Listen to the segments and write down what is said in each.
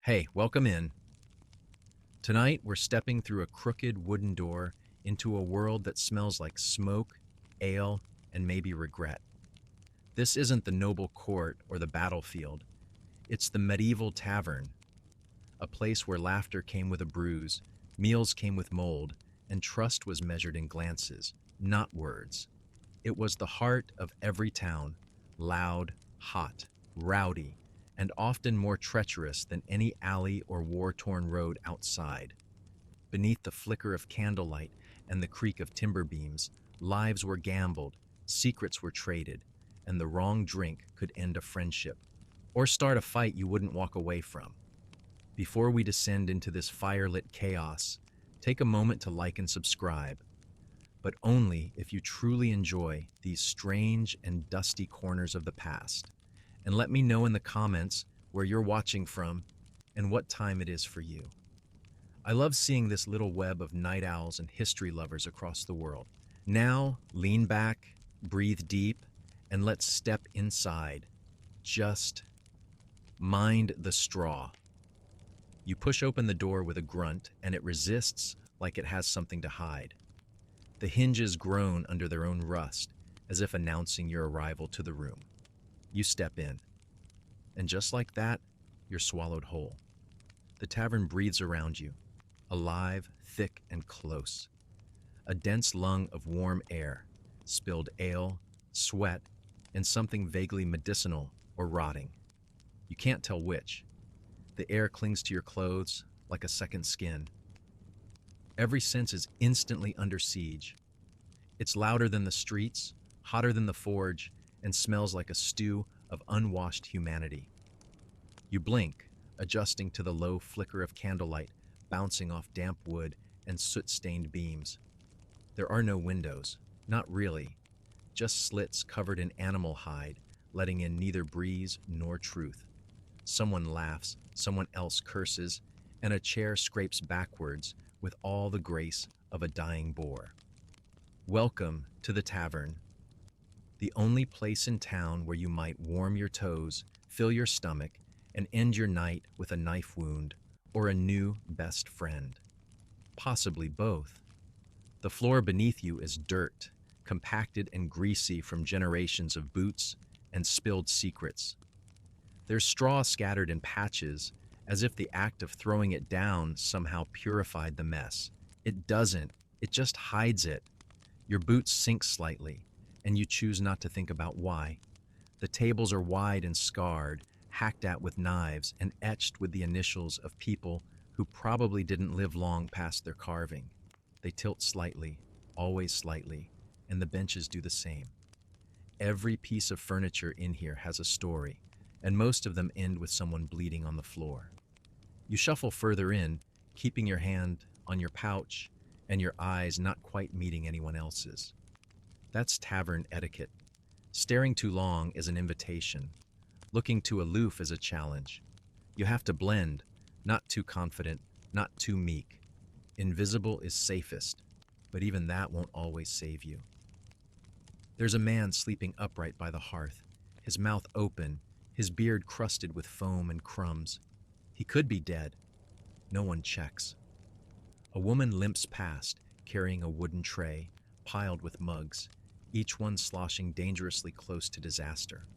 Hey, welcome in. Tonight, we're stepping through a crooked wooden door into a world that smells like smoke, ale, and maybe regret. This isn't the noble court or the battlefield. It's the medieval tavern, a place where laughter came with a bruise, meals came with mold, and trust was measured in glances, not words. It was the heart of every town, loud, hot, rowdy, and often more treacherous than any alley or war-torn road outside. Beneath the flicker of candlelight and the creak of timber beams, lives were gambled, secrets were traded, and the wrong drink could end a friendship or start a fight you wouldn't walk away from. Before we descend into this firelit chaos, take a moment to like and subscribe, but only if you truly enjoy these strange and dusty corners of the past. And let me know in the comments where you're watching from and what time it is for you. I love seeing this little web of night owls and history lovers across the world. Now, lean back, breathe deep, and let's step inside. Just mind the straw. You push open the door with a grunt, and it resists like it has something to hide. The hinges groan under their own rust, as if announcing your arrival to the room. You step in, and just like that, you're swallowed whole. The tavern breathes around you, alive, thick, and close. A dense lung of warm air, spilled ale, sweat, and something vaguely medicinal or rotting. You can't tell which. The air clings to your clothes like a second skin. Every sense is instantly under siege. It's louder than the streets, hotter than the forge, and smells like a stew of unwashed humanity. You blink, adjusting to the low flicker of candlelight bouncing off damp wood and soot-stained beams. There are no windows, not really, just slits covered in animal hide, letting in neither breeze nor truth. Someone laughs, someone else curses, and a chair scrapes backwards with all the grace of a dying boar. Welcome to the tavern, the only place in town where you might warm your toes, fill your stomach, and end your night with a knife wound or a new best friend. Possibly both. The floor beneath you is dirt, compacted and greasy from generations of boots and spilled secrets. There's straw scattered in patches, as if the act of throwing it down somehow purified the mess. It doesn't, it just hides it. Your boots sink slightly, and you choose not to think about why. The tables are wide and scarred, hacked at with knives and etched with the initials of people who probably didn't live long past their carving. They tilt slightly, always slightly, and the benches do the same. Every piece of furniture in here has a story, and most of them end with someone bleeding on the floor. You shuffle further in, keeping your hand on your pouch and your eyes not quite meeting anyone else's. That's tavern etiquette. Staring too long is an invitation. Looking too aloof is a challenge. You have to blend, not too confident, not too meek. Invisible is safest, but even that won't always save you. There's a man sleeping upright by the hearth, his mouth open, his beard crusted with foam and crumbs. He could be dead. No one checks. A woman limps past, carrying a wooden tray, piled with mugs, each one sloshing dangerously close to disaster.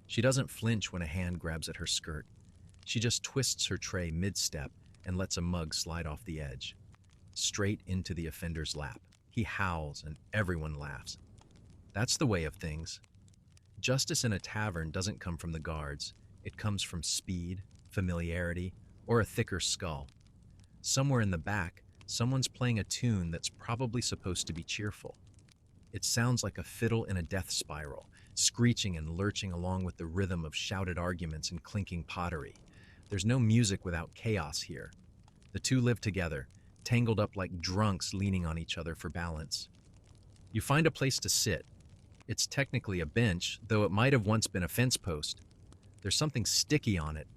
She doesn't flinch when a hand grabs at her skirt. She just twists her tray mid-step and lets a mug slide off the edge, straight into the offender's lap. He howls and everyone laughs. That's the way of things. Justice in a tavern doesn't come from the guards. It comes from speed, familiarity, or a thicker skull. Somewhere in the back, someone's playing a tune that's probably supposed to be cheerful. It sounds like a fiddle in a death spiral, screeching and lurching along with the rhythm of shouted arguments and clinking pottery. There's no music without chaos here. The two live together, tangled up like drunks leaning on each other for balance. You find a place to sit. It's technically a bench, though it might have once been a fence post. There's something sticky on it,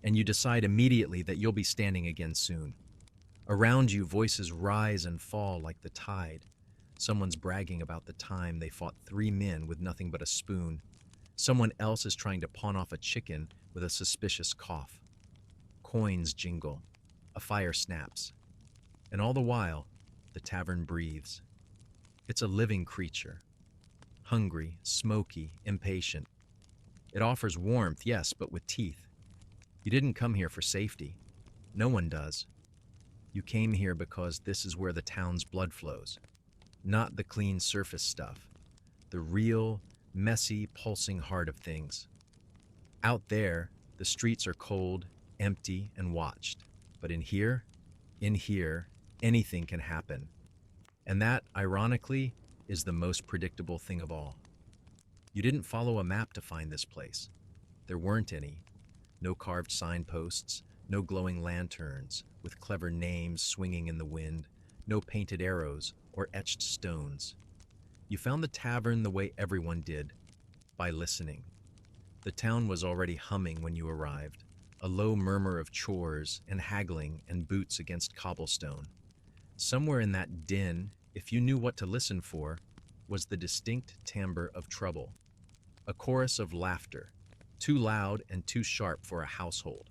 and you decide immediately that you'll be standing again soon. Around you, voices rise and fall like the tide. Someone's bragging about the time they fought 3 men with nothing but a spoon. Someone else is trying to pawn off a chicken with a suspicious cough. coins jingle, a fire snaps, and all the while, the tavern breathes. It's a living creature, hungry, smoky, impatient. It offers warmth, yes, but with teeth. You didn't come here for safety. No one does. You came here because this is where the town's blood flows. Not the clean surface stuff. The real, messy, pulsing heart of things. Out there, the streets are cold, empty, and watched. But in here, anything can happen. And that, ironically, is the most predictable thing of all. You didn't follow a map to find this place. There weren't any. No carved signposts, no glowing lanterns with clever names swinging in the wind, no painted arrows or etched stones. You found the tavern the way everyone did, by listening. The town was already humming when you arrived, a low murmur of chores and haggling and boots against cobblestone. Somewhere in that din, if you knew what to listen for, was the distinct timbre of trouble. A chorus of laughter, too loud and too sharp for a household.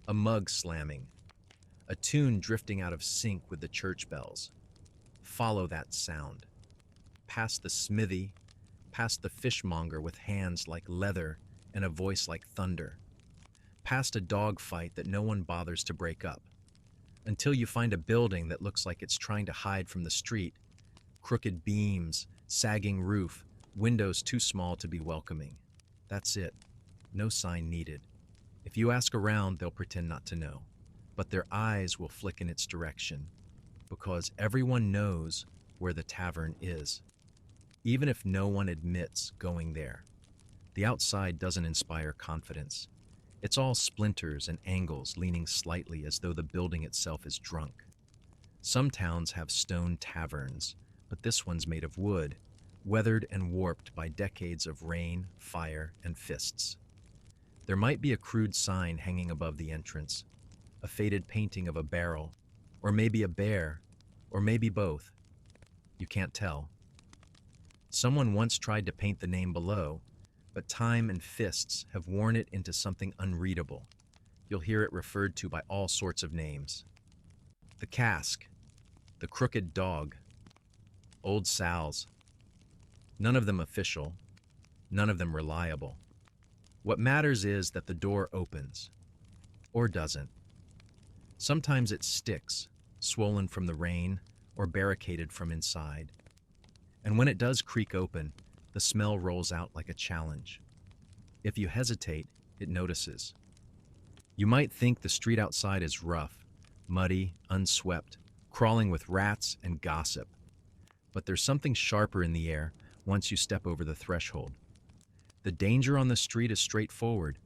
A mug slamming. A tune drifting out of sync with the church bells. Follow that sound. Past the smithy, past the fishmonger with hands like leather and a voice like thunder. Past a dog fight that no one bothers to break up. Until you find a building that looks like it's trying to hide from the street. Crooked beams, sagging roof, windows too small to be welcoming. That's it. No sign needed. If you ask around, they'll pretend not to know. But their eyes will flick in its direction. Because everyone knows where the tavern is. Even if no one admits going there. The outside doesn't inspire confidence. It's all splinters and angles leaning slightly as though the building itself is drunk. Some towns have stone taverns, but this one's made of wood, weathered and warped by decades of rain, fire, and fists. There might be a crude sign hanging above the entrance, a faded painting of a barrel, or maybe a bear, or maybe both. You can't tell. Someone once tried to paint the name below, but time and fists have worn it into something unreadable. You'll hear it referred to by all sorts of names. The Cask, the Crooked Dog, Old Sal's. None of them official, none of them reliable. What matters is that the door opens, or doesn't. Sometimes it sticks, swollen from the rain, or barricaded from inside. And when it does creak open, the smell rolls out like a challenge. If you hesitate, it notices. You might think the street outside is rough, muddy, unswept, crawling with rats and gossip. But there's something sharper in the air once you step over the threshold. The danger on the street is straightforward.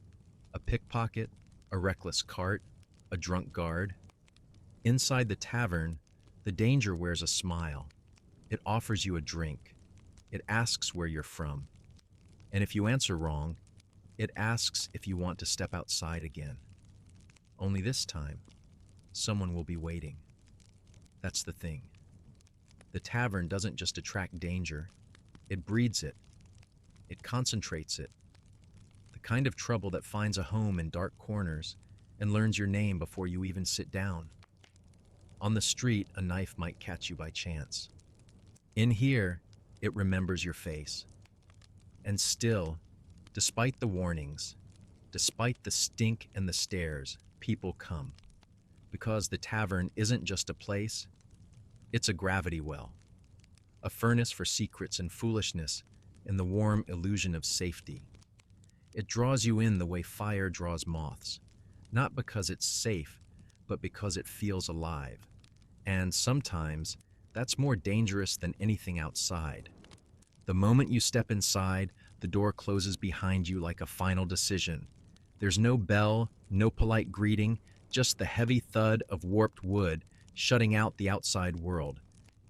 A pickpocket, a reckless cart, a drunk guard. Inside the tavern, the danger wears a smile. It offers you a drink. It asks where you're from. And if you answer wrong, it asks if you want to step outside again. Only this time, someone will be waiting. That's the thing. The tavern doesn't just attract danger, it breeds it. It concentrates it. The kind of trouble that finds a home in dark corners and learns your name before you even sit down. On the street, a knife might catch you by chance. In here, it remembers your face. And still, despite the warnings, despite the stink and the stares, people come. Because the tavern isn't just a place, it's a gravity well. A furnace for secrets and foolishness in the warm illusion of safety. It draws you in the way fire draws moths, not because it's safe, but because it feels alive. And sometimes, that's more dangerous than anything outside. The moment you step inside, the door closes behind you like a final decision. There's no bell, no polite greeting, just the heavy thud of warped wood shutting out the outside world.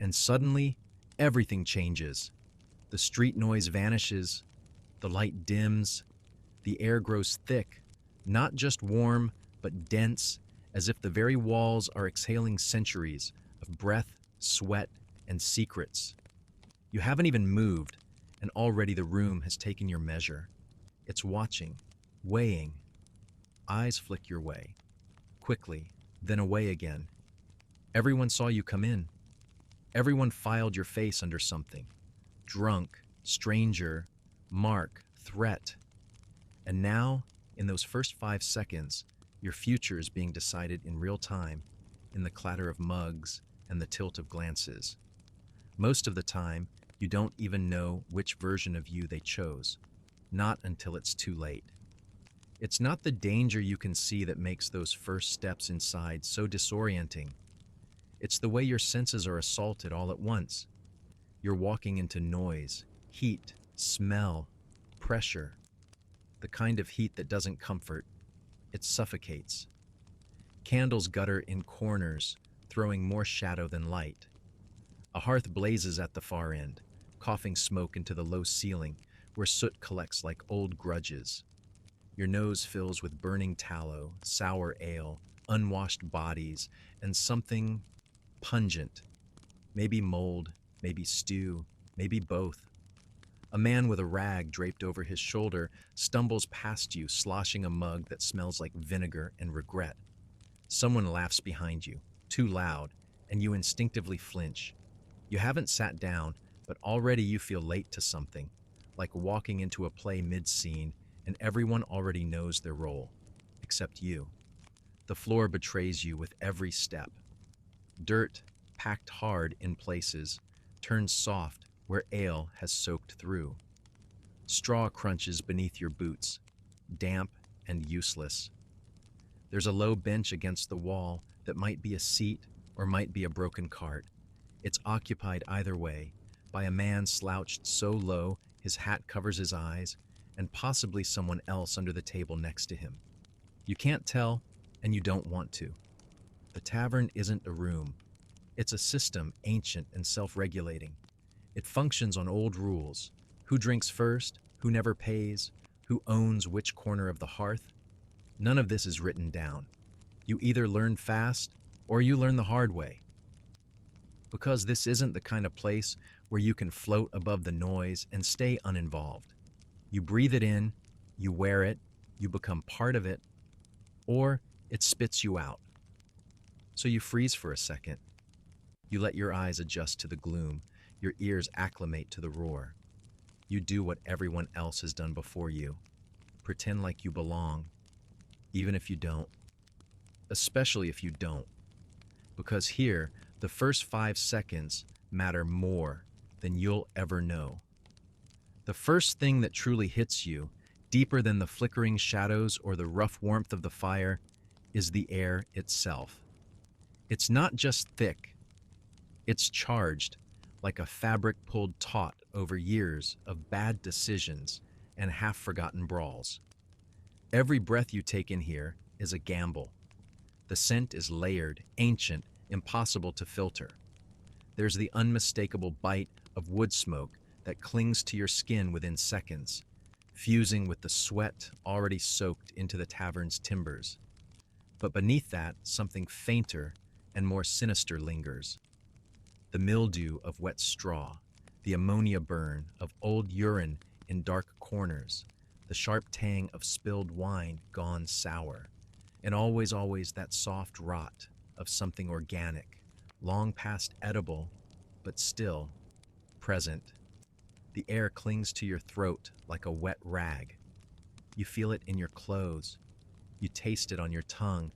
And suddenly, everything changes. The street noise vanishes, the light dims, the air grows thick, not just warm, but dense, as if the very walls are exhaling centuries of breath, sweat, and secrets. You haven't even moved, and already the room has taken your measure. It's watching, weighing. Eyes flick your way. quickly, then away again. Everyone saw you come in. Everyone filed your face under something. Drunk, stranger, mark, threat. And now, in those first 5 seconds, your future is being decided in real time, in the clatter of mugs and the tilt of glances. Most of the time, you don't even know which version of you they chose, not until it's too late. It's not the danger you can see that makes those first steps inside so disorienting. It's the way your senses are assaulted all at once. You're walking into noise, heat, smell, pressure. The kind of heat that doesn't comfort, it suffocates. Candles gutter in corners, throwing more shadow than light. A hearth blazes at the far end, coughing smoke into the low ceiling, where soot collects like old grudges. Your nose fills with burning tallow, sour ale, unwashed bodies, and something pungent. Maybe mold, maybe stew, maybe both. A man with a rag draped over his shoulder stumbles past you, sloshing a mug that smells like vinegar and regret. Someone laughs behind you, too loud, and you instinctively flinch. You haven't sat down, but already you feel late to something, like walking into a play mid-scene and everyone already knows their role, except you. The floor betrays you with every step. Dirt, packed hard in places, turns soft where ale has soaked through. Straw crunches beneath your boots, damp and useless. There's a low bench against the wall that might be a seat or might be a broken cart. It's occupied either way by a man slouched so low his hat covers his eyes, and possibly someone else under the table next to him. You can't tell, and you don't want to. The tavern isn't a room. It's a system, ancient and self-regulating. It functions on old rules. Who drinks first? Who never pays? Who owns which corner of the hearth? None of this is written down. You either learn fast, or you learn the hard way. Because this isn't the kind of place where you can float above the noise and stay uninvolved. You breathe it in, you wear it, you become part of it, or it spits you out. So you freeze for a second. You let your eyes adjust to the gloom, your ears acclimate to the roar. You do what everyone else has done before you. Pretend like you belong, even if you don't. Especially if you don't. Because here, the first 5 seconds matter more than you'll ever know. The first thing that truly hits you, deeper than the flickering shadows or the rough warmth of the fire, is the air itself. It's not just thick. It's charged, like a fabric pulled taut over years of bad decisions and half-forgotten brawls. Every breath you take in here is a gamble. The scent is layered, ancient, impossible to filter. There's the unmistakable bite of wood smoke that clings to your skin within seconds, fusing with the sweat already soaked into the tavern's timbers. But beneath that, something fainter and more sinister lingers. The mildew of wet straw, the ammonia burn of old urine in dark corners, the sharp tang of spilled wine gone sour, and always that soft rot of something organic, long past edible, but still present. The air clings to your throat like a wet rag. You feel it in your clothes. You taste it on your tongue.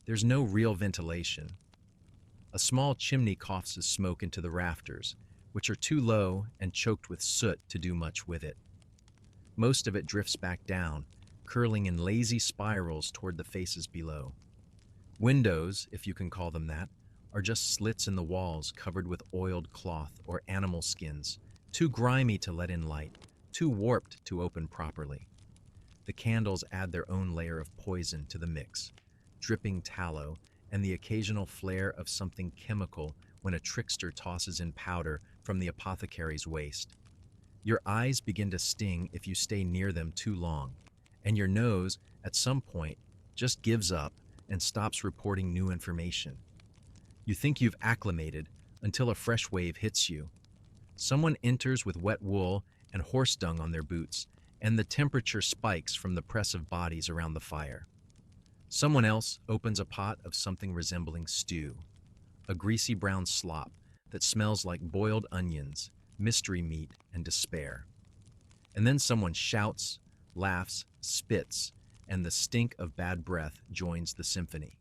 There's no real ventilation. A small chimney coughs the smoke into the rafters, which are too low and choked with soot to do much with it. Most of it drifts back down, curling in lazy spirals toward the faces below. Windows, if you can call them that, are just slits in the walls covered with oiled cloth or animal skins, too grimy to let in light, too warped to open properly. The candles add their own layer of poison to the mix, dripping tallow and the occasional flare of something chemical when a trickster tosses in powder from the apothecary's waste. Your eyes begin to sting if you stay near them too long, and your nose, at some point, just gives up and stops reporting new information. You think you've acclimated until a fresh wave hits you. Someone enters with wet wool and horse dung on their boots, and the temperature spikes from the press of bodies around the fire. Someone else opens a pot of something resembling stew, a greasy brown slop that smells like boiled onions, mystery meat, and despair. And then someone shouts, laughs, spits, and the stink of bad breath joins the symphony.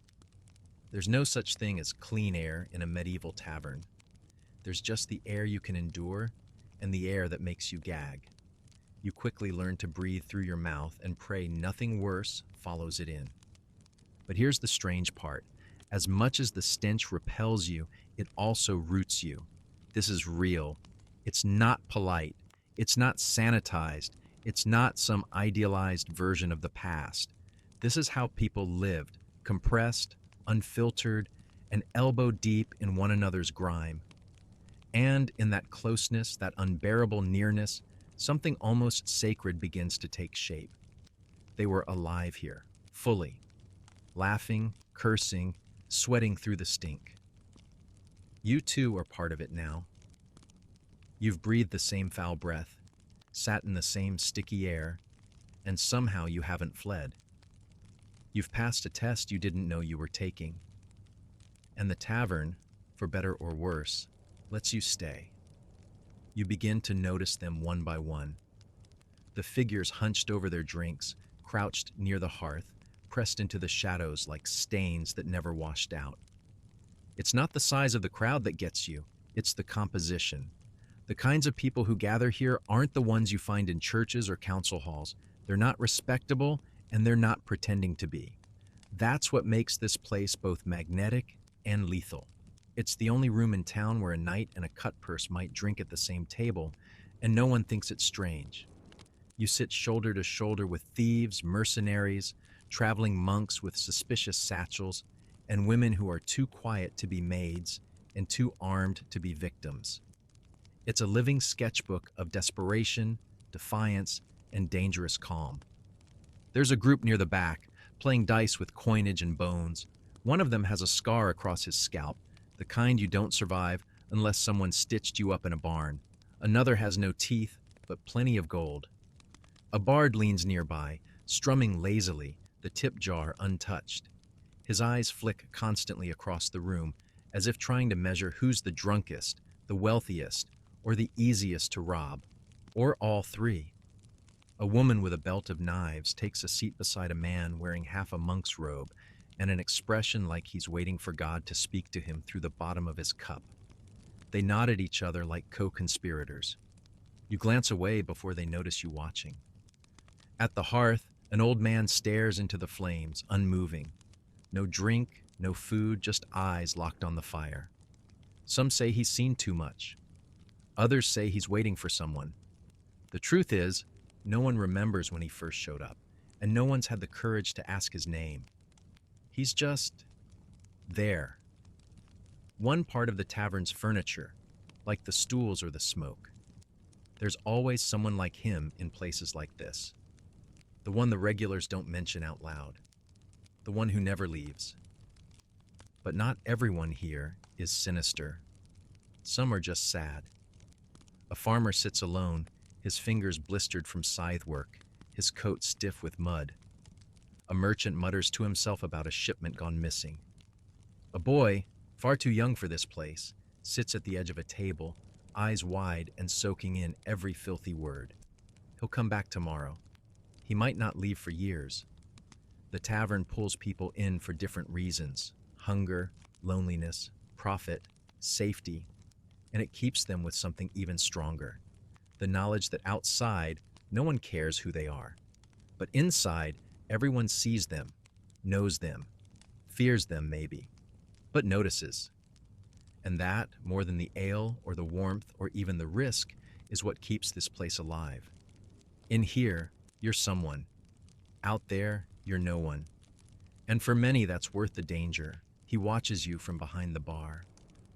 There's no such thing as clean air in a medieval tavern. There's just the air you can endure and the air that makes you gag. You quickly learn to breathe through your mouth and pray nothing worse follows it in. But here's the strange part. As much as the stench repels you, it also roots you. This is real. It's not polite. It's not sanitized. It's not some idealized version of the past. This is how people lived, compressed, unfiltered, and elbow deep in one another's grime. And in that closeness, that unbearable nearness, something almost sacred begins to take shape. They were alive here, fully, laughing, cursing, sweating through the stink. You too are part of it now. You've breathed the same foul breath, sat in the same sticky air, and somehow you haven't fled. You've passed a test you didn't know you were taking. And the tavern, for better or worse, lets you stay. You begin to notice them one by one. The figures hunched over their drinks, crouched near the hearth, pressed into the shadows like stains that never washed out. It's not the size of the crowd that gets you, it's the composition. The kinds of people who gather here aren't the ones you find in churches or council halls. They're not respectable, and they're not pretending to be. That's what makes this place both magnetic and lethal. It's the only room in town where a knight and a cutpurse might drink at the same table, and no one thinks it's strange. You sit shoulder to shoulder with thieves, mercenaries, traveling monks with suspicious satchels, and women who are too quiet to be maids and too armed to be victims. It's a living sketchbook of desperation, defiance, and dangerous calm. There's a group near the back, playing dice with coinage and bones. One of them has a scar across his scalp, the kind you don't survive unless someone stitched you up in a barn. Another has no teeth, but plenty of gold. A bard leans nearby, strumming lazily, the tip jar untouched. His eyes flick constantly across the room, as if trying to measure who's the drunkest, the wealthiest, or the easiest to rob, or all three. A woman with a belt of knives takes a seat beside a man wearing half a monk's robe and an expression like he's waiting for God to speak to him through the bottom of his cup. They nod at each other like co-conspirators. You glance away before they notice you watching. At the hearth, an old man stares into the flames, unmoving. No drink, no food, just eyes locked on the fire. Some say he's seen too much. Others say he's waiting for someone. The truth is, no one remembers when he first showed up, and no one's had the courage to ask his name. He's just there. One part of the tavern's furniture, like the stools or the smoke. There's always someone like him in places like this. The one the regulars don't mention out loud. The one who never leaves. But not everyone here is sinister. Some are just sad. A farmer sits alone, his fingers blistered from scythe work, his coat stiff with mud. A merchant mutters to himself about a shipment gone missing. A boy, far too young for this place, sits at the edge of a table, eyes wide and soaking in every filthy word. He'll come back tomorrow. He might not leave for years. The tavern pulls people in for different reasons: hunger, loneliness, profit, safety, and it keeps them with something even stronger: the knowledge that outside, no one cares who they are. But inside, everyone sees them, knows them, fears them maybe, but notices. And that, more than the ale or the warmth or even the risk, is what keeps this place alive. In here, you're someone. Out there, you're no one. And for many, that's worth the danger. He watches you from behind the bar,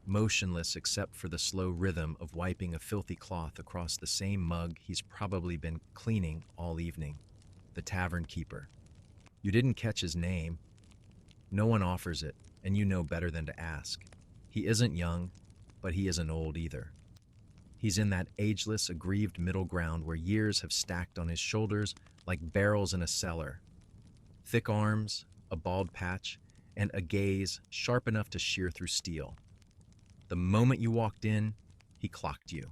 motionless except for the slow rhythm of wiping a filthy cloth across the same mug he's probably been cleaning all evening. The tavern keeper. You didn't catch his name. No one offers it, and you know better than to ask. He isn't young, but he isn't old either. He's in that ageless, aggrieved middle ground where years have stacked on his shoulders like barrels in a cellar. Thick arms, a bald patch, and a gaze sharp enough to shear through steel. The moment you walked in, he clocked you.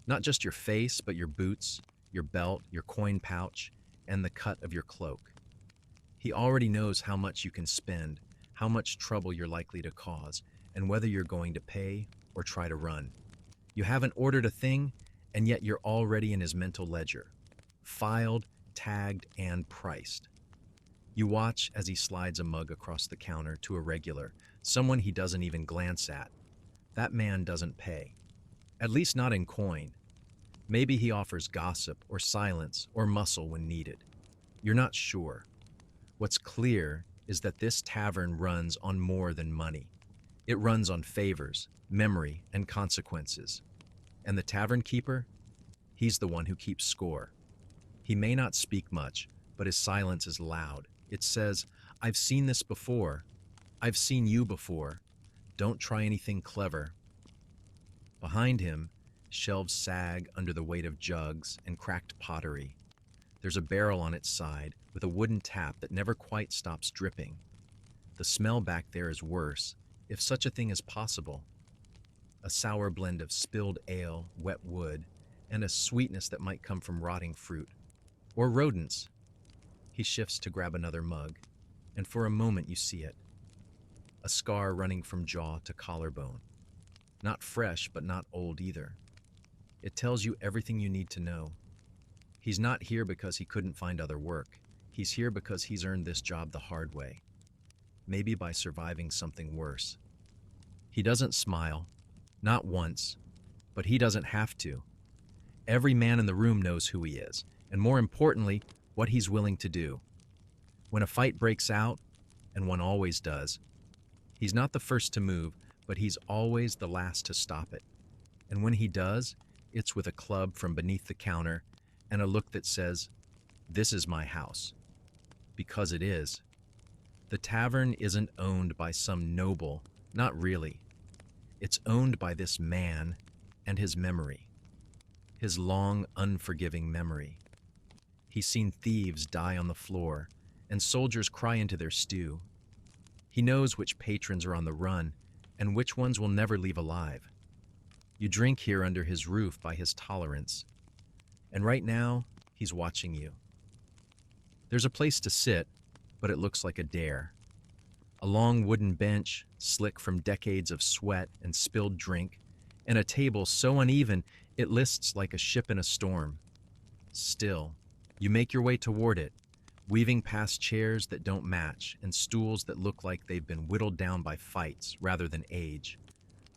Not just your face, but your boots, your belt, your coin pouch, and the cut of your cloak. He already knows how much you can spend, how much trouble you're likely to cause, and whether you're going to pay or try to run. You haven't ordered a thing, and yet you're already in his mental ledger, filed, tagged, and priced. You watch as he slides a mug across the counter to a regular, someone he doesn't even glance at. That man doesn't pay. At least not in coin. Maybe he offers gossip or silence or muscle when needed. You're not sure. What's clear is that this tavern runs on more than money. It runs on favors, memory, and consequences. And the tavern keeper? He's the one who keeps score. He may not speak much, but his silence is loud. It says, "I've seen this before. I've seen you before. Don't try anything clever." Behind him, shelves sag under the weight of jugs and cracked pottery. There's a barrel on its side with a wooden tap that never quite stops dripping. The smell back there is worse, if such a thing is possible. A sour blend of spilled ale, wet wood, and a sweetness that might come from rotting fruit. Or rodents. He shifts to grab another mug, and for a moment you see it. A scar running from jaw to collarbone. Not fresh, but not old either. It tells you everything you need to know. He's not here because he couldn't find other work. He's here because he's earned this job the hard way. Maybe by surviving something worse. He doesn't smile. Not once. But he doesn't have to. Every man in the room knows who he is, and more importantly, what he's willing to do. When a fight breaks out, and one always does, he's not the first to move, but he's always the last to stop it. And when he does, it's with a club from beneath the counter and a look that says, "This is my house." Because it is. The tavern isn't owned by some noble, not really. It's owned by this man and his memory. His long, unforgiving memory. He's seen thieves die on the floor and soldiers cry into their stew. He knows which patrons are on the run and which ones will never leave alive. You drink here under his roof by his tolerance. And right now, he's watching you. There's a place to sit, but it looks like a dare. A long wooden bench, slick from decades of sweat and spilled drink, and a table so uneven it lists like a ship in a storm. Still, you make your way toward it, weaving past chairs that don't match and stools that look like they've been whittled down by fights rather than age.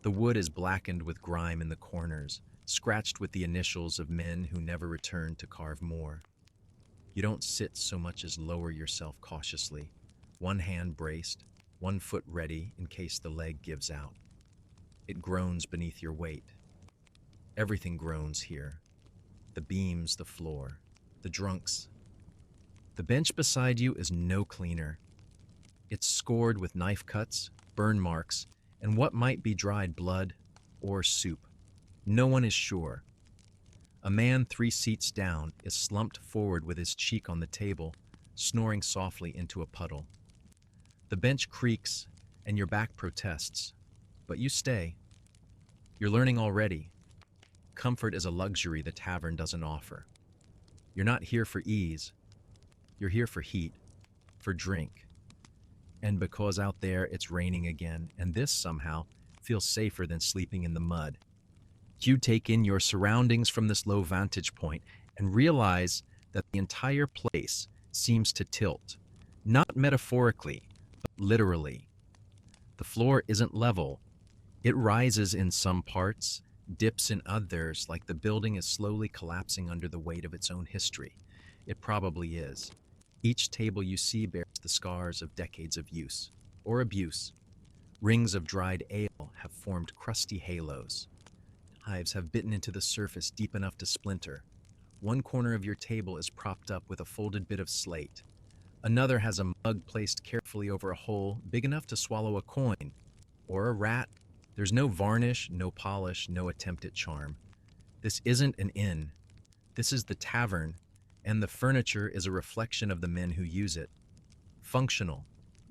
The wood is blackened with grime in the corners, scratched with the initials of men who never returned to carve more. You don't sit so much as lower yourself cautiously, one hand braced, one foot ready in case the leg gives out. It groans beneath your weight. Everything groans here. The beams, the floor, the drunks. The bench beside you is no cleaner. It's scored with knife cuts, burn marks, and what might be dried blood or soup. No one is sure. A man 3 seats down is slumped forward with his cheek on the table, snoring softly into a puddle. The bench creaks and your back protests, but you stay. You're learning already. Comfort is a luxury the tavern doesn't offer. You're not here for ease. You're here for heat, for drink. And because out there it's raining again, and this somehow feels safer than sleeping in the mud. You take in your surroundings from this low vantage point and realize that the entire place seems to tilt, not metaphorically, but literally. The floor isn't level. It rises in some parts, dips in others, like the building is slowly collapsing under the weight of its own history. It probably is. Each table you see bears the scars of decades of use, or abuse. Rings of dried ale have formed crusty halos. Hives have bitten into the surface deep enough to splinter. One corner of your table is propped up with a folded bit of slate. Another has a mug placed carefully over a hole big enough to swallow a coin. Or a rat. There's no varnish, no polish, no attempt at charm. This isn't an inn. This is the tavern, and the furniture is a reflection of the men who use it. Functional,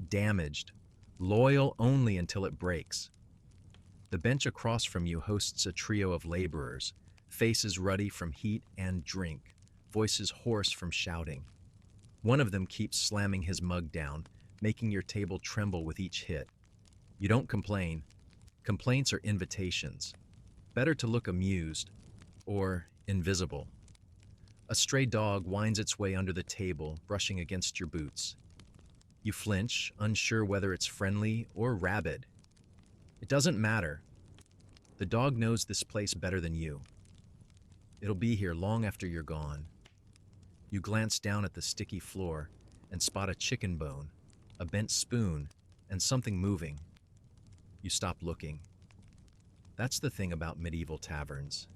damaged, loyal only until it breaks. The bench across from you hosts a trio of laborers, faces ruddy from heat and drink, voices hoarse from shouting. One of them keeps slamming his mug down, making your table tremble with each hit. You don't complain. Complaints are invitations. Better to look amused or invisible. A stray dog winds its way under the table, brushing against your boots. You flinch, unsure whether it's friendly or rabid. It doesn't matter. The dog knows this place better than you. It'll be here long after you're gone. You glance down at the sticky floor and spot a chicken bone, a bent spoon, and something moving. You stop looking. That's the thing about medieval taverns.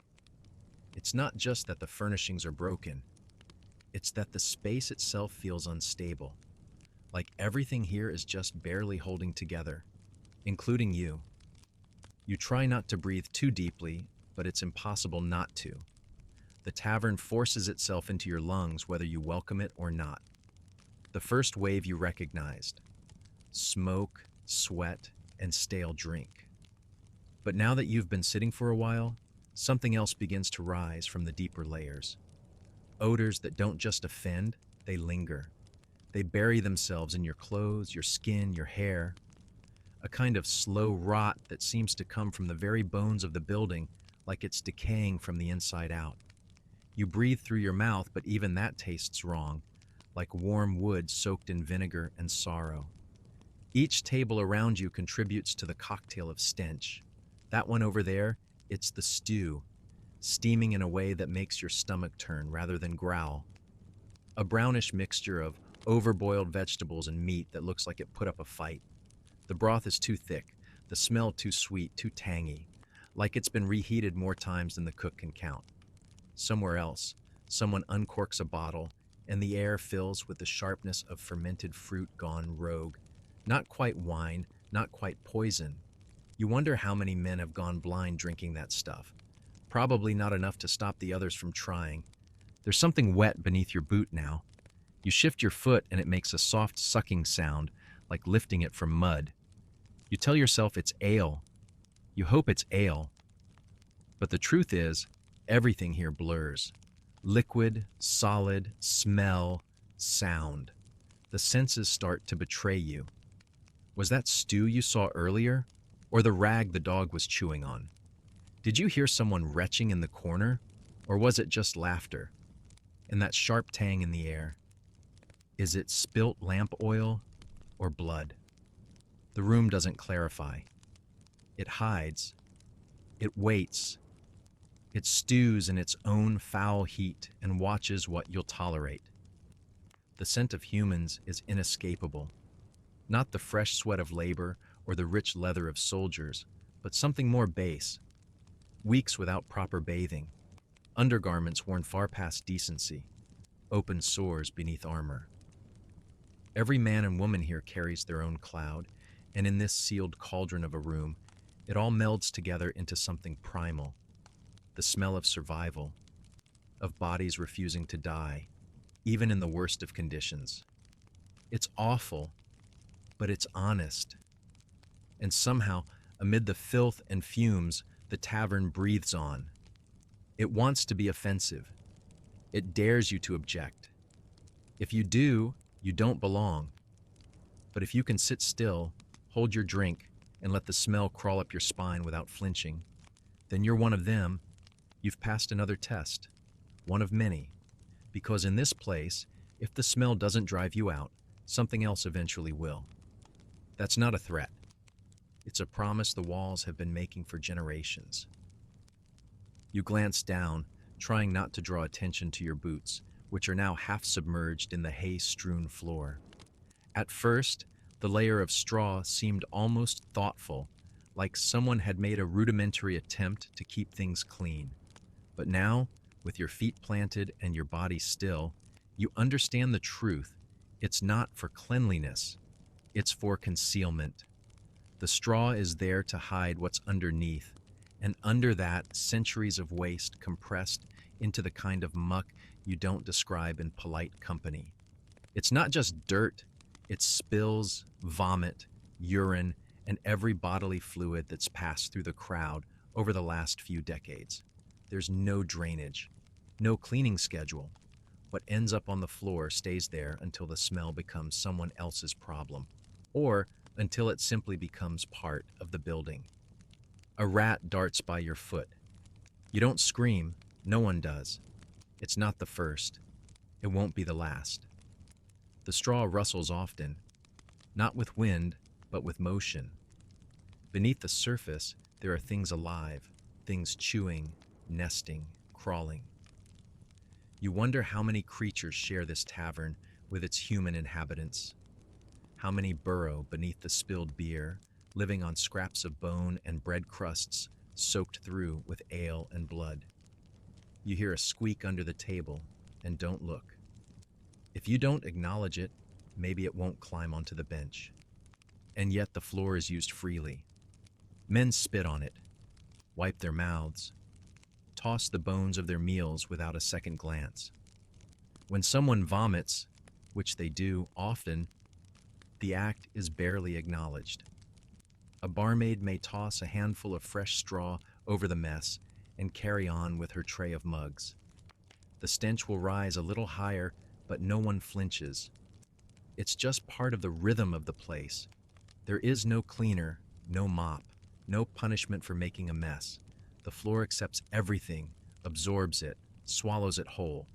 It's not just that the furnishings are broken. It's that the space itself feels unstable. Like everything here is just barely holding together, including you. You try not to breathe too deeply, but it's impossible not to. The tavern forces itself into your lungs whether you welcome it or not. The first wave you recognized: smoke, sweat, and stale drink. But now that you've been sitting for a while, something else begins to rise from the deeper layers. Odors that don't just offend, they linger. They bury themselves in your clothes, your skin, your hair. A kind of slow rot that seems to come from the very bones of the building, like it's decaying from the inside out. You breathe through your mouth, but even that tastes wrong, like warm wood soaked in vinegar and sorrow. Each table around you contributes to the cocktail of stench. That one over there, it's the stew, steaming in a way that makes your stomach turn rather than growl. A brownish mixture of overboiled vegetables and meat that looks like it put up a fight. The broth is too thick, the smell too sweet, too tangy, like it's been reheated more times than the cook can count. Somewhere else, someone uncorks a bottle, and the air fills with the sharpness of fermented fruit gone rogue. Not quite wine, not quite poison. You wonder how many men have gone blind drinking that stuff. Probably not enough to stop the others from trying. There's something wet beneath your boot now. You shift your foot and it makes a soft sucking sound, like lifting it from mud. You tell yourself it's ale. You hope it's ale. But the truth is, everything here blurs. Liquid, solid, smell, sound. The senses start to betray you. Was that stew you saw earlier, or the rag the dog was chewing on? Did you hear someone retching in the corner, or was it just laughter? And that sharp tang in the air. Is it spilt lamp oil or blood? The room doesn't clarify. It hides. It waits. It stews in its own foul heat and watches what you'll tolerate. The scent of humans is inescapable. Not the fresh sweat of labor or the rich leather of soldiers, but something more base. Weeks without proper bathing. Undergarments worn far past decency. Open sores beneath armor. Every man and woman here carries their own cloud, and in this sealed cauldron of a room, it all melds together into something primal. The smell of survival, of bodies refusing to die, even in the worst of conditions. It's awful, but it's honest. And somehow, amid the filth and fumes, the tavern breathes on. It wants to be offensive. It dares you to object. If you do, you don't belong. But if you can sit still, hold your drink, and let the smell crawl up your spine without flinching, then you're one of them. You've passed another test, one of many. Because in this place, if the smell doesn't drive you out, something else eventually will. That's not a threat. It's a promise the walls have been making for generations. You glance down, trying not to draw attention to your boots, which are now half submerged in the hay-strewn floor. At first, the layer of straw seemed almost thoughtful, like someone had made a rudimentary attempt to keep things clean. But now, with your feet planted and your body still, you understand the truth. It's not for cleanliness. It's for concealment. The straw is there to hide what's underneath, and under that, centuries of waste compressed into the kind of muck you don't describe in polite company. It's not just dirt, It spills, vomit, urine, and every bodily fluid that's passed through the crowd over the last few decades. There's no drainage, no cleaning schedule. What ends up on the floor stays there until the smell becomes someone else's problem, or until it simply becomes part of the building. A rat darts by your foot. You don't scream, no one does. It's not the first. It won't be the last. The straw rustles often, not with wind, but with motion. Beneath the surface, there are things alive, things chewing, nesting, crawling. You wonder how many creatures share this tavern with its human inhabitants. How many burrow beneath the spilled beer, living on scraps of bone and bread crusts soaked through with ale and blood. You hear a squeak under the table, and don't look. If you don't acknowledge it, maybe it won't climb onto the bench. And yet the floor is used freely. Men spit on it, wipe their mouths, toss the bones of their meals without a second glance. When someone vomits, which they do often, the act is barely acknowledged. A barmaid may toss a handful of fresh straw over the mess and carry on with her tray of mugs. The stench will rise a little higher, but no one flinches. It's just part of the rhythm of the place. There is no cleaner, no mop, no punishment for making a mess. The floor accepts everything, absorbs it, swallows it whole.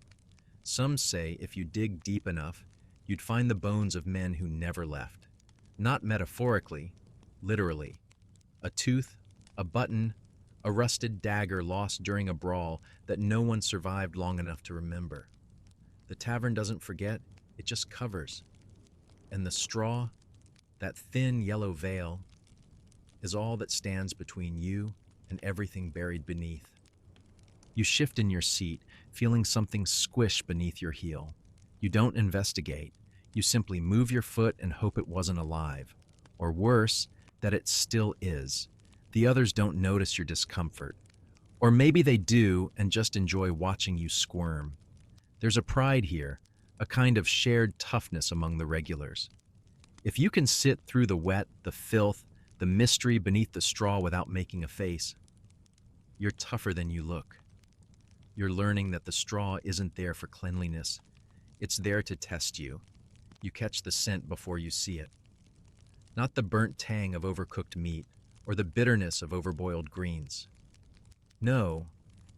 Some say if you dig deep enough, you'd find the bones of men who never left. Not metaphorically, literally. A tooth, a button, a rusted dagger lost during a brawl that no one survived long enough to remember. The tavern doesn't forget, it just covers. And the straw, that thin yellow veil, is all that stands between you and everything buried beneath. You shift in your seat, feeling something squish beneath your heel. You don't investigate. You simply move your foot and hope it wasn't alive. Or worse, that it still is. The others don't notice your discomfort. Or maybe they do and just enjoy watching you squirm. There's a pride here, a kind of shared toughness among the regulars. If you can sit through the wet, the filth, the mystery beneath the straw without making a face, you're tougher than you look. You're learning that the straw isn't there for cleanliness. It's there to test you. You catch the scent before you see it. Not the burnt tang of overcooked meat or the bitterness of overboiled greens. No,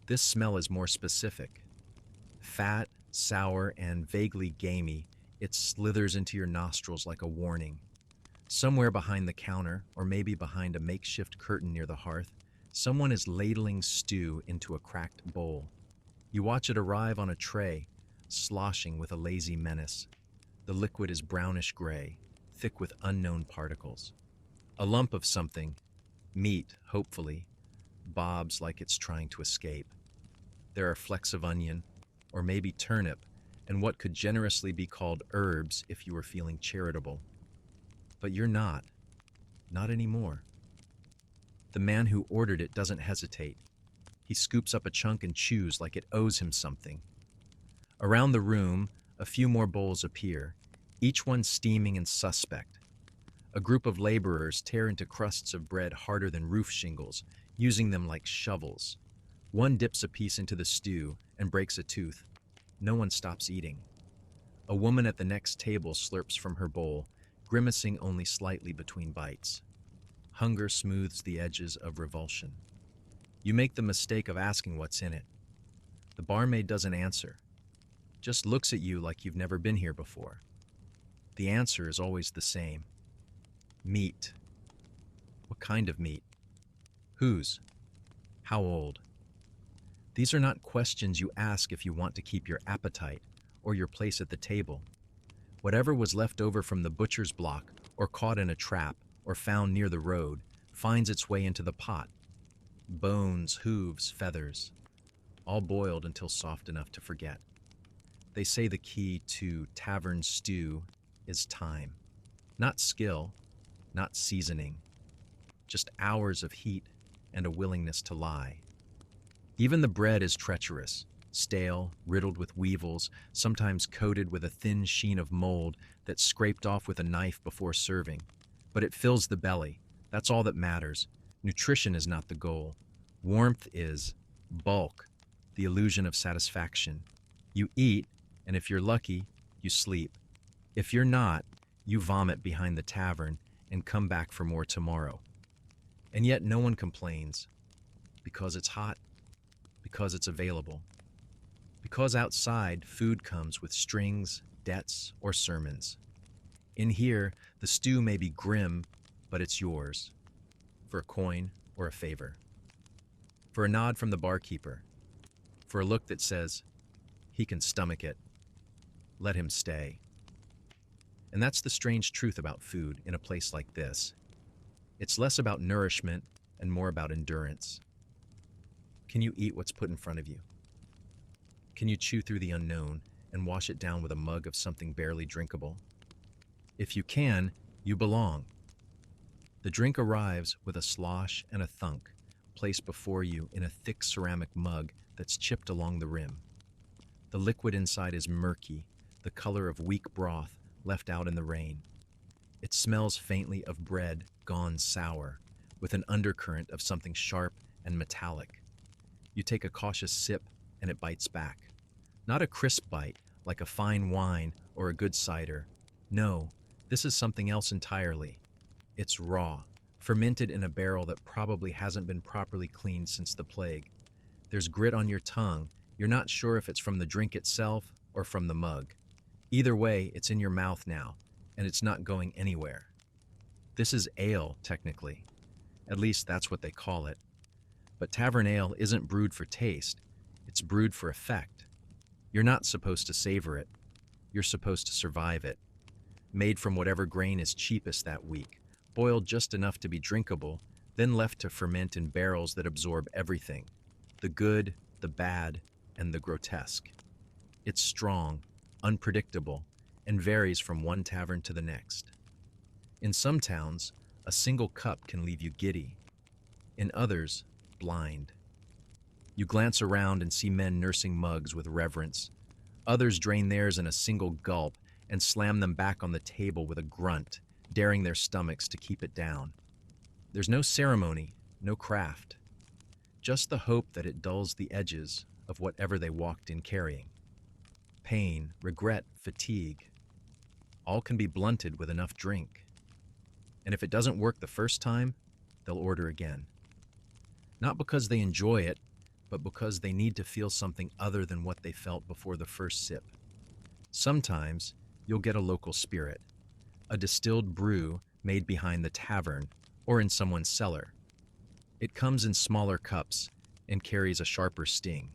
this smell is more specific. Fat, sour, and vaguely gamey, it slithers into your nostrils like a warning. Somewhere behind the counter, or maybe behind a makeshift curtain near the hearth, someone is ladling stew into a cracked bowl. You watch it arrive on a tray, sloshing with a lazy menace. The liquid is brownish gray, thick with unknown particles. A lump of something, meat, hopefully, bobs like it's trying to escape. There are flecks of onion, or maybe turnip, and what could generously be called herbs if you were feeling charitable. But you're not. Not anymore. The man who ordered it doesn't hesitate. He scoops up a chunk and chews like it owes him something. Around the room, a few more bowls appear, each one steaming and suspect. A group of laborers tear into crusts of bread harder than roof shingles, using them like shovels. One dips a piece into the stew and breaks a tooth. No one stops eating. A woman at the next table slurps from her bowl, grimacing only slightly between bites. Hunger smooths the edges of revulsion. You make the mistake of asking what's in it. The barmaid doesn't answer, just looks at you like you've never been here before. The answer is always the same. Meat. What kind of meat? Whose? How old? These are not questions you ask if you want to keep your appetite or your place at the table. Whatever was left over from the butcher's block or caught in a trap or found near the road finds its way into the pot. Bones, hooves, feathers, all boiled until soft enough to forget. They say the key to tavern stew is time. Not skill, not seasoning, just hours of heat and a willingness to lie. Even the bread is treacherous. stale, riddled with weevils, sometimes coated with a thin sheen of mold that's scraped off with a knife before serving. But it fills the belly. That's all that matters. Nutrition is not the goal. Warmth is. Bulk, the illusion of satisfaction. You eat, and if you're lucky, you sleep. If you're not, you vomit behind the tavern and come back for more tomorrow. And yet no one complains. Because it's hot. Because it's available. Because outside, food comes with strings, debts, or sermons. In here, the stew may be grim, but it's yours. For a coin or a favor. For a nod from the barkeeper. For a look that says, he can stomach it. Let him stay. And that's the strange truth about food in a place like this. It's less about nourishment and more about endurance. Can you eat what's put in front of you? Can you chew through the unknown and wash it down with a mug of something barely drinkable? If you can, you belong. The drink arrives with a slosh and a thunk, placed before you in a thick ceramic mug that's chipped along the rim. The liquid inside is murky, the color of weak broth left out in the rain. It smells faintly of bread gone sour, with an undercurrent of something sharp and metallic. You take a cautious sip, and it bites back. Not a crisp bite, like a fine wine or a good cider. No, this is something else entirely. It's raw, fermented in a barrel that probably hasn't been properly cleaned since the plague. There's grit on your tongue. You're not sure if it's from the drink itself or from the mug. Either way, it's in your mouth now, and it's not going anywhere. This is ale, technically. At least that's what they call it. But tavern ale isn't brewed for taste. It's brewed for effect. You're not supposed to savor it. You're supposed to survive it. Made from whatever grain is cheapest that week, boiled just enough to be drinkable, then left to ferment in barrels that absorb everything. The good, the bad, and the grotesque. It's strong, unpredictable, and varies from one tavern to the next. In some towns, a single cup can leave you giddy. In others, blind. You glance around and see men nursing mugs with reverence. Others drain theirs in a single gulp and slam them back on the table with a grunt, daring their stomachs to keep it down. There's no ceremony, no craft. Just the hope that it dulls the edges of whatever they walked in carrying. Pain, regret, fatigue. All can be blunted with enough drink. And if it doesn't work the first time, they'll order again. Not because they enjoy it, but because they need to feel something other than what they felt before the first sip. Sometimes, you'll get a local spirit, a distilled brew made behind the tavern or in someone's cellar. It comes in smaller cups and carries a sharper sting.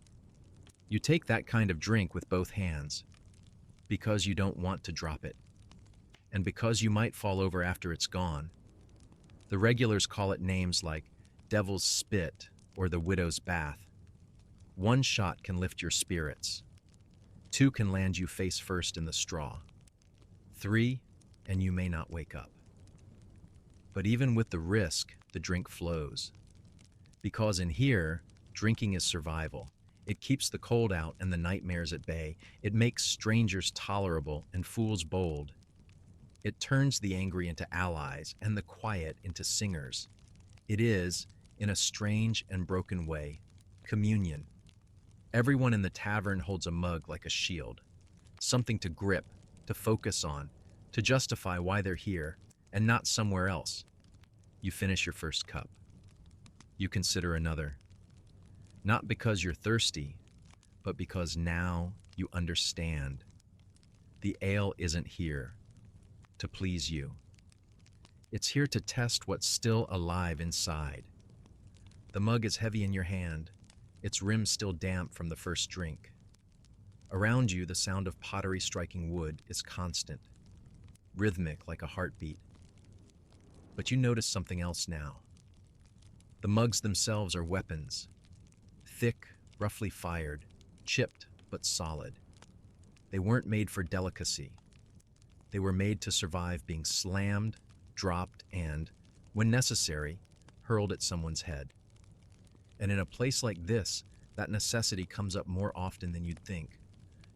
You take that kind of drink with both hands because you don't want to drop it, and because you might fall over after it's gone. The regulars call it names like Devil's Spit or the Widow's Bath. One shot can lift your spirits. 2 can land you face first in the straw. 3, and you may not wake up. But even with the risk, the drink flows. Because in here, drinking is survival. It keeps the cold out and the nightmares at bay. It makes strangers tolerable and fools bold. It turns the angry into allies and the quiet into singers. It is, in a strange and broken way, communion. Everyone in the tavern holds a mug like a shield, something to grip, to focus on, to justify why they're here and not somewhere else. You finish your first cup. You consider another. Not because you're thirsty, but because now you understand. The ale isn't here to please you. It's here to test what's still alive inside. The mug is heavy in your hand, its rim still damp from the first drink. Around you, the sound of pottery striking wood is constant, rhythmic like a heartbeat. But you notice something else now. The mugs themselves are weapons. Thick, roughly fired, chipped but solid. They weren't made for delicacy. They were made to survive being slammed, dropped, and, when necessary, hurled at someone's head. And in a place like this, that necessity comes up more often than you'd think.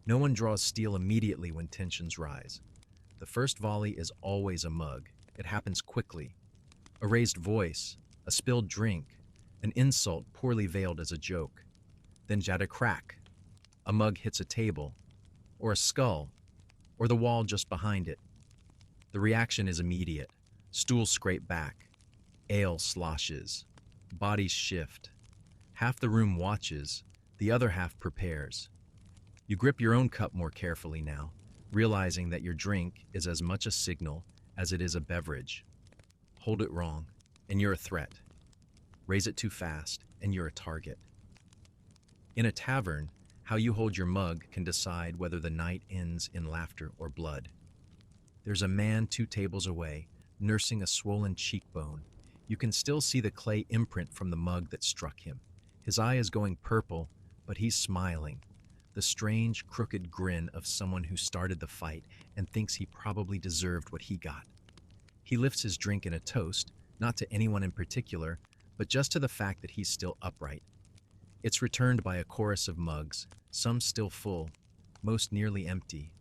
No one draws steel immediately when tensions rise. The first volley is always a mug. It happens quickly. A raised voice, a spilled drink, an insult poorly veiled as a joke. Then just a crack. A mug hits a table, or a skull, or the wall just behind it. The reaction is immediate. Stools scrape back. Ale sloshes. Bodies shift. Half the room watches, the other half prepares. You grip your own cup more carefully now, realizing that your drink is as much a signal as it is a beverage. Hold it wrong, and you're a threat. Raise it too fast, and you're a target. In a tavern, how you hold your mug can decide whether the night ends in laughter or blood. There's a man 2 tables away, nursing a swollen cheekbone. You can still see the clay imprint from the mug that struck him. His eye is going purple, but he's smiling. The strange, crooked grin of someone who started the fight and thinks he probably deserved what he got. He lifts his drink in a toast, not to anyone in particular, but just to the fact that he's still upright. It's returned by a chorus of mugs, some still full, most nearly empty.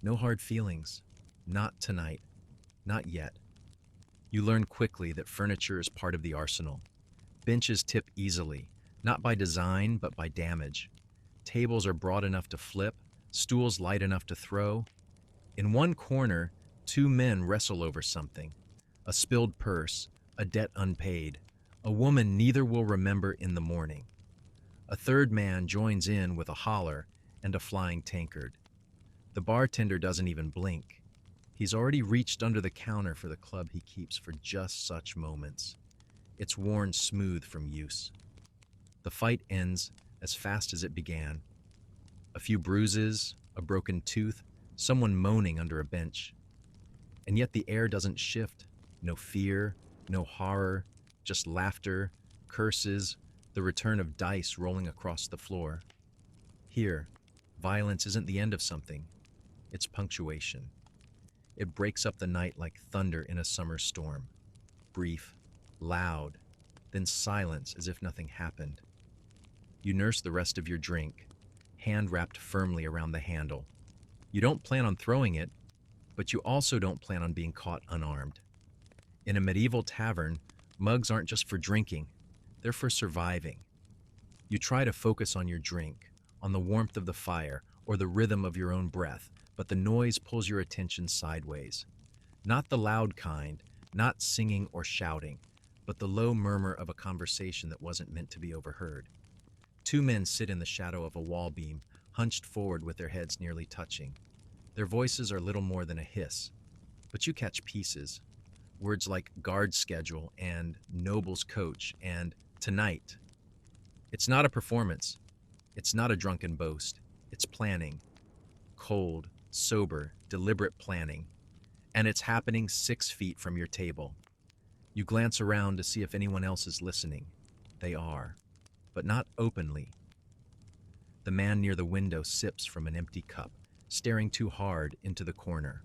No hard feelings. Not tonight. Not yet. You learn quickly that furniture is part of the arsenal. Benches tip easily, not by design, but by damage. Tables are broad enough to flip, stools light enough to throw. In one corner, 2 men wrestle over something. A spilled purse, a debt unpaid, a woman neither will remember in the morning. A third man joins in with a holler and a flying tankard. The bartender doesn't even blink. He's already reached under the counter for the club he keeps for just such moments. It's worn smooth from use. The fight ends as fast as it began. A few bruises, a broken tooth, someone moaning under a bench. And yet the air doesn't shift. No fear, no horror, just laughter, curses, the return of dice rolling across the floor. Here, violence isn't the end of something. It's punctuation. It breaks up the night like thunder in a summer storm. Brief, loud, then silence as if nothing happened. You nurse the rest of your drink, hand wrapped firmly around the handle. You don't plan on throwing it, but you also don't plan on being caught unarmed. In a medieval tavern, mugs aren't just for drinking, they're for surviving. You try to focus on your drink, on the warmth of the fire, or the rhythm of your own breath, but the noise pulls your attention sideways. Not the loud kind, not singing or shouting, but the low murmur of a conversation that wasn't meant to be overheard. 2 men sit in the shadow of a wall beam, hunched forward with their heads nearly touching. Their voices are little more than a hiss, but you catch pieces. Words like guard schedule and noble's coach and tonight. It's not a performance. It's not a drunken boast. It's planning. Cold, sober, deliberate planning. And it's happening 6 feet from your table. You glance around to see if anyone else is listening. They are, but not openly. The man near the window sips from an empty cup, staring too hard into the corner.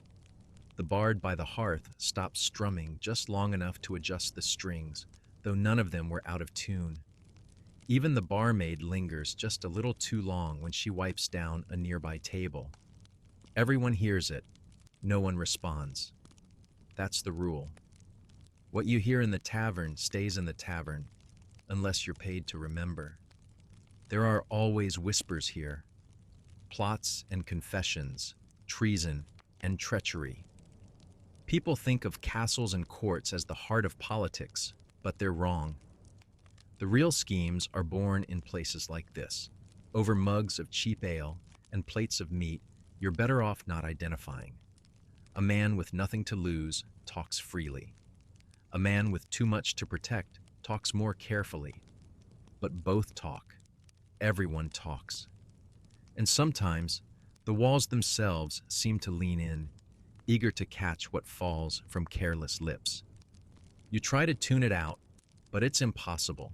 The bard by the hearth stops strumming just long enough to adjust the strings, though none of them were out of tune. Even the barmaid lingers just a little too long when she wipes down a nearby table. Everyone hears it. No one responds. That's the rule. What you hear in the tavern stays in the tavern, unless you're paid to remember. There are always whispers here. Plots and confessions, treason and treachery. People think of castles and courts as the heart of politics, but they're wrong. The real schemes are born in places like this. Over mugs of cheap ale and plates of meat, you're better off not identifying. A man with nothing to lose talks freely. A man with too much to protect talks more carefully. But both talk. Everyone talks. And sometimes, the walls themselves seem to lean in, eager to catch what falls from careless lips. You try to tune it out, but it's impossible.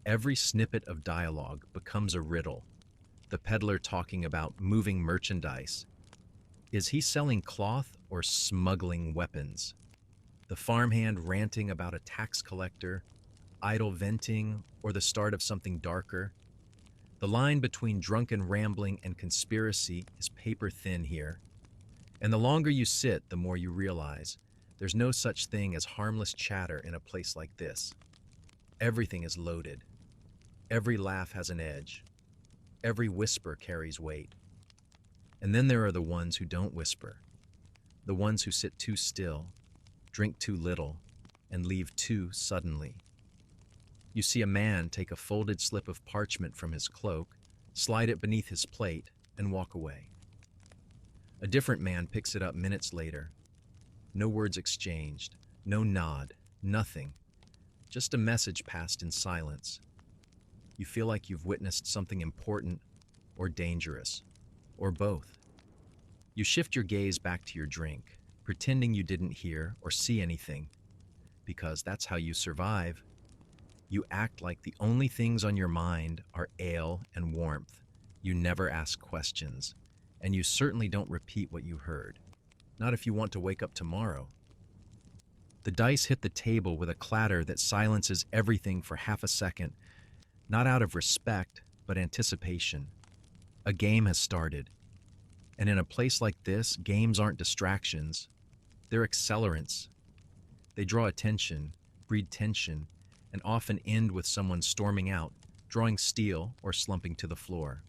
Every snippet of dialogue becomes a riddle. The peddler talking about moving merchandise. Is he selling cloth or smuggling weapons? The farmhand ranting about a tax collector, idle venting, or the start of something darker. The line between drunken rambling and conspiracy is paper thin here, and the longer you sit, the more you realize there's no such thing as harmless chatter in a place like this. Everything is loaded. Every laugh has an edge. Every whisper carries weight. And then there are the ones who don't whisper, the ones who sit too still, drink too little, and leave too suddenly. You see a man take a folded slip of parchment from his cloak, slide it beneath his plate, and walk away. A different man picks it up minutes later. No words exchanged, no nod, nothing. Just a message passed in silence. You feel like you've witnessed something important or dangerous, or both. You shift your gaze back to your drink, pretending you didn't hear or see anything, because that's how you survive. You act like the only things on your mind are ale and warmth. You never ask questions, and you certainly don't repeat what you heard. Not if you want to wake up tomorrow. The dice hit the table with a clatter that silences everything for half a second, not out of respect, but anticipation. A game has started. And in a place like this, games aren't distractions. They're accelerants. They draw attention, breed tension, and often end with someone storming out, drawing steel, or slumping to the floor.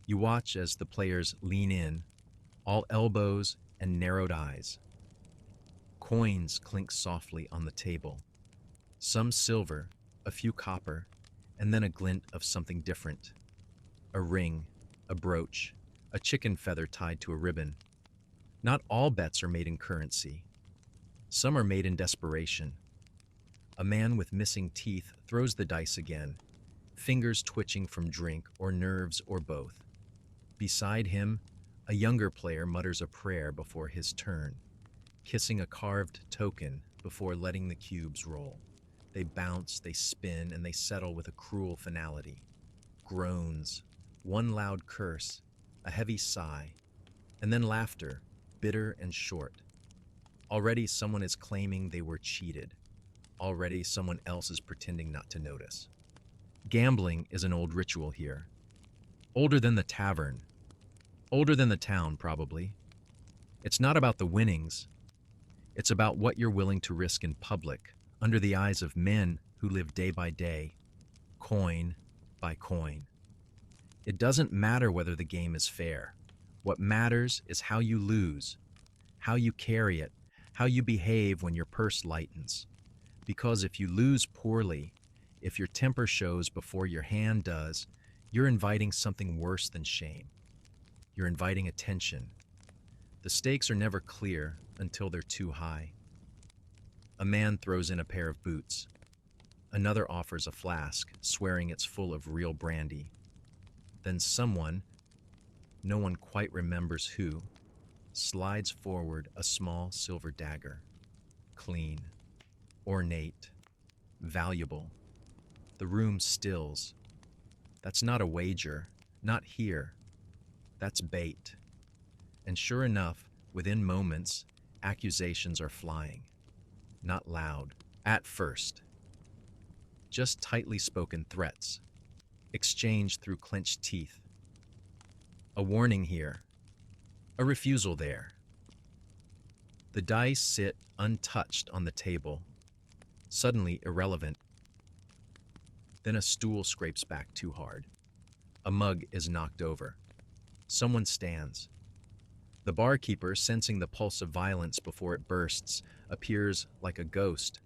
You watch as the players lean in, all elbows and narrowed eyes. Coins clink softly on the table. Some silver, a few copper, and then a glint of something different. A ring, a brooch, a chicken feather tied to a ribbon. Not all bets are made in currency. Some are made in desperation. A man with missing teeth throws the dice again, fingers twitching from drink or nerves or both. Beside him, a younger player mutters a prayer before his turn, kissing a carved token before letting the cubes roll. They bounce, they spin, and they settle with a cruel finality. Groans, one loud curse, a heavy sigh, and then laughter, bitter and short. Already someone is claiming they were cheated. Already someone else is pretending not to notice. Gambling is an old ritual here. Older than the tavern. Older than the town, probably. It's not about the winnings. It's about what you're willing to risk in public, under the eyes of men who live day by day, coin by coin. It doesn't matter whether the game is fair. What matters is how you lose, how you carry it, how you behave when your purse lightens. Because if you lose poorly, if your temper shows before your hand does, you're inviting something worse than shame. You're inviting attention. The stakes are never clear until they're too high. A man throws in a pair of boots. Another offers a flask, swearing it's full of real brandy. Then someone, no one quite remembers who, slides forward a small silver dagger. Clean, ornate, valuable. The room stills. That's not a wager, not here. That's bait. And sure enough, within moments, accusations are flying. Not loud, at first. Just tightly spoken threats, exchanged through clenched teeth. A warning here, a refusal there. The dice sit untouched on the table, suddenly irrelevant. Then a stool scrapes back too hard. A mug is knocked over. Someone stands. The barkeeper, sensing the pulse of violence before it bursts, appears like a ghost.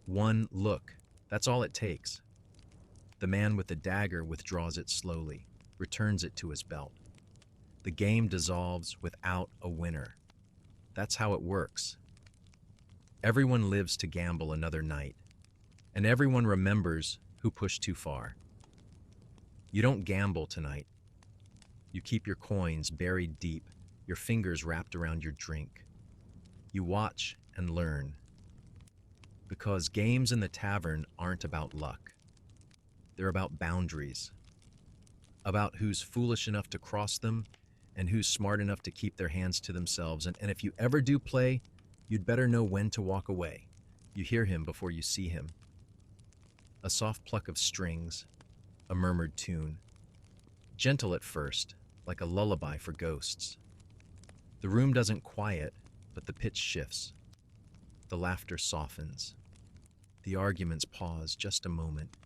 One look, that's all it takes. The man with the dagger withdraws it slowly, returns it to his belt. The game dissolves without a winner. That's how it works. Everyone lives to gamble another night, and everyone remembers who pushed too far. You don't gamble tonight. You keep your coins buried deep, your fingers wrapped around your drink. You watch and learn. Because games in the tavern aren't about luck. They're about boundaries. About who's foolish enough to cross them and who's smart enough to keep their hands to themselves. And if you ever do play, you'd better know when to walk away. You hear him before you see him. A soft pluck of strings, a murmured tune. gentle at first, like a lullaby for ghosts. The room doesn't quiet, but the pitch shifts. The laughter softens. The arguments pause just a moment.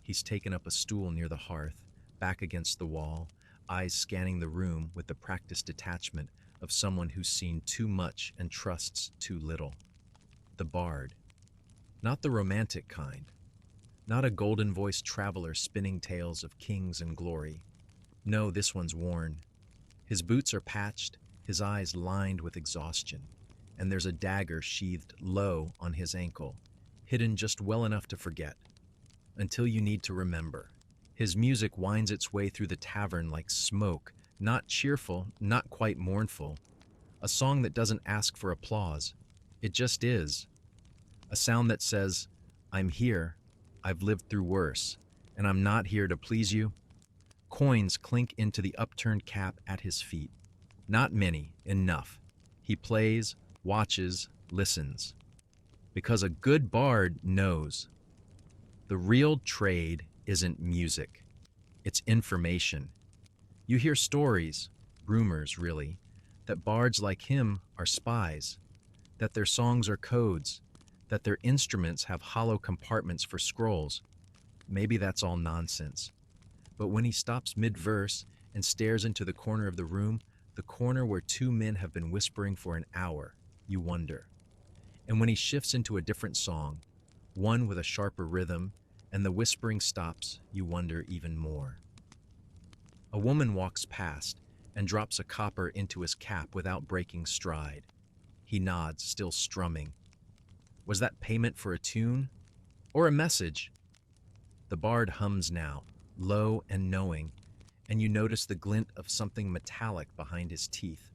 He's taken up a stool near the hearth, back against the wall, eyes scanning the room with the practiced detachment of someone who's seen too much and trusts too little. The bard. Not the romantic kind. Not a golden-voiced traveler spinning tales of kings and glory. No, this one's worn. His boots are patched, his eyes lined with exhaustion, and there's a dagger sheathed low on his ankle, hidden just well enough to forget, until you need to remember. His music winds its way through the tavern like smoke, not cheerful, not quite mournful. A song that doesn't ask for applause. It just is. A sound that says, I'm here, I've lived through worse, and I'm not here to please you. Coins clink into the upturned cap at his feet. Not many, enough. He plays, watches, listens. Because a good bard knows. The real trade isn't music. It's information. You hear stories, rumors really, that bards like him are spies, that their songs are codes, that their instruments have hollow compartments for scrolls. Maybe that's all nonsense. But when he stops mid-verse and stares into the corner of the room, the corner where two men have been whispering for an hour, you wonder. And when he shifts into a different song, one with a sharper rhythm, and the whispering stops, you wonder even more. A woman walks past and drops a copper into his cap without breaking stride. He nods, still strumming. Was that payment for a tune? Or a message? The bard hums now, low and knowing, and you notice the glint of something metallic behind his teeth.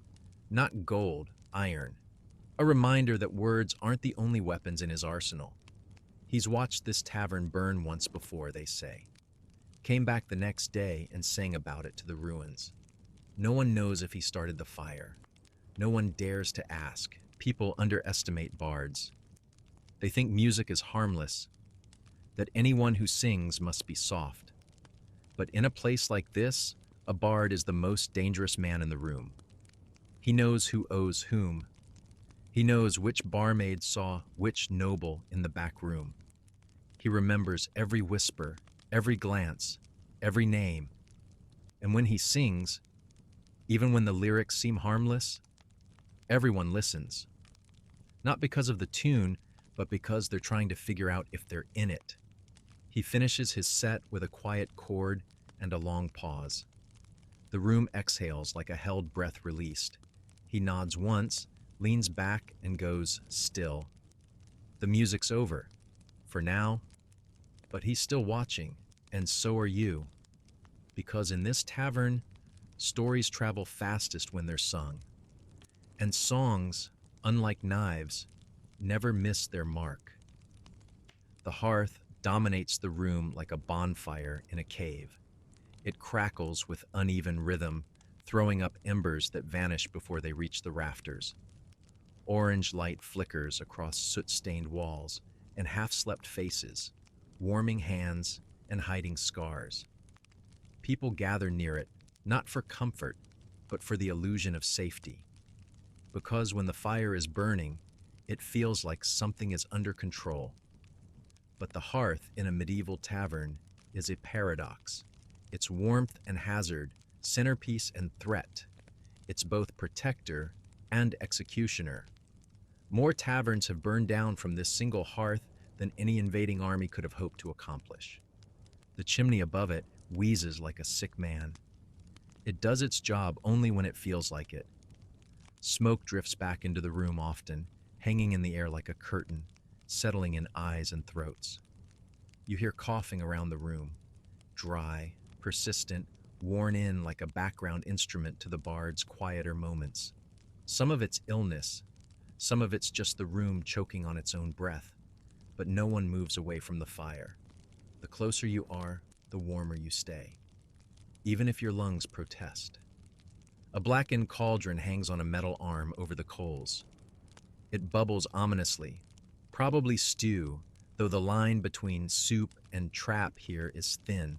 Not gold, iron. A reminder that words aren't the only weapons in his arsenal. He's watched this tavern burn once before, they say. Came back the next day and sang about it to the ruins. No one knows if he started the fire. No one dares to ask. People underestimate bards. They think music is harmless, that anyone who sings must be soft. But in a place like this, a bard is the most dangerous man in the room. He knows who owes whom. He knows which barmaid saw which noble in the back room. He remembers every whisper, every glance, every name. And when he sings, even when the lyrics seem harmless, everyone listens. Not because of the tune, but because they're trying to figure out if they're in it. He finishes his set with a quiet chord and a long pause. The room exhales like a held breath released. He nods once, leans back, and goes still. The music's over, for now, but he's still watching, and so are you. Because in this tavern, stories travel fastest when they're sung. And songs, unlike knives, never miss their mark. The hearth dominates the room like a bonfire in a cave. It crackles with uneven rhythm, throwing up embers that vanish before they reach the rafters. Orange light flickers across soot-stained walls and half-slept faces, warming hands and hiding scars. People gather near it, not for comfort, but for the illusion of safety. Because when the fire is burning, it feels like something is under control. But the hearth in a medieval tavern is a paradox. It's warmth and hazard, centerpiece and threat. It's both protector and executioner. More taverns have burned down from this single hearth than any invading army could have hoped to accomplish. The chimney above it wheezes like a sick man. It does its job only when it feels like it. Smoke drifts back into the room often, hanging in the air like a curtain, settling in eyes and throats. You hear coughing around the room, dry, persistent, worn in like a background instrument to the bard's quieter moments. Some of it's illness, some of it's just the room choking on its own breath, but no one moves away from the fire. The closer you are, the warmer you stay, even if your lungs protest. A blackened cauldron hangs on a metal arm over the coals. It bubbles ominously, probably stew, though the line between soup and trap here is thin.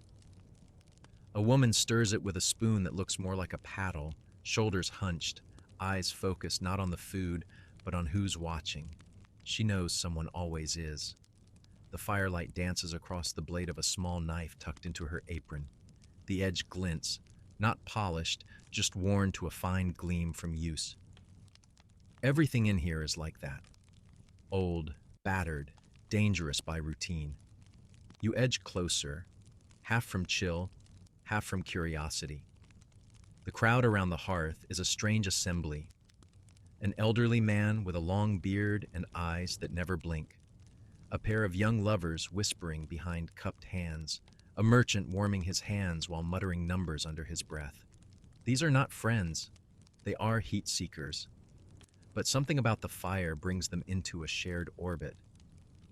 A woman stirs it with a spoon that looks more like a paddle, shoulders hunched, eyes focused not on the food, but on who's watching. She knows someone always is. The firelight dances across the blade of a small knife tucked into her apron. The edge glints, not polished, just worn to a fine gleam from use. Everything in here is like that. Old, battered, dangerous by routine. You edge closer, half from chill, half from curiosity. The crowd around the hearth is a strange assembly. An elderly man with a long beard and eyes that never blink. A pair of young lovers whispering behind cupped hands. A merchant warming his hands while muttering numbers under his breath. These are not friends. They are heat seekers. But something about the fire brings them into a shared orbit.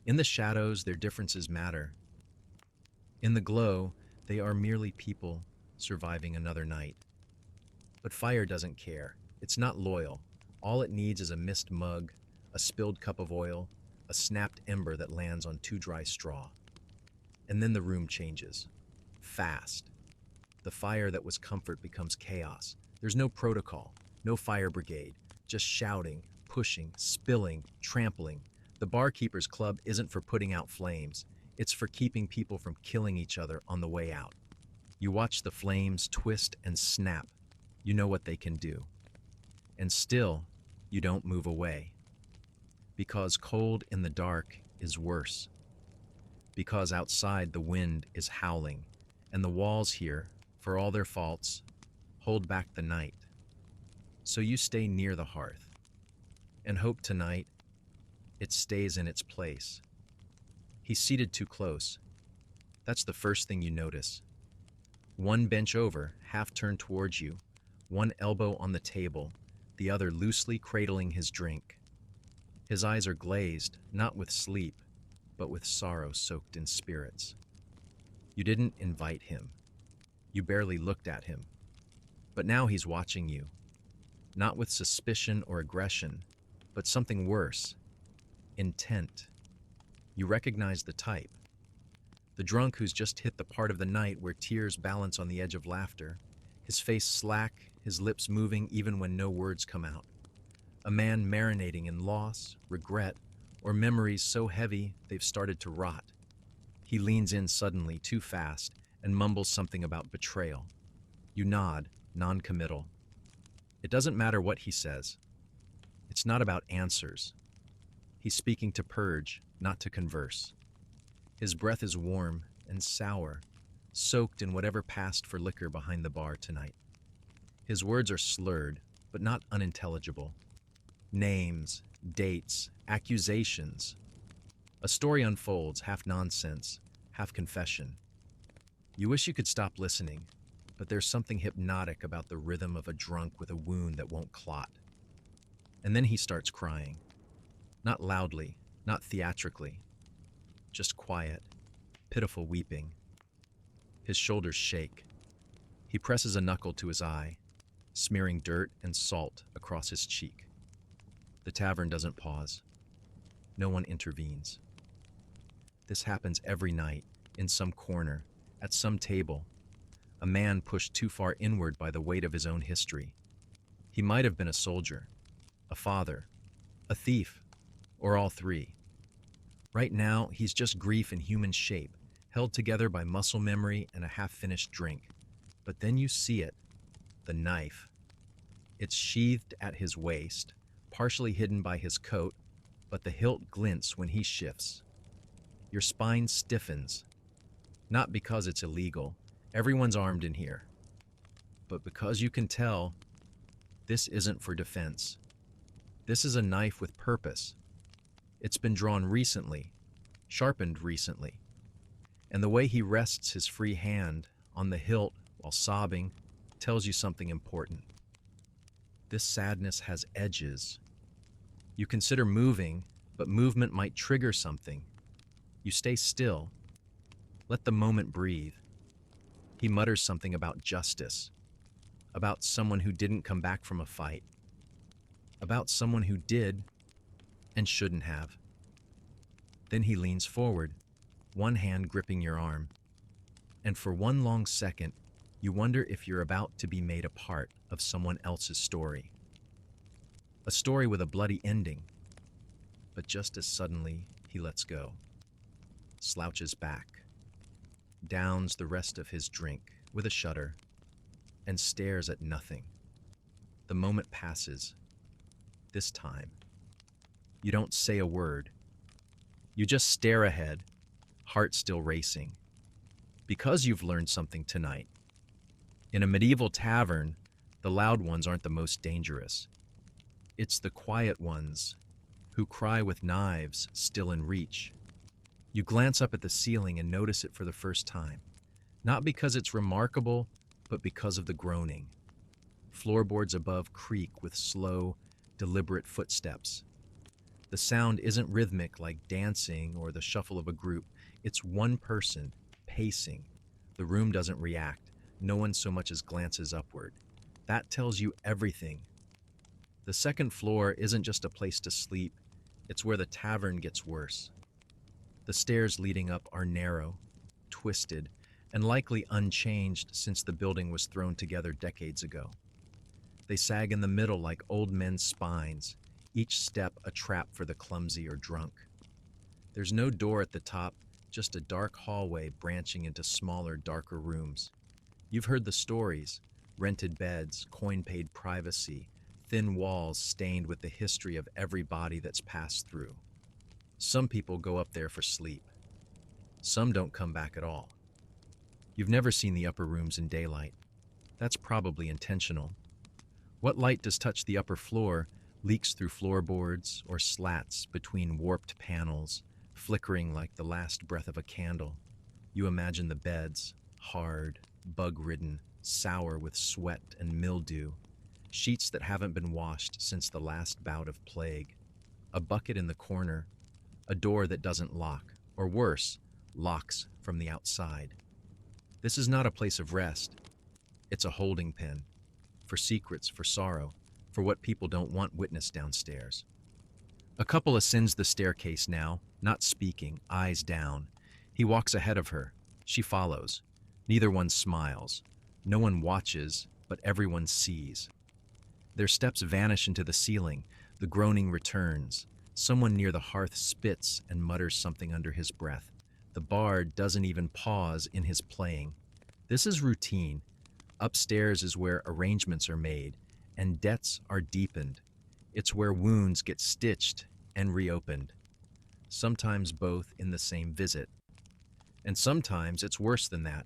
In the shadows, their differences matter. In the glow, they are merely people surviving another night. But fire doesn't care. It's not loyal. All it needs is a missed mug, a spilled cup of oil, a snapped ember that lands on too dry straw. And then the room changes. Fast. The fire that was comfort becomes chaos. There's no protocol, no fire brigade, just shouting, pushing, spilling, trampling. The Barkeepers Club isn't for putting out flames. It's for keeping people from killing each other on the way out. You watch the flames twist and snap. You know what they can do. And still, you don't move away. Because cold in the dark is worse. Because outside the wind is howling, and the walls here, for all their faults, hold back the night. So you stay near the hearth, and hope tonight it stays in its place. He's seated too close. That's the first thing you notice. One bench over, half turned towards you, one elbow on the table, the other loosely cradling his drink. His eyes are glazed, not with sleep, but with sorrow soaked in spirits. You didn't invite him. You barely looked at him. But now he's watching you. Not with suspicion or aggression, but something worse. Intent. You recognize the type. The drunk who's just hit the part of the night where tears balance on the edge of laughter, his face slack, his lips moving even when no words come out. A man marinating in loss, regret, or memories so heavy they've started to rot. He leans in suddenly, too fast, and mumbles something about betrayal. You nod, non-committal. It doesn't matter what he says. It's not about answers. He's speaking to purge, not to converse. His breath is warm and sour, soaked in whatever passed for liquor behind the bar tonight. His words are slurred, but not unintelligible. Names, dates, accusations. A story unfolds, half nonsense, half confession. You wish you could stop listening, but there's something hypnotic about the rhythm of a drunk with a wound that won't clot. And then he starts crying. Not loudly, not theatrically. Just quiet, pitiful weeping. His shoulders shake. He presses a knuckle to his eye, smearing dirt and salt across his cheek. The tavern doesn't pause. No one intervenes. This happens every night, in some corner, at some table. A man pushed too far inward by the weight of his own history. He might have been a soldier, a father, a thief, or all three. Right now, he's just grief in human shape, held together by muscle memory and a half-finished drink. But then you see it, the knife. It's sheathed at his waist, partially hidden by his coat, but the hilt glints when he shifts. Your spine stiffens, not because it's illegal, everyone's armed in here, but because you can tell this isn't for defense. This is a knife with purpose. It's been drawn recently, sharpened recently, and the way he rests his free hand on the hilt while sobbing tells you something important. This sadness has edges. You consider moving, but movement might trigger something. You stay still. Let the moment breathe. He mutters something about justice, about someone who didn't come back from a fight, about someone who did and shouldn't have. Then he leans forward, one hand gripping your arm, and for one long second, You wonder if you're about to be made a part of someone else's story. A story with a bloody ending, but just as suddenly he lets go, slouches back, downs the rest of his drink with a shudder, and stares at nothing. The moment passes. This time, you don't say a word. You just stare ahead, heart still racing. Because you've learned something tonight. In a medieval tavern, the loud ones aren't the most dangerous. It's the quiet ones who cry with knives still in reach. You glance up at the ceiling and notice it for the first time. Not because it's remarkable, but because of the groaning. Floorboards above creak with slow, deliberate footsteps. The sound isn't rhythmic like dancing or the shuffle of a group. It's one person, pacing. The room doesn't react. No one so much as glances upward. That tells you everything. The second floor isn't just a place to sleep. It's where the tavern gets worse. The stairs leading up are narrow, twisted, and likely unchanged since the building was thrown together decades ago. They sag in the middle like old men's spines, each step a trap for the clumsy or drunk. There's no door at the top, just a dark hallway branching into smaller, darker rooms. You've heard the stories: rented beds, coin-paid privacy, thin walls stained with the history of every body that's passed through. Some people go up there for sleep. Some don't come back at all. You've never seen the upper rooms in daylight. That's probably intentional. What light does touch the upper floor leaks through floorboards or slats between warped panels, flickering like the last breath of a candle. You imagine the beds, hard, bug-ridden, sour with sweat and mildew, sheets that haven't been washed since the last bout of plague, a bucket in the corner, a door that doesn't lock, or worse, locks from the outside. This is not a place of rest. It's a holding pen, for secrets, for sorrow, for what people don't want witnessed downstairs. A couple ascends the staircase now, not speaking, eyes down. He walks ahead of her. She follows. Neither one smiles. No one watches, but everyone sees. Their steps vanish into the ceiling. The groaning returns. Someone near the hearth spits and mutters something under his breath. The bard doesn't even pause in his playing. This is routine. Upstairs is where arrangements are made and debts are deepened. It's where wounds get stitched and reopened. Sometimes both in the same visit. And sometimes it's worse than that.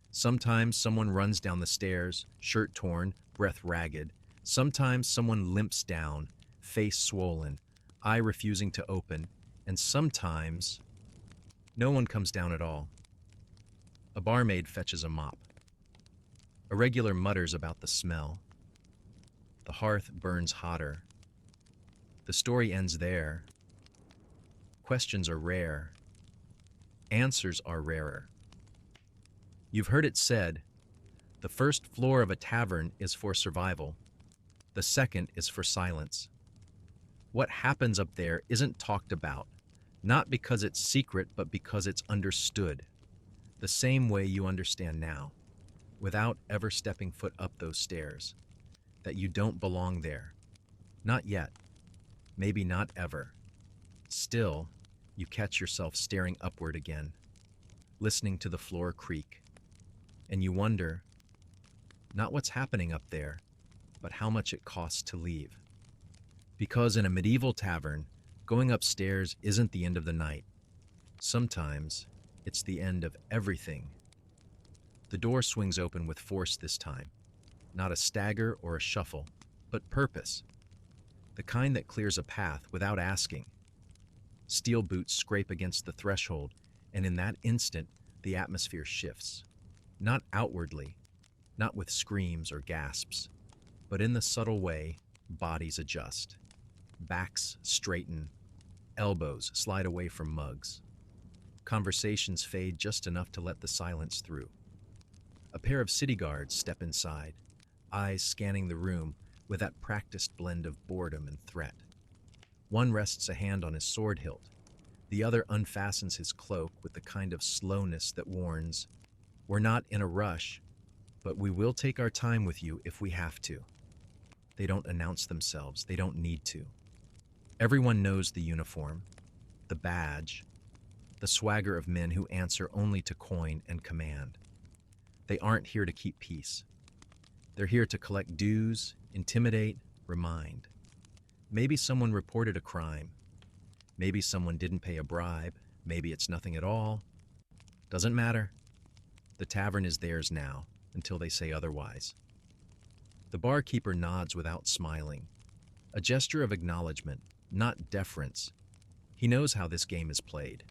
Sometimes someone runs down the stairs, shirt torn, breath ragged. Sometimes someone limps down, face swollen, eye refusing to open. And sometimes no one comes down at all. A barmaid fetches a mop. A regular mutters about the smell. The hearth burns hotter. The story ends there. Questions are rare. Answers are rarer. You've heard it said, the first floor of a tavern is for survival. The second is for silence. What happens up there isn't talked about, not because it's secret, but because it's understood. The same way you understand now, without ever stepping foot up those stairs, that you don't belong there. Not yet. Maybe not ever. Still, you catch yourself staring upward again, listening to the floor creak. And you wonder, not what's happening up there, but how much it costs to leave. Because in a medieval tavern, going upstairs isn't the end of the night. Sometimes, it's the end of everything. The door swings open with force this time. Not a stagger or a shuffle, but purpose. The kind that clears a path without asking. Steel boots scrape against the threshold, and in that instant, the atmosphere shifts. Not outwardly, not with screams or gasps, but in the subtle way, bodies adjust. Backs straighten, elbows slide away from mugs. Conversations fade just enough to let the silence through. A pair of city guards step inside, eyes scanning the room with that practiced blend of boredom and threat. One rests a hand on his sword hilt. The other unfastens his cloak with the kind of slowness that warns, we're not in a rush, but we will take our time with you if we have to. They don't announce themselves. They don't need to. Everyone knows the uniform, the badge, the swagger of men who answer only to coin and command. They aren't here to keep peace. They're here to collect dues, intimidate, remind. Maybe someone reported a crime. Maybe someone didn't pay a bribe. Maybe it's nothing at all. Doesn't matter. The tavern is theirs now, until they say otherwise. The barkeeper nods without smiling, a gesture of acknowledgement, not deference. He knows how this game is played.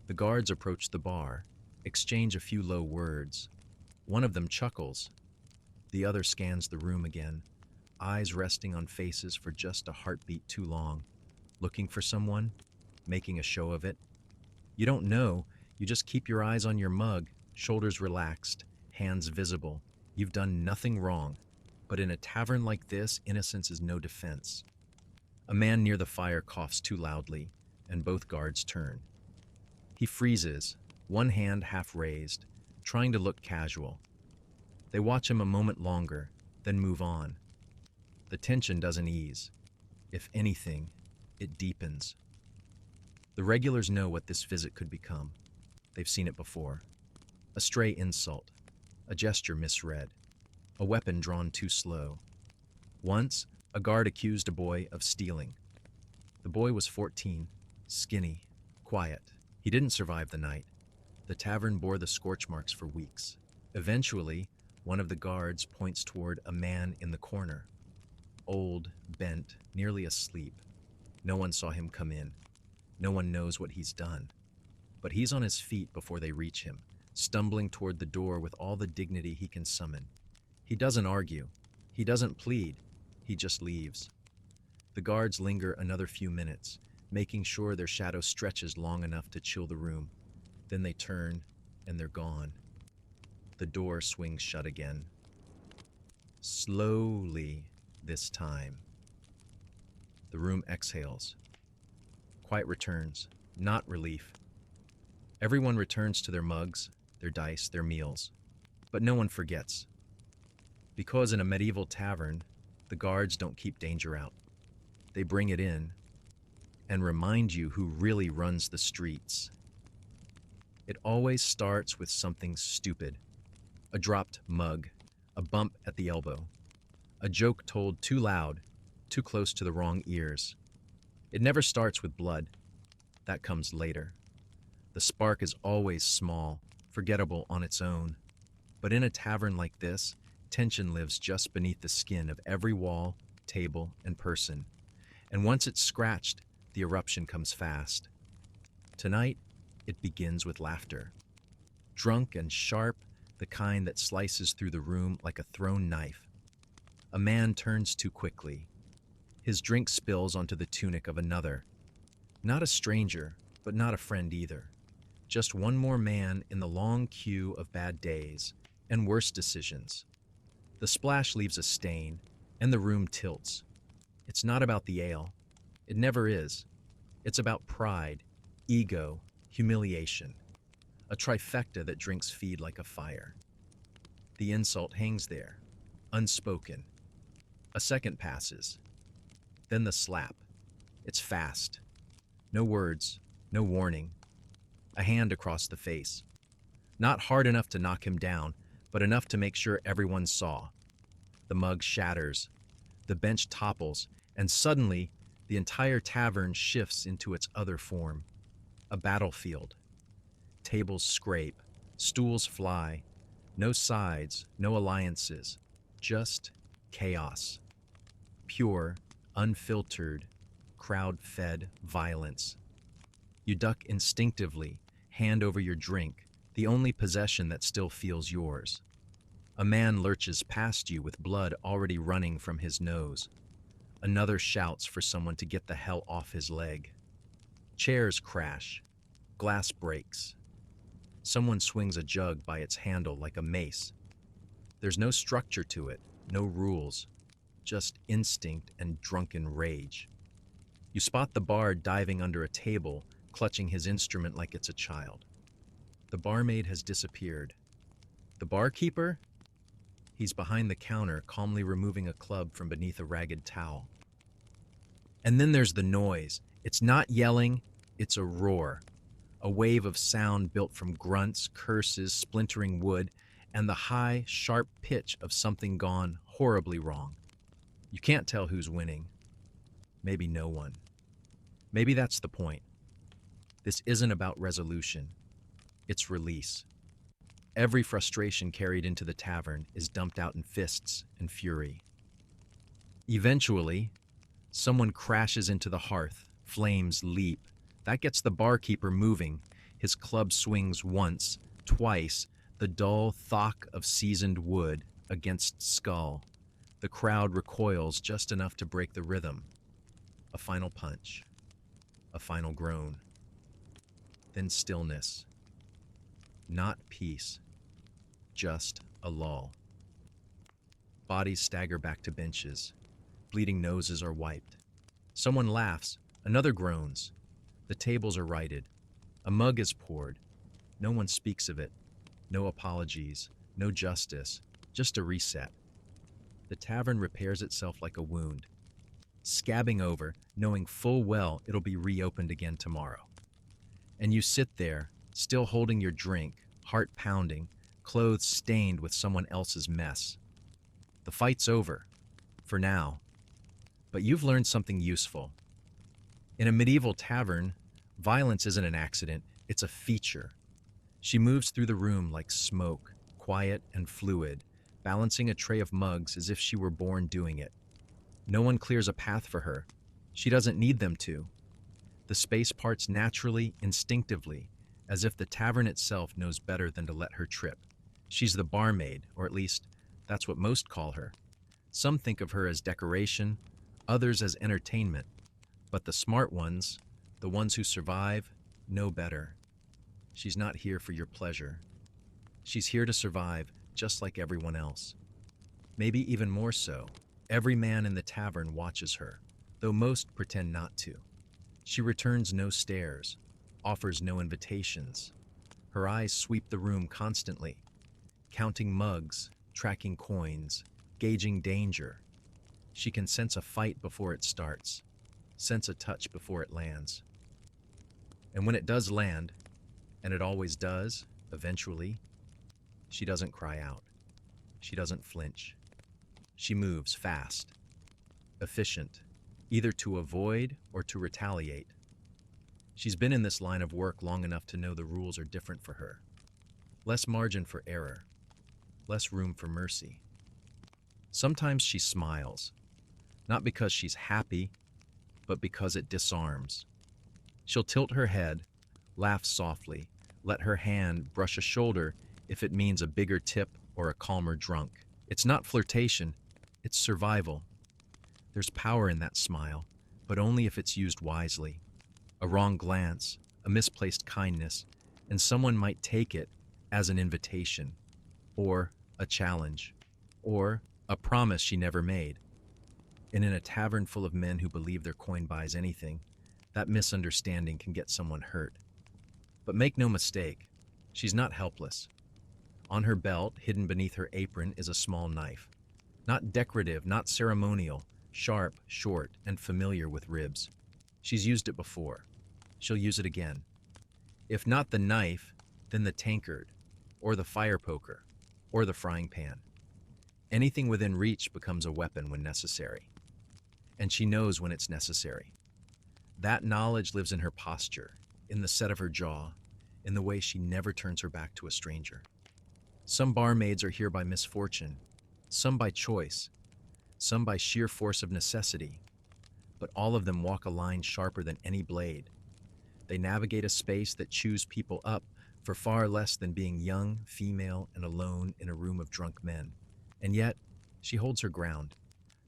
The guards approach the bar, exchange a few low words. One of them chuckles. The other scans the room again, eyes resting on faces for just a heartbeat too long. Looking for someone? Making a show of it? You don't know, you just keep your eyes on your mug, shoulders relaxed, hands visible. You've done nothing wrong. But in a tavern like this, innocence is no defense. A man near the fire coughs too loudly, and both guards turn. He freezes, one hand half raised, trying to look casual. They watch him a moment longer, then move on. The tension doesn't ease. If anything, it deepens. The regulars know what this visit could become. They've seen it before. A stray insult, a gesture misread, a weapon drawn too slow. Once, a guard accused a boy of stealing. The boy was 14, skinny, quiet. He didn't survive the night. The tavern bore the scorch marks for weeks. Eventually, one of the guards points toward a man in the corner. Old, bent, nearly asleep. No one saw him come in. No one knows what he's done. But he's on his feet before they reach him, stumbling toward the door with all the dignity he can summon. He doesn't argue. He doesn't plead. He just leaves. The guards linger another few minutes, making sure their shadow stretches long enough to chill the room. Then they turn, and they're gone. The door swings shut again. Slowly this time. The room exhales. Quiet returns, not relief. Everyone returns to their mugs, their dice, their meals. But no one forgets. Because in a medieval tavern, the guards don't keep danger out. They bring it in and remind you who really runs the streets. It always starts with something stupid. A dropped mug, a bump at the elbow, a joke told too loud, too close to the wrong ears. It never starts with blood. That comes later. The spark is always small, forgettable on its own. But in a tavern like this, tension lives just beneath the skin of every wall, table, and person. And once it's scratched, the eruption comes fast. Tonight, it begins with laughter. Drunk and sharp, the kind that slices through the room like a thrown knife. A man turns too quickly. His drink spills onto the tunic of another. Not a stranger, but not a friend either. Just one more man in the long queue of bad days and worse decisions. The splash leaves a stain, and the room tilts. It's not about the ale. It never is. It's about pride, ego, humiliation. A trifecta that drinks feed like a fire. The insult hangs there, unspoken. A second passes. Then the slap. It's fast. No words, no warning. A hand across the face. Not hard enough to knock him down, but enough to make sure everyone saw. The mug shatters. The bench topples, and suddenly, the entire tavern shifts into its other form. A battlefield. Tables scrape. Stools fly. No sides, no alliances. Just chaos. Pure, unfiltered, crowd-fed violence. You duck instinctively, hand over your drink, the only possession that still feels yours. A man lurches past you with blood already running from his nose. Another shouts for someone to get the hell off his leg. Chairs crash. Glass breaks. Someone swings a jug by its handle like a mace. There's no structure to it, no rules, just instinct and drunken rage. You spot the bard diving under a table, clutching his instrument like it's a child. The barmaid has disappeared. The barkeeper? He's behind the counter, calmly removing a club from beneath a ragged towel. And then there's the noise. It's not yelling, it's a roar. A wave of sound built from grunts, curses, splintering wood, and the high, sharp pitch of something gone horribly wrong. You can't tell who's winning. Maybe no one. Maybe that's the point. This isn't about resolution. It's release. Every frustration carried into the tavern is dumped out in fists and fury. Eventually, someone crashes into the hearth. Flames leap. That gets the barkeeper moving. His club swings once, twice, the dull thock of seasoned wood against skull. The crowd recoils just enough to break the rhythm. A final punch. A final groan. Then stillness. Not peace. Just a lull. Bodies stagger back to benches. Bleeding noses are wiped. Someone laughs. Another groans. The tables are righted. A mug is poured. No one speaks of it. No apologies. No justice. Just a reset. The tavern repairs itself like a wound, scabbing over, knowing full well it'll be reopened again tomorrow. And you sit there, still holding your drink, heart pounding, clothes stained with someone else's mess. The fight's over, for now. But you've learned something useful. In a medieval tavern, violence isn't an accident, it's a feature. She moves through the room like smoke, quiet and fluid, balancing a tray of mugs as if she were born doing it. No one clears a path for her. She doesn't need them to. The space parts naturally, instinctively, as if the tavern itself knows better than to let her trip. She's the barmaid, or at least, that's what most call her. Some think of her as decoration, others as entertainment. But the smart ones, the ones who survive, know better. She's not here for your pleasure. She's here to survive, just like everyone else. Maybe even more so. Every man in the tavern watches her, though most pretend not to. She returns no stares, offers no invitations. Her eyes sweep the room constantly, counting mugs, tracking coins, gauging danger. She can sense a fight before it starts, sense a touch before it lands. And when it does land, and it always does, eventually, she doesn't cry out. She doesn't flinch. She moves fast, efficient, either to avoid or to retaliate. She's been in this line of work long enough to know the rules are different for her. Less margin for error, less room for mercy. Sometimes she smiles, not because she's happy, but because it disarms. She'll tilt her head, laugh softly, let her hand brush a shoulder if it means a bigger tip or a calmer drunk. It's not flirtation, it's survival. There's power in that smile, but only if it's used wisely. A wrong glance, a misplaced kindness, and someone might take it as an invitation, or a challenge, or a promise she never made. And in a tavern full of men who believe their coin buys anything, that misunderstanding can get someone hurt. But make no mistake, she's not helpless. On her belt, hidden beneath her apron, is a small knife. Not decorative, not ceremonial, sharp, short, and familiar with ribs. She's used it before. She'll use it again. If not the knife, then the tankard, or the fire poker, or the frying pan. Anything within reach becomes a weapon when necessary. And she knows when it's necessary. That knowledge lives in her posture, in the set of her jaw, in the way she never turns her back to a stranger. Some barmaids are here by misfortune, some by choice, some by sheer force of necessity, but all of them walk a line sharper than any blade. They navigate a space that chews people up for far less than being young, female, and alone in a room of drunk men. And yet, she holds her ground,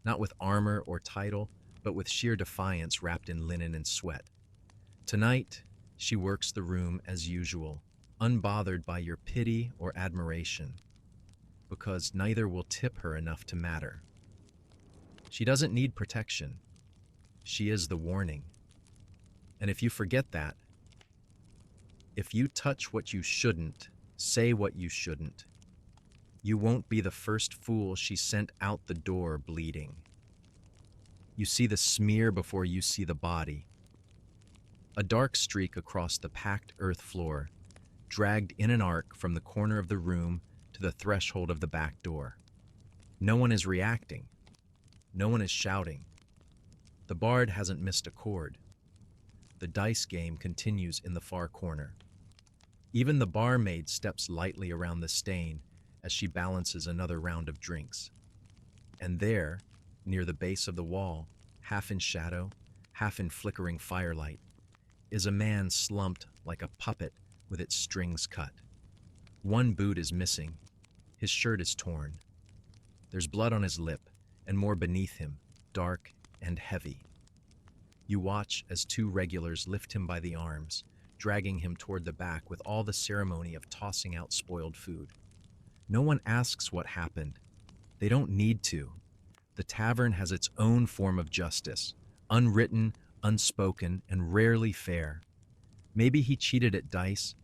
not with armor or title, but with sheer defiance wrapped in linen and sweat. Tonight, she works the room as usual, unbothered by your pity or admiration, because neither will tip her enough to matter. She doesn't need protection. She is the warning. And if you forget that, if you touch what you shouldn't, say what you shouldn't, You won't be the first fool she sent out the door bleeding. You see the smear before you see the body. A dark streak across the packed earth floor, dragged in an arc from the corner of the room to the threshold of the back door. No one is reacting. No one is shouting. The bard hasn't missed a chord. The dice game continues in the far corner. Even the barmaid steps lightly around the stain as she balances another round of drinks. And there, near the base of the wall, half in shadow, half in flickering firelight, is a man slumped like a puppet with its strings cut. One boot is missing. His shirt is torn. There's blood on his lip, and more beneath him, dark and heavy. You watch as two regulars lift him by the arms, dragging him toward the back with all the ceremony of tossing out spoiled food. No one asks what happened. They don't need to. The tavern has its own form of justice, unwritten, unspoken, and rarely fair. Maybe he cheated at dice.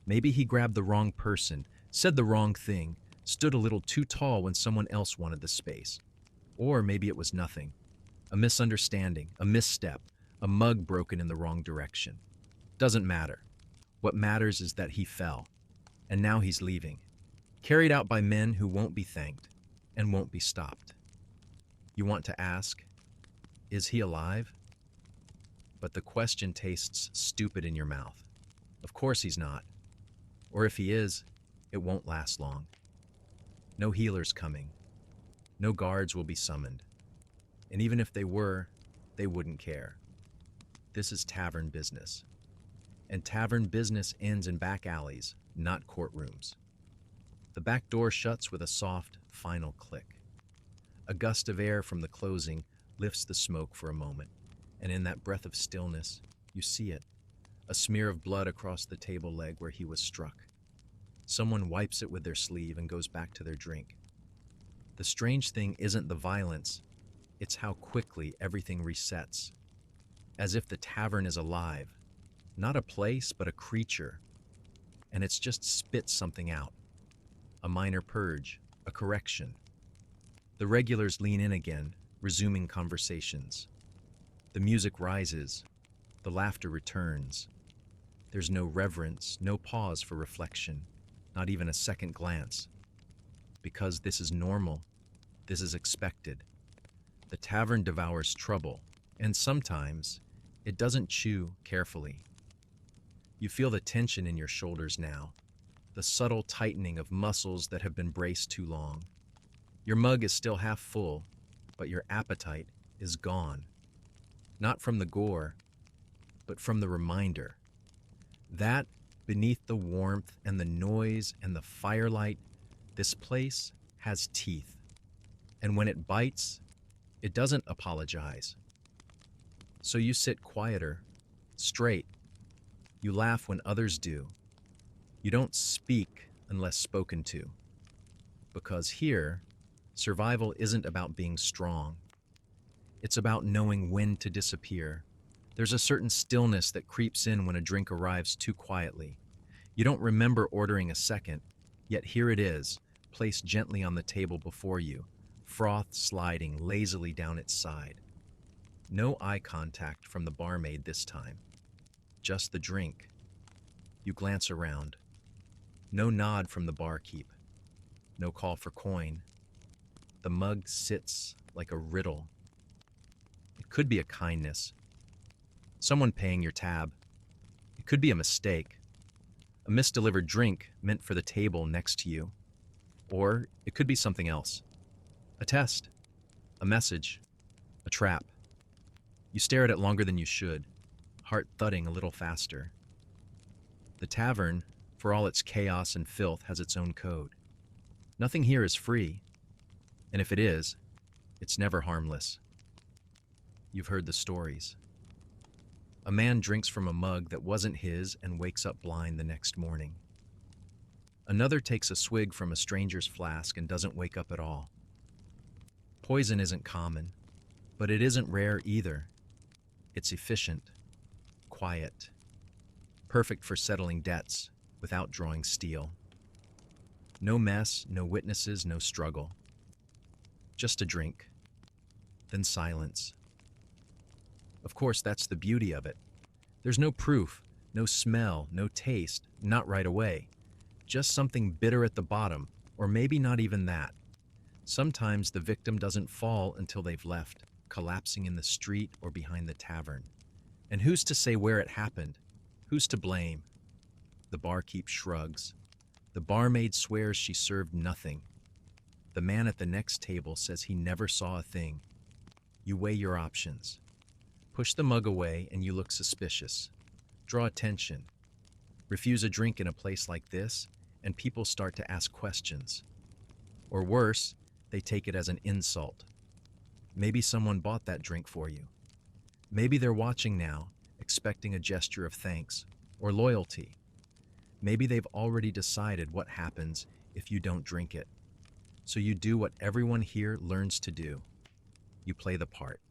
Maybe he grabbed the wrong person, said the wrong thing, stood a little too tall when someone else wanted the space. Or maybe it was nothing. A misunderstanding, a misstep, a mug broken in the wrong direction. Doesn't matter. What matters is that he fell, and now he's leaving, carried out by men who won't be thanked and won't be stopped. You want to ask, is he alive? But the question tastes stupid in your mouth. Of course he's not. Or if he is, it won't last long. No healers coming. No guards will be summoned. And even if they were, they wouldn't care. This is tavern business. And tavern business ends in back alleys, not courtrooms. The back door shuts with a soft, final click. A gust of air from the closing lifts the smoke for a moment, and in that breath of stillness, you see it, a smear of blood across the table leg where he was struck. Someone wipes it with their sleeve and goes back to their drink. The strange thing isn't the violence, it's how quickly everything resets. As if the tavern is alive, not a place, but a creature. And it's just spit something out. A minor purge, a correction. The regulars lean in again, resuming conversations. The music rises, the laughter returns. There's no reverence, no pause for reflection, not even a second glance. Because this is normal, this is expected. The tavern devours trouble, and sometimes it doesn't chew carefully. You feel the tension in your shoulders now, the subtle tightening of muscles that have been braced too long. Your mug is still half full, but your appetite is gone. Not from the gore, but from the reminder that beneath the warmth and the noise and the firelight, this place has teeth. And when it bites, it doesn't apologize. So you sit quieter, straight. You laugh when others do. You don't speak unless spoken to. Because here, survival isn't about being strong. It's about knowing when to disappear. There's a certain stillness that creeps in when a drink arrives too quietly. You don't remember ordering a second, yet here it is, placed gently on the table before you, froth sliding lazily down its side. No eye contact from the barmaid this time. Just the drink. You glance around. No nod from the barkeep. No call for coin. The mug sits like a riddle. It could be a kindness. Someone paying your tab. It could be a mistake. A misdelivered drink meant for the table next to you. Or it could be something else. A test. A message. A trap. You stare at it longer than you should, heart thudding a little faster. The tavern, for all its chaos and filth, has its own code. Nothing here is free, and if it is, it's never harmless. You've heard the stories. A man drinks from a mug that wasn't his and wakes up blind the next morning. Another takes a swig from a stranger's flask and doesn't wake up at all. Poison isn't common, but it isn't rare either. It's efficient, quiet, perfect for settling debts without drawing steel. No mess, no witnesses, no struggle. Just a drink. Then silence. Of course, that's the beauty of it. There's no proof, no smell, no taste, not right away. Just something bitter at the bottom, or maybe not even that. Sometimes the victim doesn't fall until they've left, collapsing in the street or behind the tavern. And who's to say where it happened? Who's to blame? The barkeep shrugs. The barmaid swears she served nothing. The man at the next table says he never saw a thing. You weigh your options. Push the mug away and you look suspicious. Draw attention. Refuse a drink in a place like this, and people start to ask questions. Or worse, they take it as an insult. Maybe someone bought that drink for you. Maybe they're watching now, expecting a gesture of thanks or loyalty. Maybe they've already decided what happens if you don't drink it. So you do what everyone here learns to do. You play the part.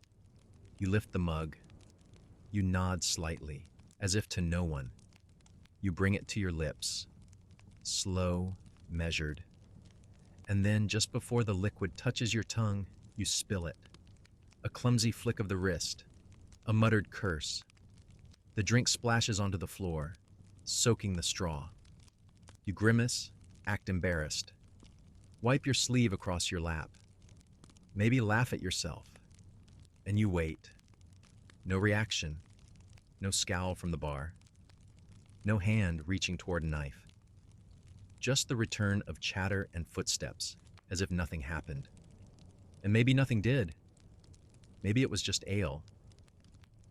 You lift the mug. You nod slightly, as if to no one. You bring it to your lips. Slow, measured. And then, just before the liquid touches your tongue, you spill it. A clumsy flick of the wrist. A muttered curse. The drink splashes onto the floor, soaking the straw. You grimace, act embarrassed. Wipe your sleeve across your lap. Maybe laugh at yourself. And you wait. No reaction. No scowl from the bar. No hand reaching toward a knife. Just the return of chatter and footsteps, as if nothing happened. And maybe nothing did. Maybe it was just ale.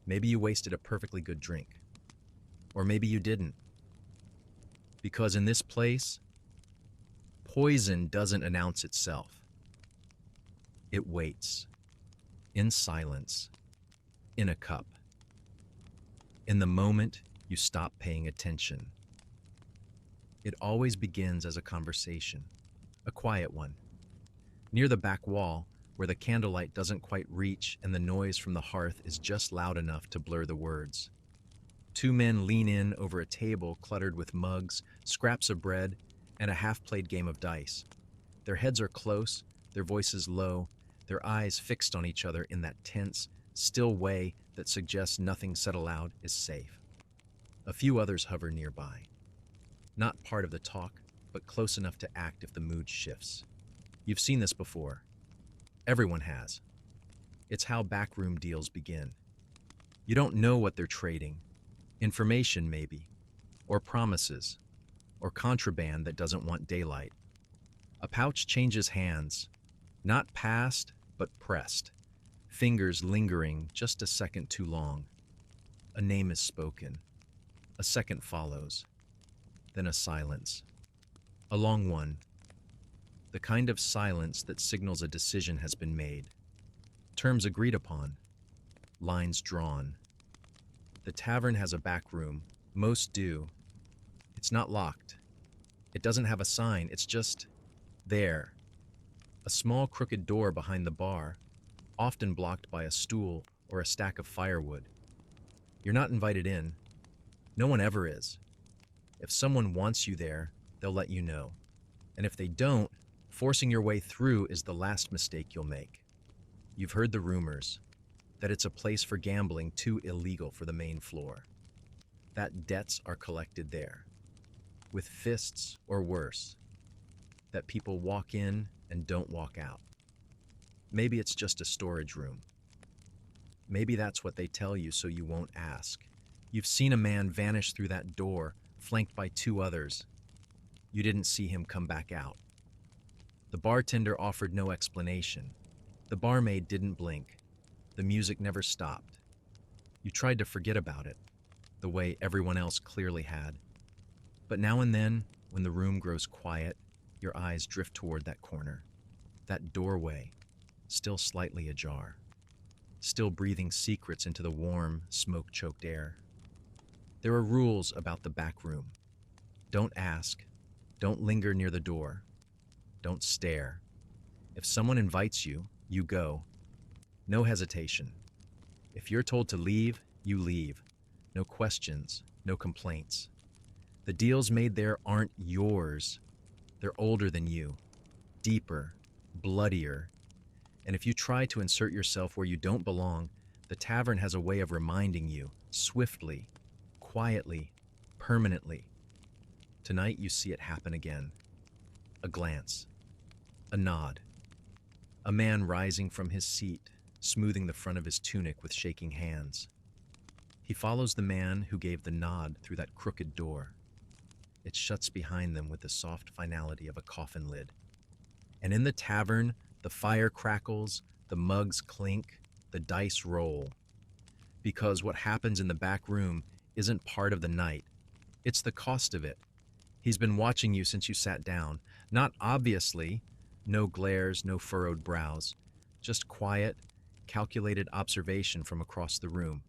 Maybe you wasted a perfectly good drink. Or maybe you didn't. Because in this place, poison doesn't announce itself. It waits. In silence. In a cup. In the moment you stop paying attention. It always begins as a conversation, a quiet one. Near the back wall, where the candlelight doesn't quite reach and the noise from the hearth is just loud enough to blur the words. Two men lean in over a table cluttered with mugs, scraps of bread, and a half-played game of dice. Their heads are close, their voices low, their eyes fixed on each other in that tense, still way that suggests nothing said aloud is safe. A few others hover nearby. Not part of the talk, but close enough to act if the mood shifts. You've seen this before. Everyone has. It's how backroom deals begin. You don't know what they're trading. Information, maybe. Or promises. Or contraband that doesn't want daylight. A pouch changes hands. Not passed, but pressed. Fingers lingering just a second too long. A name is spoken. A second follows. Then a silence. A long one. The kind of silence that signals a decision has been made. Terms agreed upon. Lines drawn. The tavern has a back room. Most do. It's not locked. It doesn't have a sign. It's just there. A small crooked door behind the bar, often blocked by a stool or a stack of firewood. You're not invited in. No one ever is. If someone wants you there, they'll let you know. And if they don't, forcing your way through is the last mistake you'll make. You've heard the rumors that it's a place for gambling too illegal for the main floor. That debts are collected there, with fists or worse. That people walk in and don't walk out. Maybe it's just a storage room. Maybe that's what they tell you so you won't ask. You've seen a man vanish through that door, flanked by two others. You didn't see him come back out. The bartender offered no explanation. The barmaid didn't blink. The music never stopped. You tried to forget about it, the way everyone else clearly had. But now and then, when the room grows quiet, your eyes drift toward that corner, that doorway, still slightly ajar, still breathing secrets into the warm, smoke-choked air. There are rules about the back room. Don't ask. Don't linger near the door. Don't stare. If someone invites you, you go. No hesitation. If you're told to leave, you leave. No questions, no complaints. The deals made there aren't yours. They're older than you, deeper, bloodier, and if you try to insert yourself where you don't belong, the tavern has a way of reminding you, swiftly, quietly, permanently. Tonight you see it happen again. A glance, a nod, a man rising from his seat, smoothing the front of his tunic with shaking hands. He follows the man who gave the nod through that crooked door. It shuts behind them with the soft finality of a coffin lid. And in the tavern, the fire crackles, the mugs clink, the dice roll. Because what happens in the back room isn't part of the night. It's the cost of it. He's been watching you since you sat down. Not obviously, no glares, no furrowed brows. Just quiet, calculated observation from across the room.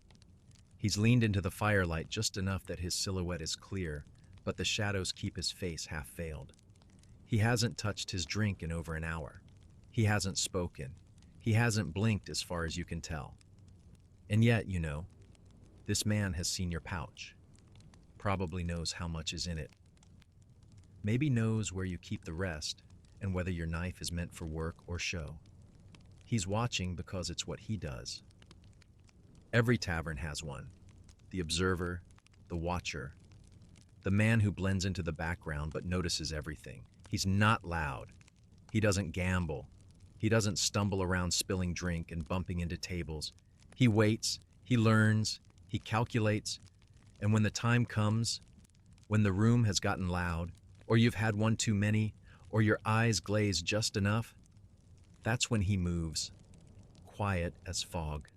He's leaned into the firelight just enough that his silhouette is clear, but the shadows keep his face half-veiled. He hasn't touched his drink in over an hour. He hasn't spoken. He hasn't blinked as far as you can tell. And yet, this man has seen your pouch. Probably knows how much is in it. Maybe knows where you keep the rest and whether your knife is meant for work or show. He's watching because it's what he does. Every tavern has one. The observer, the watcher, the man who blends into the background but notices everything. He's not loud. He doesn't gamble. He doesn't stumble around spilling drink and bumping into tables. He waits, he learns, he calculates, and when the time comes, when the room has gotten loud, or you've had one too many, or your eyes glaze just enough, that's when he moves, quiet as fog,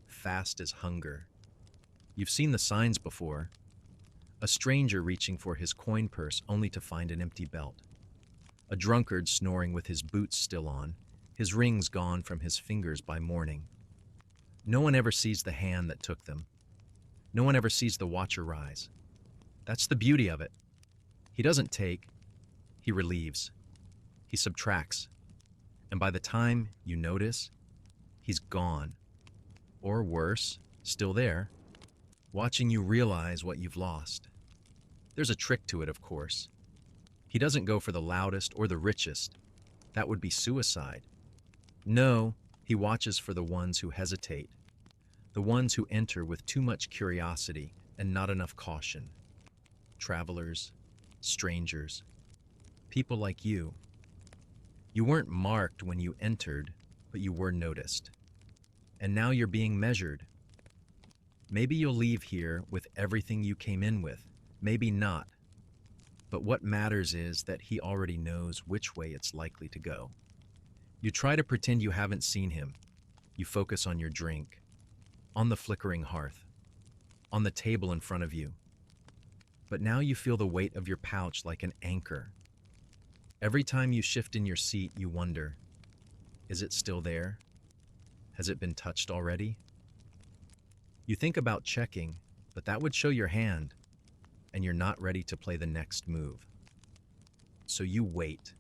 fast as hunger. You've seen the signs before. A stranger reaching for his coin purse only to find an empty belt. A drunkard snoring with his boots still on, his rings gone from his fingers by morning. No one ever sees the hand that took them. No one ever sees the watcher rise. That's the beauty of it. He doesn't take, he relieves. He subtracts. And by the time you notice, he's gone. Or worse, still there, watching you realize what you've lost. There's a trick to it, of course. He doesn't go for the loudest or the richest. That would be suicide. No, he watches for the ones who hesitate, the ones who enter with too much curiosity and not enough caution. Travelers, strangers, people like you. You weren't marked when you entered, but you were noticed. And now you're being measured. Maybe you'll leave here with everything you came in with, maybe not. But what matters is that he already knows which way it's likely to go. You try to pretend you haven't seen him. You focus on your drink, on the flickering hearth, on the table in front of you. But now you feel the weight of your pouch like an anchor. Every time you shift in your seat, you wonder, is it still there? Has it been touched already? You think about checking, but that would show your hand, and you're not ready to play the next move. So you wait.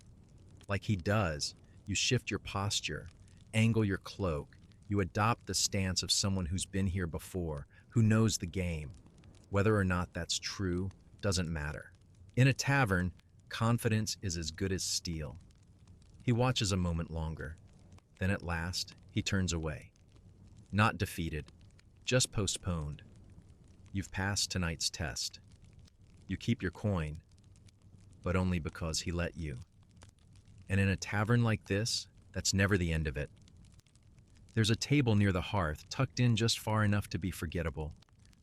Like he does, you shift your posture, angle your cloak, you adopt the stance of someone who's been here before, who knows the game. Whether or not that's true doesn't matter. In a tavern, confidence is as good as steel. He watches a moment longer. Then at last, he turns away. Not defeated, just postponed. You've passed tonight's test. You keep your coin, but only because he let you. And in a tavern like this, that's never the end of it. There's a table near the hearth, tucked in just far enough to be forgettable.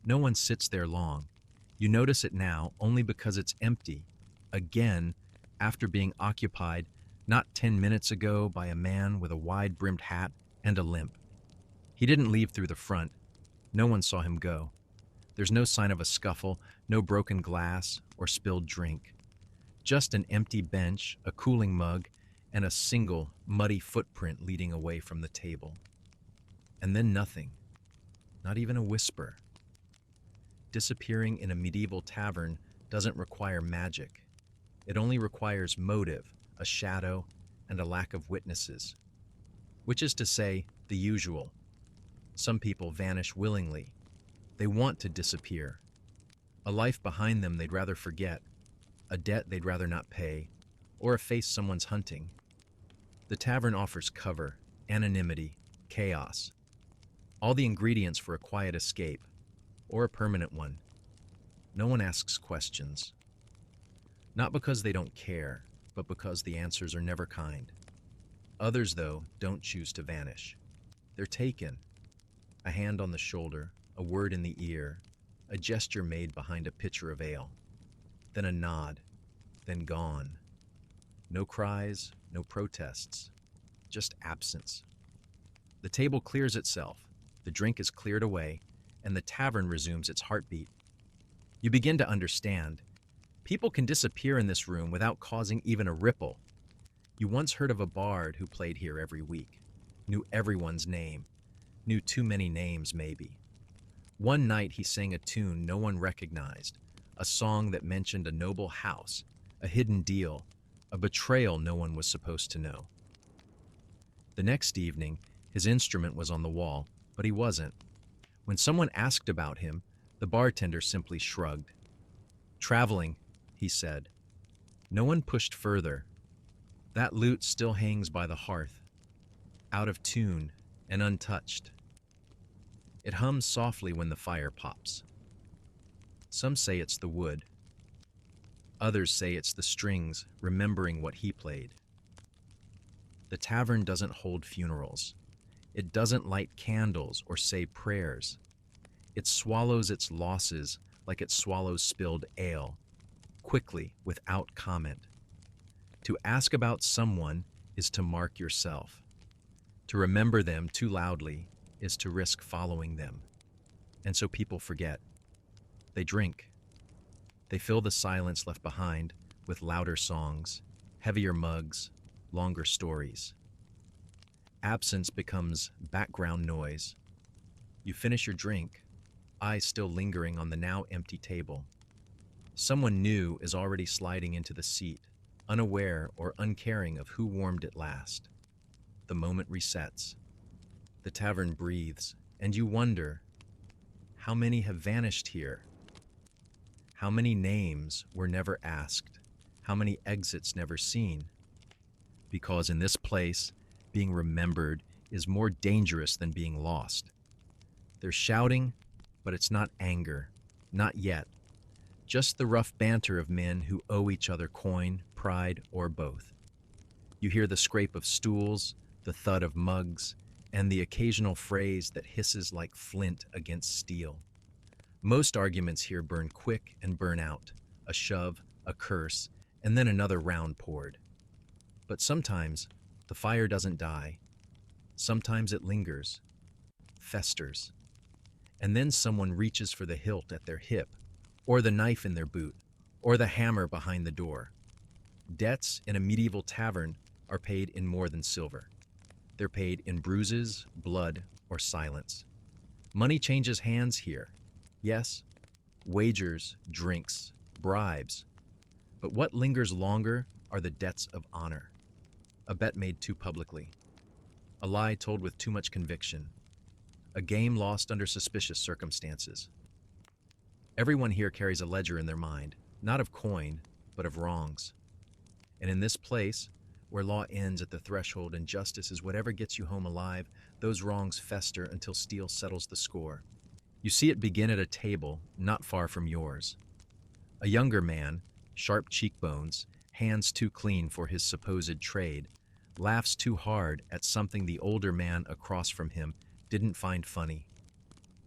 No one sits there long. You notice it now only because it's empty. Again, after being occupied not 10 minutes ago by a man with a wide-brimmed hat and a limp. He didn't leave through the front. No one saw him go. There's no sign of a scuffle, no broken glass or spilled drink. Just an empty bench, a cooling mug, and a single, muddy footprint leading away from the table. And then nothing. Not even a whisper. Disappearing in a medieval tavern doesn't require magic. It only requires motive, a shadow, and a lack of witnesses. Which is to say, the usual. Some people vanish willingly. They want to disappear. A life behind them they'd rather forget, a debt they'd rather not pay, or a face someone's hunting. The tavern offers cover, anonymity, chaos, all the ingredients for a quiet escape, or a permanent one. No one asks questions. Not because they don't care, but because the answers are never kind. Others, though, don't choose to vanish. They're taken. A hand on the shoulder, a word in the ear, a gesture made behind a pitcher of ale. Then a nod, then gone. No cries, no protests, just absence. The table clears itself, the drink is cleared away, and the tavern resumes its heartbeat. You begin to understand. People can disappear in this room without causing even a ripple. You once heard of a bard who played here every week, knew everyone's name, knew too many names maybe. One night he sang a tune no one recognized, a song that mentioned a noble house, a hidden deal, a betrayal no one was supposed to know. The next evening, his instrument was on the wall, but he wasn't. When someone asked about him, the bartender simply shrugged. Traveling, he said. No one pushed further. That lute still hangs by the hearth, out of tune and untouched. It hums softly when the fire pops. Some say it's the wood. Others say it's the strings remembering what he played. The tavern doesn't hold funerals. It doesn't light candles or say prayers. It swallows its losses like it swallows spilled ale, quickly, without comment. To ask about someone is to mark yourself. To remember them too loudly is to risk following them. And so people forget. They drink. They fill the silence left behind with louder songs, heavier mugs, longer stories. Absence becomes background noise. You finish your drink, eyes still lingering on the now empty table. Someone new is already sliding into the seat, unaware or uncaring of who warmed it last. The moment resets. The tavern breathes, and you wonder, how many have vanished here? How many names were never asked? How many exits never seen? Because in this place, being remembered is more dangerous than being lost. There's shouting, but it's not anger. Not yet. Just the rough banter of men who owe each other coin, pride, or both. You hear the scrape of stools, the thud of mugs, and the occasional phrase that hisses like flint against steel. Most arguments here burn quick and burn out. A shove, a curse, and then another round poured. But sometimes the fire doesn't die. Sometimes it lingers, festers. And then someone reaches for the hilt at their hip, or the knife in their boot, or the hammer behind the door. Debts in a medieval tavern are paid in more than silver. They're paid in bruises, blood, or silence. Money changes hands here. Yes, wagers, drinks, bribes. But what lingers longer are the debts of honor. A bet made too publicly. A lie told with too much conviction. A game lost under suspicious circumstances. Everyone here carries a ledger in their mind, not of coin, but of wrongs. And in this place, where law ends at the threshold and justice is whatever gets you home alive, those wrongs fester until steel settles the score. You see it begin at a table not far from yours. A younger man, sharp cheekbones, hands too clean for his supposed trade, laughs too hard at something the older man across from him didn't find funny.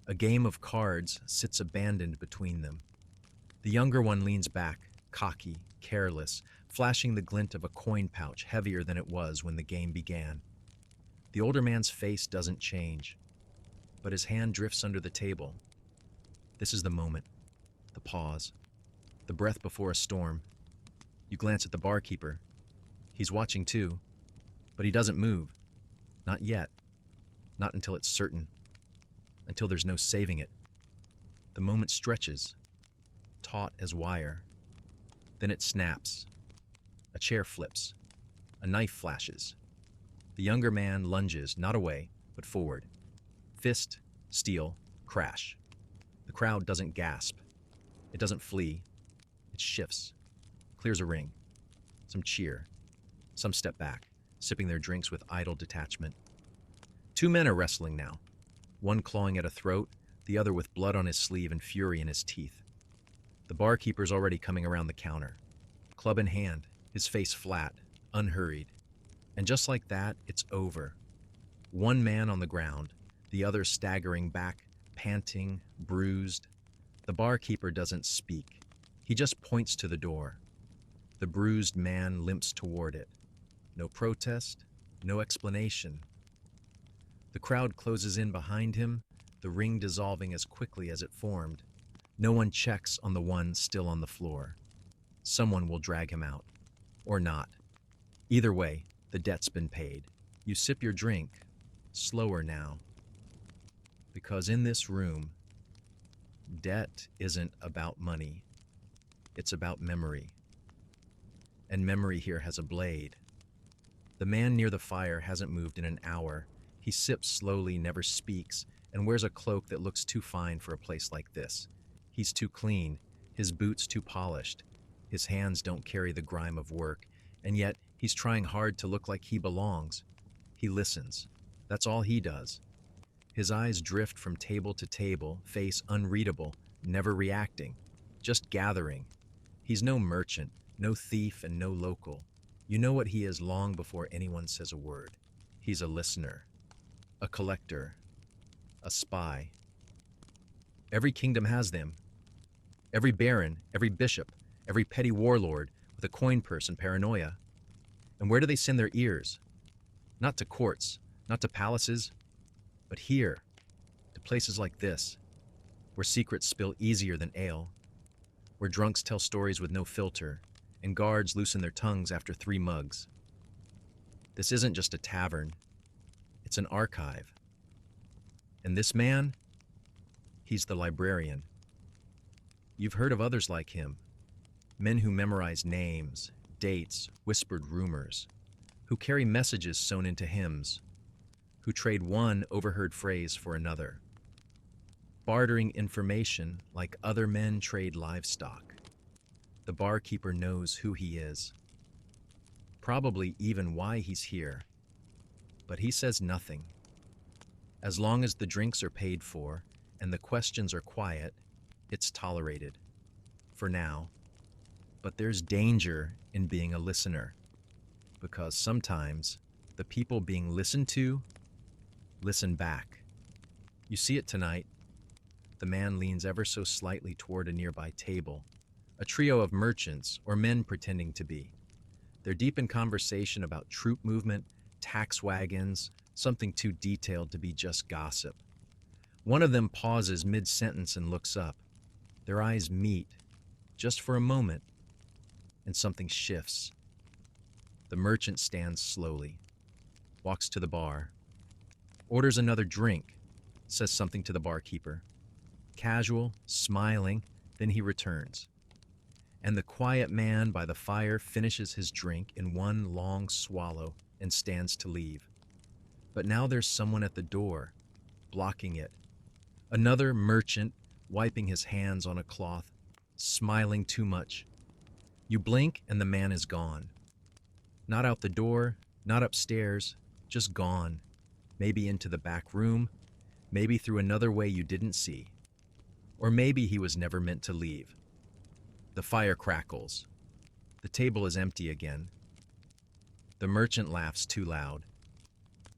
A game of cards sits abandoned between them. The younger one leans back, cocky, careless, flashing the glint of a coin pouch heavier than it was when the game began. The older man's face doesn't change, but his hand drifts under the table. This is the moment, the pause, the breath before a storm. You glance at the barkeeper. He's watching too, but he doesn't move. Not yet. Not until it's certain. Until there's no saving it. The moment stretches, taut as wire. Then it snaps. A chair flips. A knife flashes. The younger man lunges, not away, but forward. Fist, steel, crash. The crowd doesn't gasp. It doesn't flee. It shifts. Clears a ring. Some cheer. Some step back, sipping their drinks with idle detachment. Two men are wrestling now, one clawing at a throat, the other with blood on his sleeve and fury in his teeth. The barkeeper's already coming around the counter, club in hand, his face flat, unhurried. And just like that, it's over. One man on the ground, the other staggering back, panting, bruised. The barkeeper doesn't speak. He just points to the door. The bruised man limps toward it. No protest, no explanation. The crowd closes in behind him, the ring dissolving as quickly as it formed. No one checks on the one still on the floor. Someone will drag him out. Or not. Either way, the debt's been paid. You sip your drink, slower now. Because in this room, debt isn't about money. It's about memory. And memory here has a blade. The man near the fire hasn't moved in an hour. He sips slowly, never speaks, and wears a cloak that looks too fine for a place like this. He's too clean, his boots too polished. His hands don't carry the grime of work, and yet he's trying hard to look like he belongs. He listens. That's all he does. His eyes drift from table to table, face unreadable, never reacting, just gathering. He's no merchant, no thief, and no local. You know what he is long before anyone says a word. He's a listener, a collector, a spy. Every kingdom has them. Every baron, every bishop, every petty warlord with a coin purse and paranoia. And where do they send their ears? Not to courts, not to palaces, but here, to places like this, where secrets spill easier than ale, where drunks tell stories with no filter, and guards loosen their tongues after 3 mugs. This isn't just a tavern, it's an archive. And this man, he's the librarian. You've heard of others like him, men who memorize names, dates, whispered rumors, who carry messages sewn into hymns, who trade one overheard phrase for another, bartering information like other men trade livestock. The barkeeper knows who he is, probably even why he's here, but he says nothing. As long as the drinks are paid for and the questions are quiet, it's tolerated, for now. But there's danger in being a listener, because sometimes the people being listened to listen back. You see it tonight. The man leans ever so slightly toward a nearby table, a trio of merchants or men pretending to be. They're deep in conversation about troop movement, tax wagons, something too detailed to be just gossip. One of them pauses mid-sentence and looks up. Their eyes meet, just for a moment, and something shifts. The merchant stands slowly, walks to the bar, orders another drink, says something to the barkeeper. Casual, smiling, then he returns. And the quiet man by the fire finishes his drink in one long swallow and stands to leave. But now there's someone at the door, blocking it. Another merchant wiping his hands on a cloth, smiling too much. You blink and the man is gone. Not out the door, not upstairs, just gone. Maybe into the back room, maybe through another way you didn't see. Or maybe he was never meant to leave. The fire crackles. The table is empty again. The merchant laughs too loud.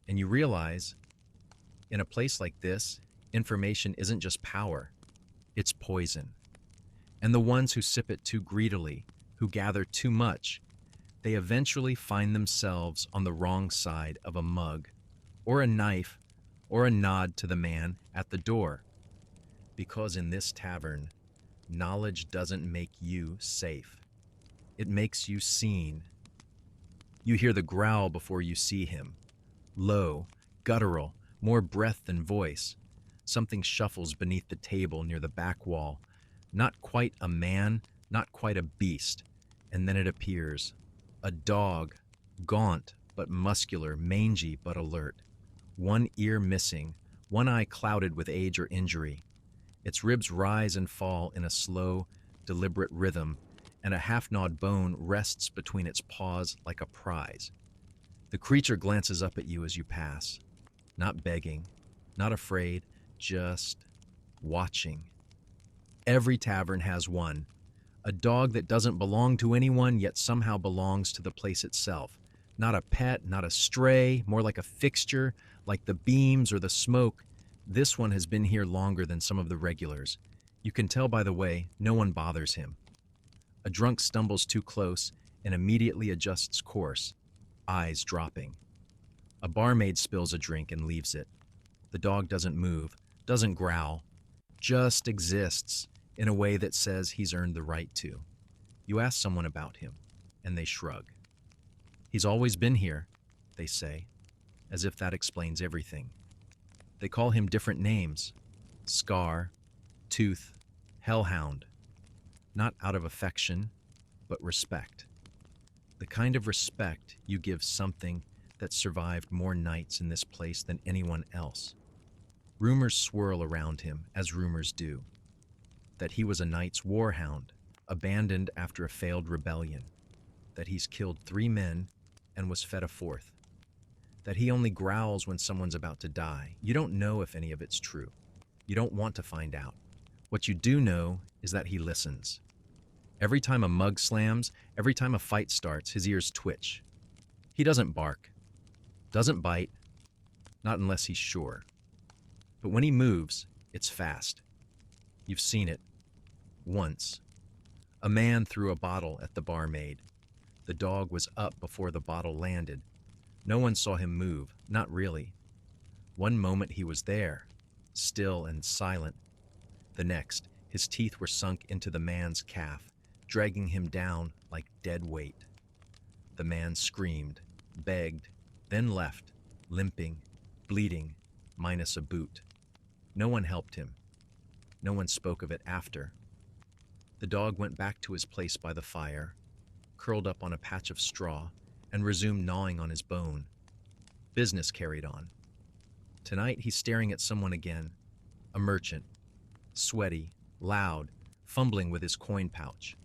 And you realize, in a place like this, information isn't just power, it's poison. And the ones who sip it too greedily, who gather too much, they eventually find themselves on the wrong side of a mug, or a knife, or a nod to the man at the door. Because in this tavern, knowledge doesn't make you safe. It makes you seen. You hear the growl before you see him. Low, guttural, more breath than voice. Something shuffles beneath the table near the back wall. Not quite a man, not quite a beast. And then it appears. A dog, gaunt but muscular, mangy but alert. One ear missing, one eye clouded with age or injury. Its ribs rise and fall in a slow, deliberate rhythm, and a half-gnawed bone rests between its paws like a prize. The creature glances up at you as you pass, not begging, not afraid, just watching. Every tavern has one, a dog that doesn't belong to anyone yet somehow belongs to the place itself. Not a pet, not a stray, more like a fixture, like the beams or the smoke. This one has been here longer than some of the regulars. You can tell by the way no one bothers him. A drunk stumbles too close and immediately adjusts course, eyes dropping. A barmaid spills a drink and leaves it. The dog doesn't move, doesn't growl, just exists in a way that says he's earned the right to. You ask someone about him, and they shrug. He's always been here, they say, as if that explains everything. They call him different names: Scar, Tooth, Hellhound. Not out of affection, but respect. The kind of respect you give something that survived more nights in this place than anyone else. Rumors swirl around him, as rumors do. That he was a knight's warhound, abandoned after a failed rebellion. That he's killed 3 men and was fed a 4th. That he only growls when someone's about to die. You don't know if any of it's true. You don't want to find out. What you do know is that he listens. Every time a mug slams, every time a fight starts, his ears twitch. He doesn't bark, doesn't bite, not unless he's sure. But when he moves, it's fast. You've seen it. Once. A man threw a bottle at the barmaid. The dog was up before the bottle landed. No one saw him move, not really. One moment he was there, still and silent. The next, his teeth were sunk into the man's calf, dragging him down like dead weight. The man screamed, begged, then left, limping, bleeding, minus a boot. No one helped him. No one spoke of it after. The dog went back to his place by the fire, curled up on a patch of straw, and resumed gnawing on his bone. Business carried on. Tonight he's staring at someone again, a merchant, sweaty, loud, fumbling with his coin pouch.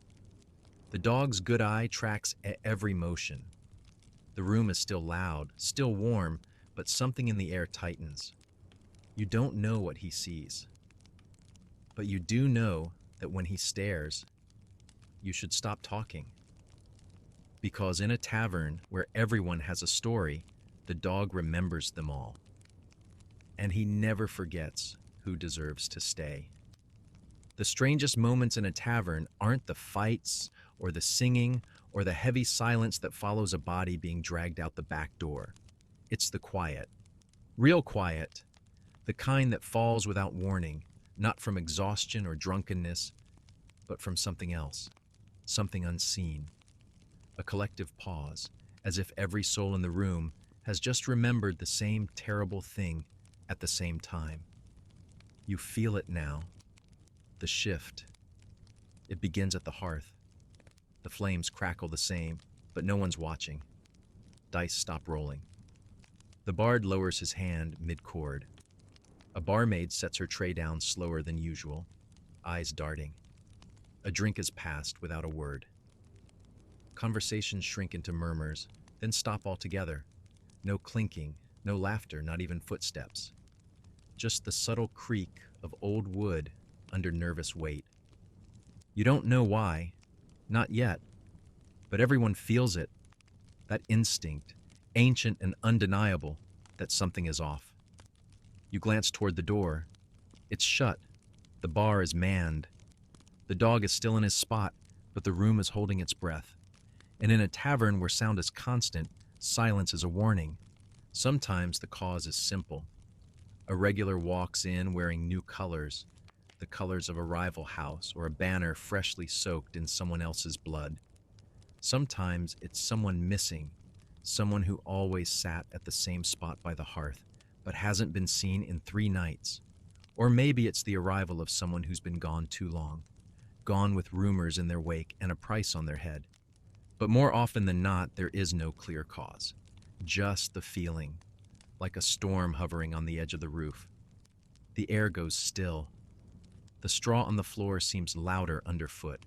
The dog's good eye tracks every motion. The room is still loud, still warm, but something in the air tightens. You don't know what he sees. But you do know that when he stares, you should stop talking. Because in a tavern where everyone has a story, the dog remembers them all. And he never forgets who deserves to stay. The strangest moments in a tavern aren't the fights or the singing or the heavy silence that follows a body being dragged out the back door. It's the quiet. Real quiet. The kind that falls without warning, not from exhaustion or drunkenness, but from something else, something unseen. A collective pause, as if every soul in the room has just remembered the same terrible thing at the same time. You feel it now. The shift. It begins at the hearth. The flames crackle the same, but no one's watching. Dice stop rolling. The bard lowers his hand mid-chord. A barmaid sets her tray down slower than usual, eyes darting. A drink is passed without a word. Conversations shrink into murmurs, then stop altogether. No clinking, no laughter, not even footsteps. Just the subtle creak of old wood under nervous weight. You don't know why, not yet, but everyone feels it, that instinct, ancient and undeniable, that something is off. You glance toward the door. It's shut. The bar is manned. The dog is still in his spot, but the room is holding its breath. And in a tavern where sound is constant, silence is a warning. Sometimes the cause is simple. A regular walks in wearing new colors, the colors of a rival house or a banner freshly soaked in someone else's blood. Sometimes it's someone missing, someone who always sat at the same spot by the hearth, but hasn't been seen in 3 nights. Or maybe it's the arrival of someone who's been gone too long, gone with rumors in their wake and a price on their head. But more often than not, there is no clear cause. Just the feeling, like a storm hovering on the edge of the roof. The air goes still. The straw on the floor seems louder underfoot.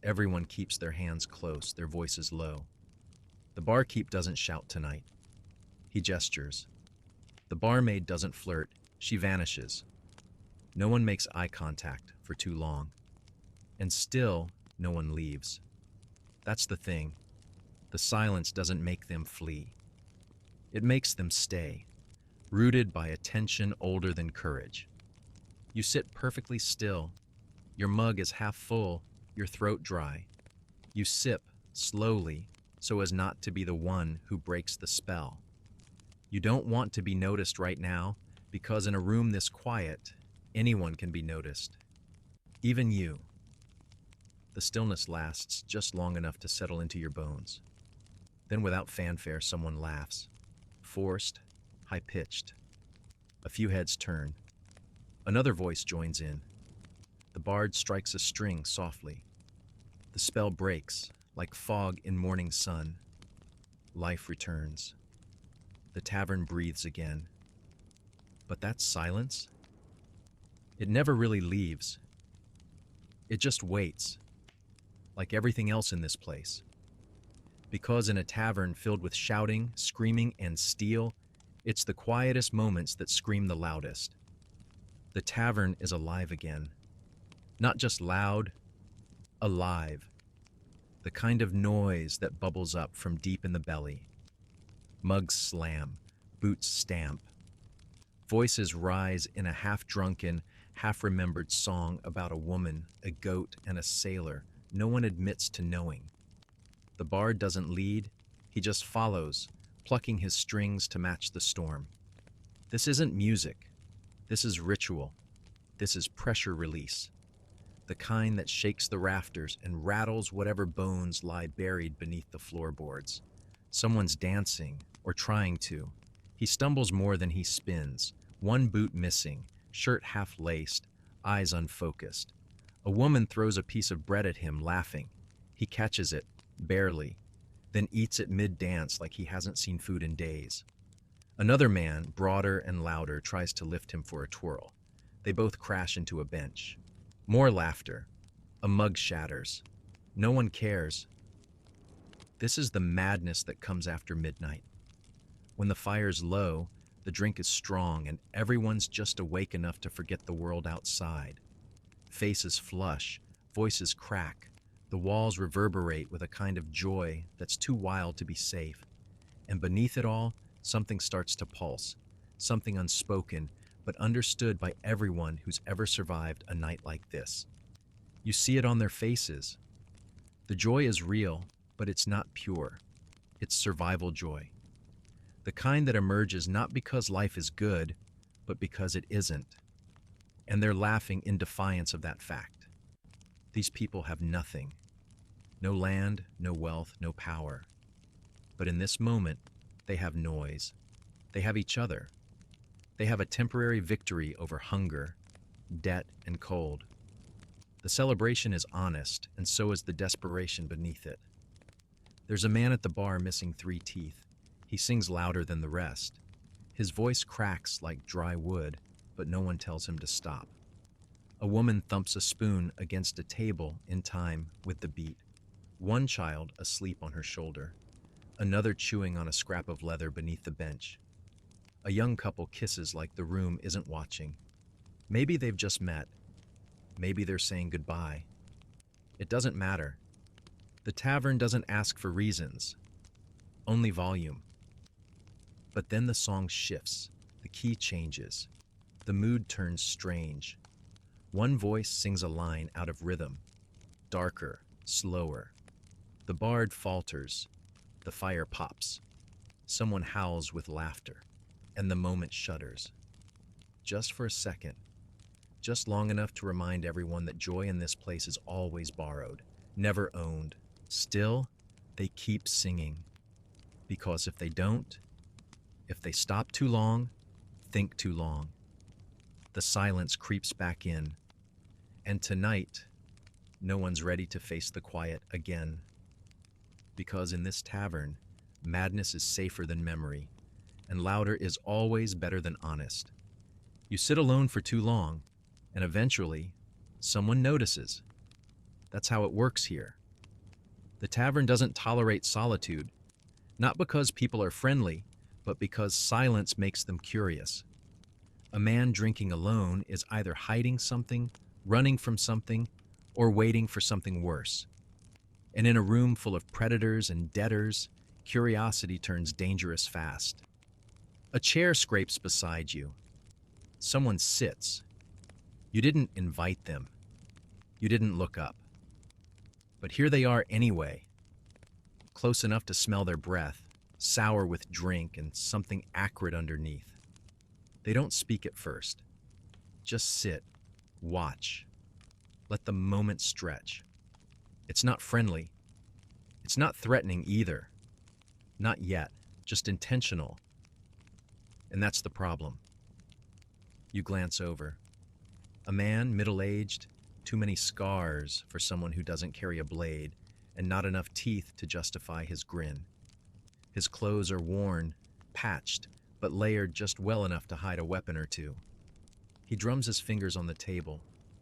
Everyone keeps their hands close, their voices low. The barkeep doesn't shout tonight. He gestures. The barmaid doesn't flirt. She vanishes. No one makes eye contact for too long. And still, no one leaves. That's the thing. The silence doesn't make them flee. It makes them stay, rooted by a tension older than courage. You sit perfectly still. Your mug is half full, your throat dry. You sip, slowly, so as not to be the one who breaks the spell. You don't want to be noticed right now, because in a room this quiet, anyone can be noticed. Even you. The stillness lasts just long enough to settle into your bones. Then without fanfare, someone laughs. Forced, high-pitched. A few heads turn. Another voice joins in. The bard strikes a string softly. The spell breaks, like fog in morning sun. Life returns. The tavern breathes again. But that silence? It never really leaves. It just waits, like everything else in this place. Because in a tavern filled with shouting, screaming, and steel, it's the quietest moments that scream the loudest. The tavern is alive again. Not just loud, alive. The kind of noise that bubbles up from deep in the belly. Mugs slam, boots stamp. Voices rise in a half-drunken, half-remembered song about a woman, a goat, and a sailor no one admits to knowing. The bard doesn't lead, he just follows, plucking his strings to match the storm. This isn't music. This is ritual. This is pressure release. The kind that shakes the rafters and rattles whatever bones lie buried beneath the floorboards. Someone's dancing, or trying to. He stumbles more than he spins, one boot missing, shirt half-laced, eyes unfocused. A woman throws a piece of bread at him, laughing. He catches it, barely, then eats it mid-dance like he hasn't seen food in days. Another man, broader and louder, tries to lift him for a twirl. They both crash into a bench. More laughter. A mug shatters. No one cares. This is the madness that comes after midnight. When the fire's low, the drink is strong, and everyone's just awake enough to forget the world outside. Faces flush, voices crack. The walls reverberate with a kind of joy that's too wild to be safe. And beneath it all, something starts to pulse. Something unspoken, but understood by everyone who's ever survived a night like this. You see it on their faces. The joy is real, but it's not pure. It's survival joy. The kind that emerges not because life is good, but because it isn't. And they're laughing in defiance of that fact. These people have nothing. No land, no wealth, no power. But in this moment, they have noise. They have each other. They have a temporary victory over hunger, debt, and cold. The celebration is honest, and so is the desperation beneath it. There's a man at the bar missing 3 teeth. He sings louder than the rest. His voice cracks like dry wood, but no one tells him to stop. A woman thumps a spoon against a table in time with the beat. One child asleep on her shoulder. Another chewing on a scrap of leather beneath the bench. A young couple kisses like the room isn't watching. Maybe they've just met. Maybe they're saying goodbye. It doesn't matter. The tavern doesn't ask for reasons, only volume. But then the song shifts, the key changes, the mood turns strange. One voice sings a line out of rhythm, darker, slower. The bard falters, the fire pops. Someone howls with laughter, and the moment shudders. Just for a second, just long enough to remind everyone that joy in this place is always borrowed, never owned. Still, they keep singing. Because if they don't, if they stop too long, think too long, the silence creeps back in. And tonight, no one's ready to face the quiet again. Because in this tavern, madness is safer than memory, and louder is always better than honest. You sit alone for too long, and eventually, someone notices. That's how it works here. The tavern doesn't tolerate solitude, not because people are friendly, but because silence makes them curious. A man drinking alone is either hiding something, running from something, or waiting for something worse. And in a room full of predators and debtors, curiosity turns dangerous fast. A chair scrapes beside you. Someone sits. You didn't invite them. You didn't look up. But here they are anyway, close enough to smell their breath, sour with drink and something acrid underneath. They don't speak at first. Just sit, watch. Let the moment stretch. It's not friendly. It's not threatening either. Not yet, just intentional. And that's the problem. You glance over. A man, middle-aged, too many scars for someone who doesn't carry a blade, and not enough teeth to justify his grin. His clothes are worn, patched, but layered just well enough to hide a weapon or two. He drums his fingers on the table,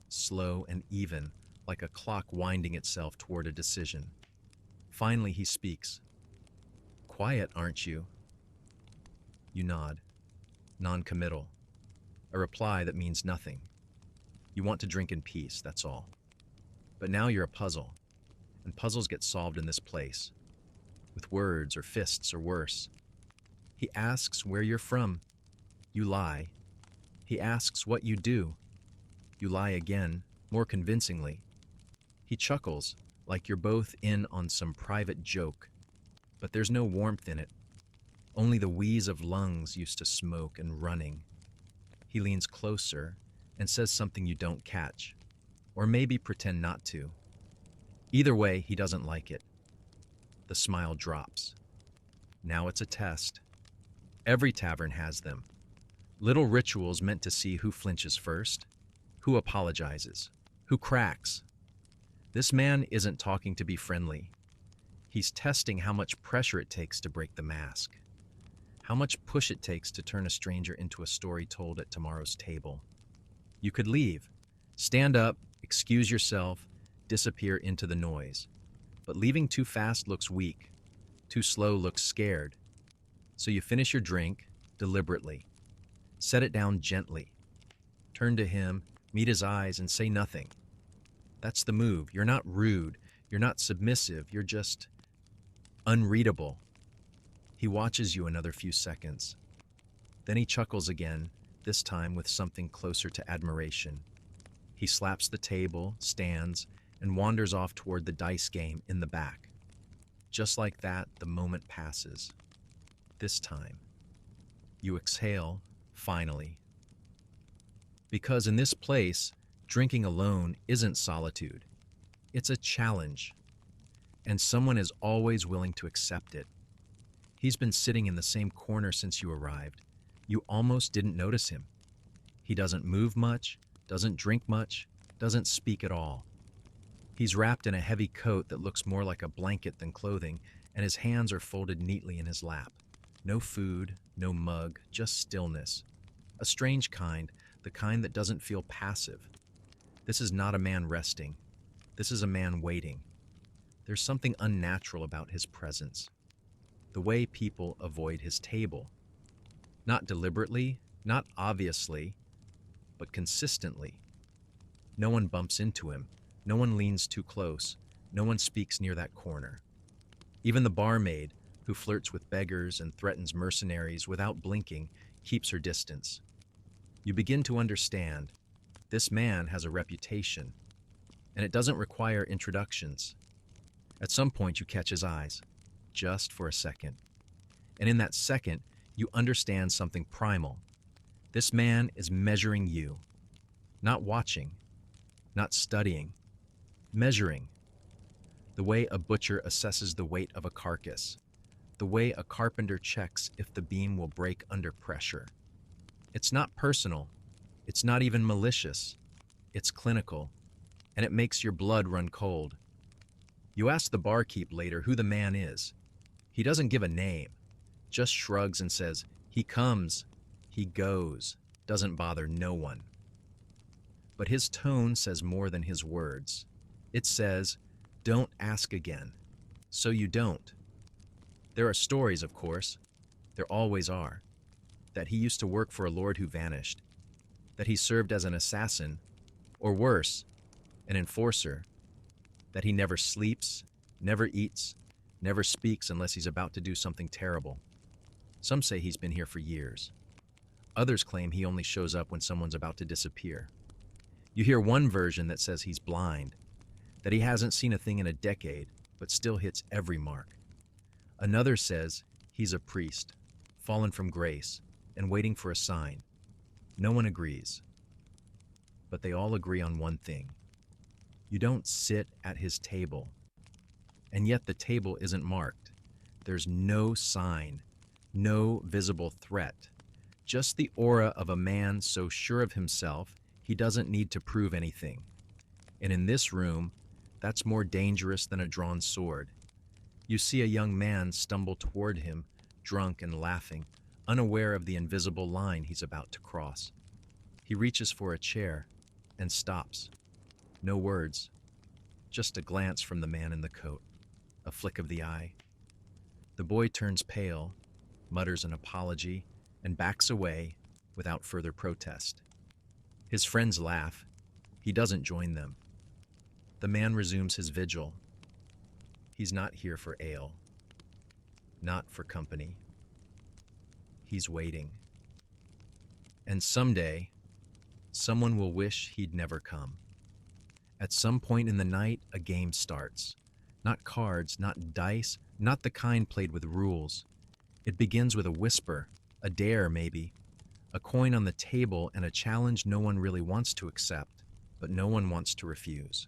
slow and even, like a clock winding itself toward a decision. Finally, he speaks. "Quiet, aren't you?" You nod, non-committal. A reply that means nothing. You want to drink in peace, that's all. But now you're a puzzle, and puzzles get solved in this place, with words or fists or worse. He asks where you're from. You lie. He asks what you do. You lie again, more convincingly. He chuckles, like you're both in on some private joke, but there's no warmth in it. Only the wheeze of lungs used to smoke and running. He leans closer and says something you don't catch, or maybe pretend not to. Either way, he doesn't like it. The smile drops. Now it's a test. Every tavern has them. Little rituals meant to see who flinches first, who apologizes, who cracks. This man isn't talking to be friendly. He's testing how much pressure it takes to break the mask, how much push it takes to turn a stranger into a story told at tomorrow's table. You could leave, stand up, excuse yourself, disappear into the noise. But leaving too fast looks weak, too slow looks scared. So you finish your drink deliberately, set it down gently, turn to him, meet his eyes, and say nothing. That's the move. You're not rude, you're not submissive, you're just unreadable. He watches you another few seconds. Then he chuckles again, this time with something closer to admiration. He slaps the table, stands, and wanders off toward the dice game in the back. Just like that, the moment passes. This time, you exhale, finally. Because in this place, drinking alone isn't solitude. It's a challenge. And someone is always willing to accept it. He's been sitting in the same corner since you arrived. You almost didn't notice him. He doesn't move much, doesn't drink much, doesn't speak at all. He's wrapped in a heavy coat that looks more like a blanket than clothing, and his hands are folded neatly in his lap. No food, no mug, just stillness. A strange kind, the kind that doesn't feel passive. This is not a man resting. This is a man waiting. There's something unnatural about his presence. The way people avoid his table. Not deliberately, not obviously, but consistently. No one bumps into him. No one leans too close. No one speaks near that corner. Even the barmaid, who flirts with beggars and threatens mercenaries without blinking, keeps her distance. You begin to understand. This man has a reputation, and it doesn't require introductions. At some point, you catch his eyes, just for a second. And in that second, you understand something primal. This man is measuring you, not watching, not studying, measuring. The way a butcher assesses the weight of a carcass, the way a carpenter checks if the beam will break under pressure. It's not personal. It's not even malicious. It's clinical, and it makes your blood run cold. You ask the barkeep later who the man is. He doesn't give a name, just shrugs and says, "He comes, he goes," doesn't bother no one. But his tone says more than his words. It says, "Don't ask again." So you don't. There are stories, of course. There always are. That he used to work for a lord who vanished. That he served as an assassin, or worse, an enforcer. That he never sleeps, never eats, never speaks unless he's about to do something terrible. Some say he's been here for years. Others claim he only shows up when someone's about to disappear. You hear one version that says he's blind, that he hasn't seen a thing in a decade, but still hits every mark. Another says he's a priest, fallen from grace, and waiting for a sign. No one agrees. But they all agree on one thing. You don't sit at his table. And yet the table isn't marked. There's no sign, no visible threat. Just the aura of a man so sure of himself he doesn't need to prove anything. And in this room, that's more dangerous than a drawn sword. You see a young man stumble toward him, drunk and laughing, unaware of the invisible line he's about to cross. He reaches for a chair and stops. No words, just a glance from the man in the coat, a flick of the eye. The boy turns pale, mutters an apology, and backs away without further protest. His friends laugh. He doesn't join them. The man resumes his vigil. He's not here for ale, not for company. He's waiting. And someday, someone will wish he'd never come. At some point in the night, a game starts. Not cards, not dice, not the kind played with rules. It begins with a whisper, a dare maybe, a coin on the table and a challenge no one really wants to accept, but no one wants to refuse.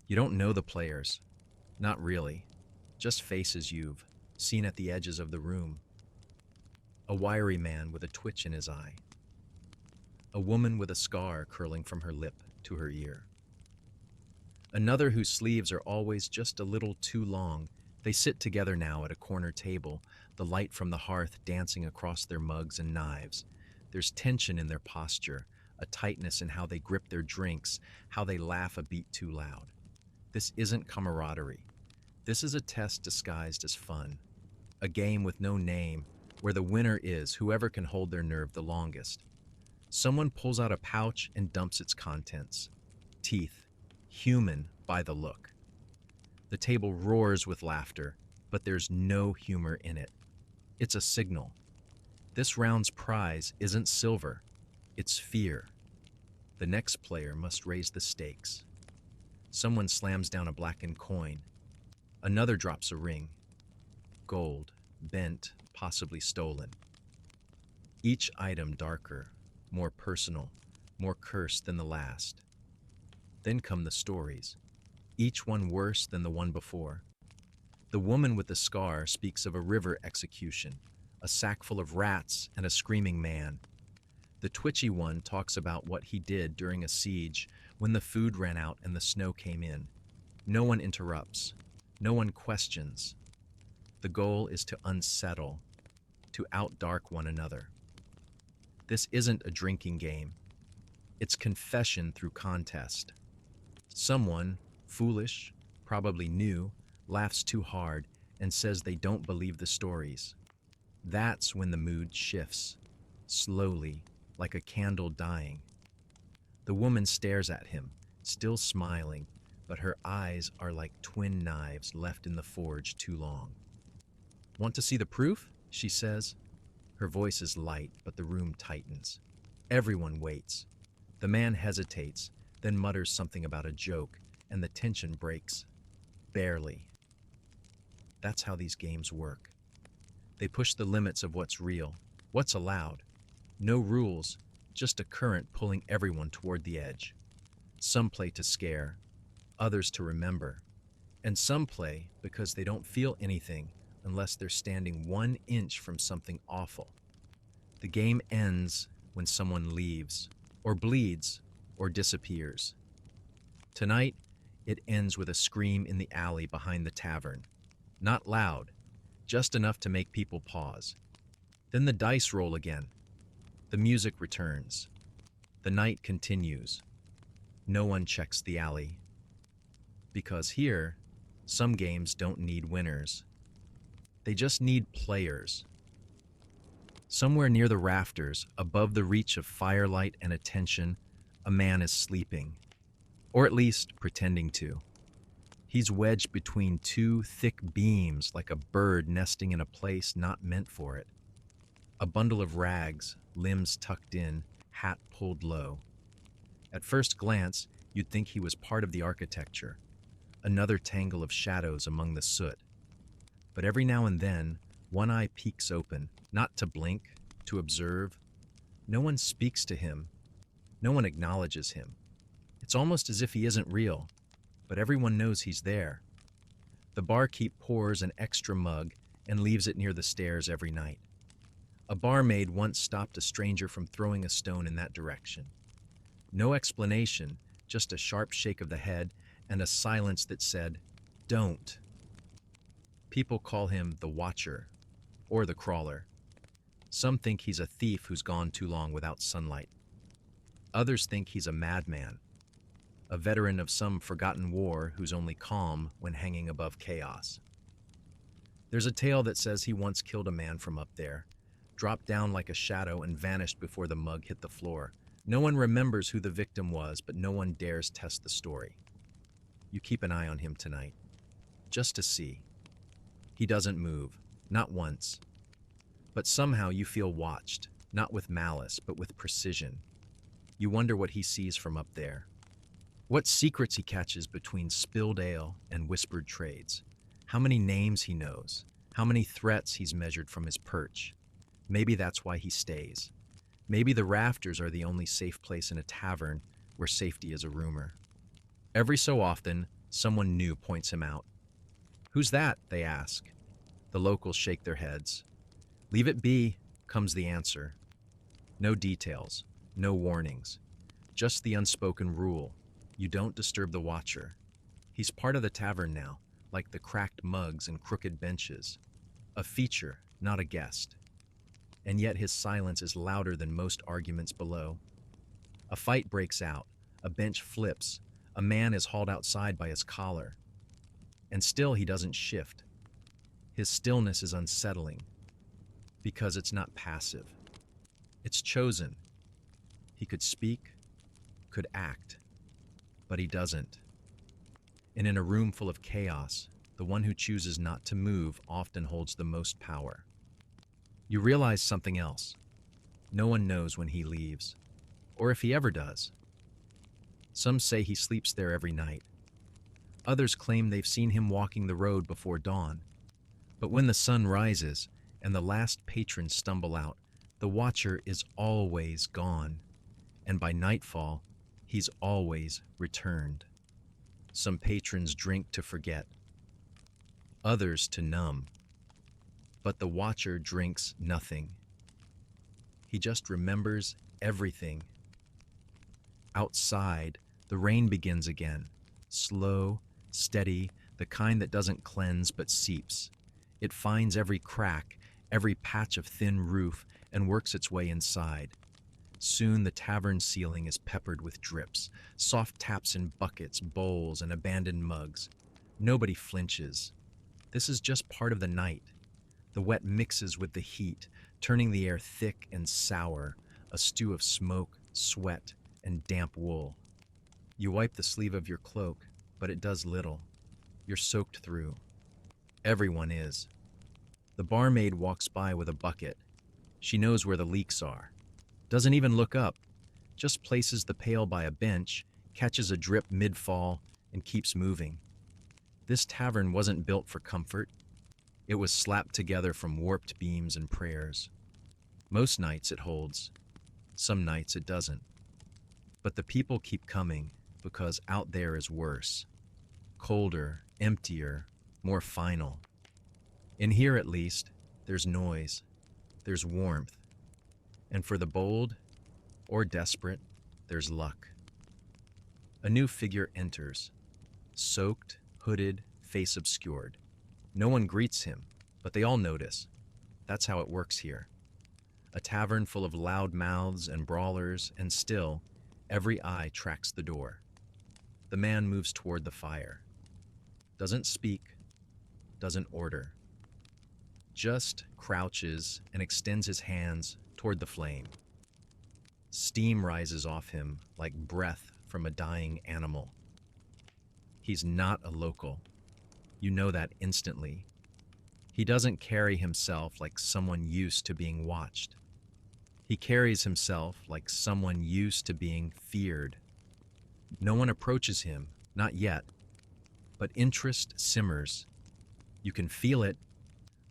You don't know the players. Not really. Just faces you've seen at the edges of the room. A wiry man with a twitch in his eye. A woman with a scar curling from her lip to her ear. Another whose sleeves are always just a little too long. They sit together now at a corner table, the light from the hearth dancing across their mugs and knives. There's tension in their posture, a tightness in how they grip their drinks, how they laugh a beat too loud. This isn't camaraderie. This is a test disguised as fun. A game with no name, where the winner is whoever can hold their nerve the longest. Someone pulls out a pouch and dumps its contents. Teeth. Human by the look. The table roars with laughter, but there's no humor in it. It's a signal. This round's prize isn't silver, it's fear. The next player must raise the stakes. Someone slams down a blackened coin. Another drops a ring. Gold, bent, possibly stolen. Each item darker, more personal, more cursed than the last. Then come the stories, each one worse than the one before. The woman with the scar speaks of a river execution, a sack full of rats and a screaming man. The twitchy one talks about what he did during a siege when the food ran out and the snow came in. No one interrupts. No one questions. The goal is to unsettle, to outdark one another. This isn't a drinking game. It's confession through contest. Someone, foolish, probably new, laughs too hard and says they don't believe the stories. That's when the mood shifts, slowly, like a candle dying. The woman stares at him, still smiling, but her eyes are like twin knives left in the forge too long. "Want to see the proof?" she says. Her voice is light, but the room tightens. Everyone waits. The man hesitates, then mutters something about a joke, and the tension breaks. Barely. That's how these games work. They push the limits of what's real, what's allowed. No rules, just a current pulling everyone toward the edge. Some play to scare, others to remember, and some play because they don't feel anything unless they're standing 1 inch from something awful. The game ends when someone leaves, or bleeds, or disappears. Tonight, it ends with a scream in the alley behind the tavern. Not loud, just enough to make people pause. Then the dice roll again. The music returns. The night continues. No one checks the alley. Because here, some games don't need winners. They just need players. Somewhere near the rafters, above the reach of firelight and attention, a man is sleeping. Or at least pretending to. He's wedged between two thick beams like a bird nesting in a place not meant for it. A bundle of rags, limbs tucked in, hat pulled low. At first glance, you'd think he was part of the architecture, another tangle of shadows among the soot. But every now and then, one eye peeks open, not to blink, to observe. No one speaks to him. No one acknowledges him. It's almost as if he isn't real, but everyone knows he's there. The barkeep pours an extra mug and leaves it near the stairs every night. A barmaid once stopped a stranger from throwing a stone in that direction. No explanation, just a sharp shake of the head and a silence that said, "Don't." People call him the Watcher or the Crawler. Some think he's a thief who's gone too long without sunlight. Others think he's a madman, a veteran of some forgotten war who's only calm when hanging above chaos. There's a tale that says he once killed a man from up there, dropped down like a shadow and vanished before the mug hit the floor. No one remembers who the victim was, but no one dares test the story. You keep an eye on him tonight, just to see. He doesn't move, not once. But somehow you feel watched, not with malice, but with precision. You wonder what he sees from up there. What secrets he catches between spilled ale and whispered trades. How many names he knows. How many threats he's measured from his perch. Maybe that's why he stays. Maybe the rafters are the only safe place in a tavern where safety is a rumor. Every so often, someone new points him out. "Who's that?" they ask. The locals shake their heads. "Leave it be," comes the answer. No details, no warnings. Just the unspoken rule. You don't disturb the Watcher. He's part of the tavern now, like the cracked mugs and crooked benches. A feature, not a guest. And yet his silence is louder than most arguments below. A fight breaks out, a bench flips, a man is hauled outside by his collar. And still he doesn't shift. His stillness is unsettling, because it's not passive. It's chosen. He could speak, could act, but he doesn't. And in a room full of chaos, the one who chooses not to move often holds the most power. You realize something else. No one knows when he leaves, or if he ever does. Some say he sleeps there every night. Others claim they've seen him walking the road before dawn. But when the sun rises and the last patrons stumble out, the Watcher is always gone. And by nightfall, he's always returned. Some patrons drink to forget, others to numb. But the Watcher drinks nothing. He just remembers everything. Outside, the rain begins again. Slow, steady, the kind that doesn't cleanse but seeps. It finds every crack, every patch of thin roof, and works its way inside. Soon the tavern ceiling is peppered with drips, soft taps in buckets, bowls, and abandoned mugs. Nobody flinches. This is just part of the night. The wet mixes with the heat, turning the air thick and sour, a stew of smoke, sweat, and damp wool. You wipe the sleeve of your cloak, but it does little. You're soaked through. Everyone is. The barmaid walks by with a bucket. She knows where the leaks are. Doesn't even look up. Just places the pail by a bench, catches a drip mid-fall, and keeps moving. This tavern wasn't built for comfort. It was slapped together from warped beams and prayers. Most nights it holds. Some nights it doesn't. But the people keep coming because out there is worse. Colder, emptier, more final. In here, at least, there's noise. There's warmth. And for the bold or desperate, there's luck. A new figure enters. Soaked, hooded, face obscured. No one greets him, but they all notice. That's how it works here. A tavern full of loud mouths and brawlers, and still, every eye tracks the door. The man moves toward the fire. Doesn't speak, doesn't order. Just crouches and extends his hands toward the flame. Steam rises off him like breath from a dying animal. He's not a local. You know that instantly. He doesn't carry himself like someone used to being watched. He carries himself like someone used to being feared. No one approaches him, not yet, but interest simmers. You can feel it,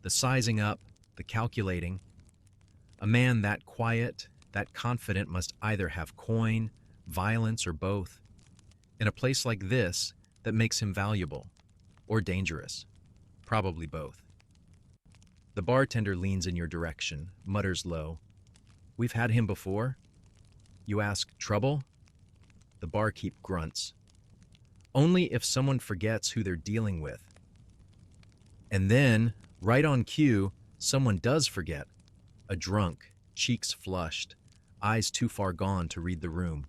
the sizing up, the calculating. A man that quiet, that confident must either have coin, violence, or both. In a place like this, that makes him valuable or dangerous, probably both. The bartender leans in your direction, mutters low. We've had him before. You ask, trouble? The barkeep grunts. Only if someone forgets who they're dealing with. And then, right on cue, someone does forget. A drunk, cheeks flushed, eyes too far gone to read the room.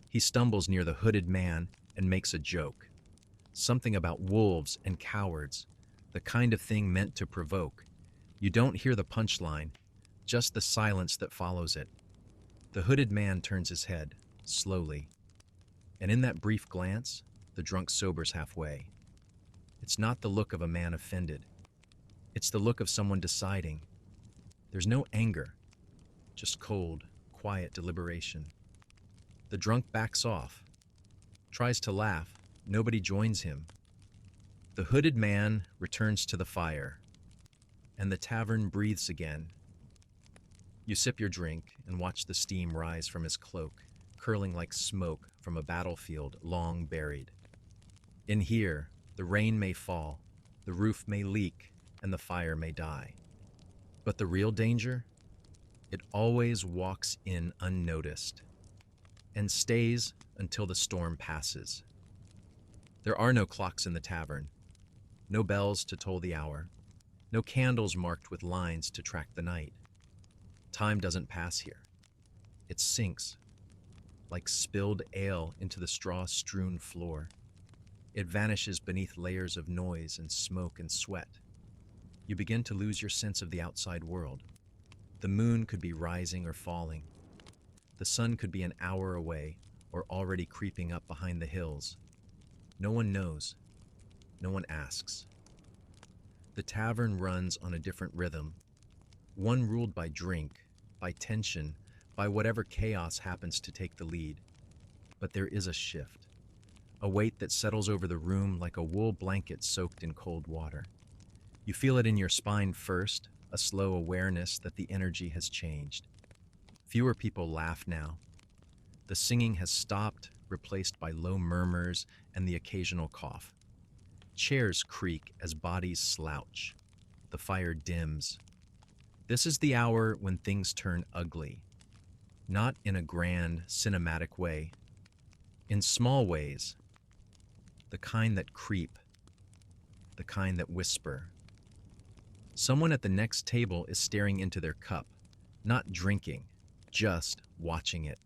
He stumbles near the hooded man and makes a joke. Something about wolves and cowards, the kind of thing meant to provoke. You don't hear the punchline, just the silence that follows it. The hooded man turns his head, slowly. And in that brief glance, the drunk sobers halfway. It's not the look of a man offended. It's the look of someone deciding. There's no anger, just cold, quiet deliberation. The drunk backs off, tries to laugh. Nobody joins him. The hooded man returns to the fire, and the tavern breathes again. You sip your drink and watch the steam rise from his cloak, curling like smoke from a battlefield long buried. In here, the rain may fall, the roof may leak, and the fire may die. But the real danger? It always walks in unnoticed and stays until the storm passes. There are no clocks in the tavern, no bells to toll the hour, no candles marked with lines to track the night. Time doesn't pass here. It sinks, like spilled ale into the straw-strewn floor. It vanishes beneath layers of noise and smoke and sweat. You begin to lose your sense of the outside world. The moon could be rising or falling. The sun could be an hour away or already creeping up behind the hills. No one knows. No one asks. The tavern runs on a different rhythm, one ruled by drink, by tension, by whatever chaos happens to take the lead. But there is a shift, a weight that settles over the room like a wool blanket soaked in cold water. You feel it in your spine first, a slow awareness that the energy has changed. Fewer people laugh now. The singing has stopped, replaced by low murmurs and the occasional cough. Chairs creak as bodies slouch. The fire dims. This is the hour when things turn ugly. Not in a grand, cinematic way. In small ways. The kind that creep. The kind that whisper. Someone at the next table is staring into their cup, not drinking, just watching it.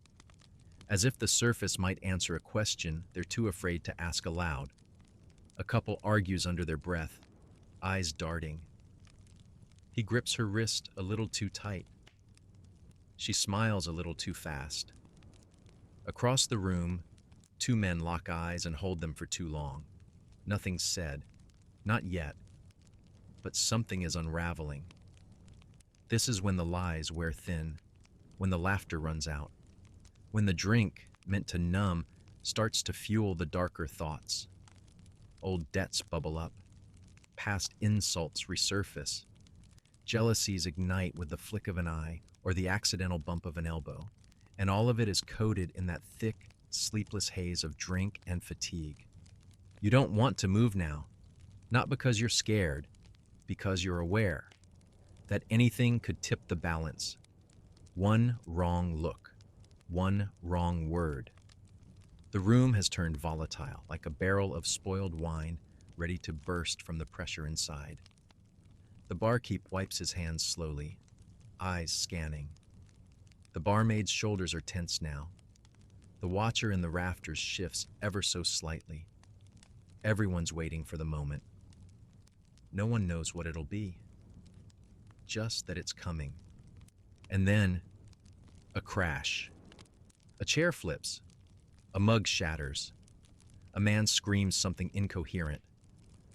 As if the surface might answer a question they're too afraid to ask aloud. A couple argues under their breath, eyes darting. He grips her wrist a little too tight. She smiles a little too fast. Across the room, two men lock eyes and hold them for too long. Nothing's said, not yet, but something is unraveling. This is when the lies wear thin, when the laughter runs out. When the drink, meant to numb, starts to fuel the darker thoughts. Old debts bubble up. Past insults resurface. Jealousies ignite with the flick of an eye or the accidental bump of an elbow. And all of it is coated in that thick, sleepless haze of drink and fatigue. You don't want to move now. Not because you're scared, because you're aware that anything could tip the balance. One wrong look. One wrong word. The room has turned volatile, like a barrel of spoiled wine ready to burst from the pressure inside. The barkeep wipes his hands slowly, eyes scanning. The barmaid's shoulders are tense now. The watcher in the rafters shifts ever so slightly. Everyone's waiting for the moment. No one knows what it'll be, just that it's coming. And then, a crash. A chair flips. A mug shatters. A man screams something incoherent.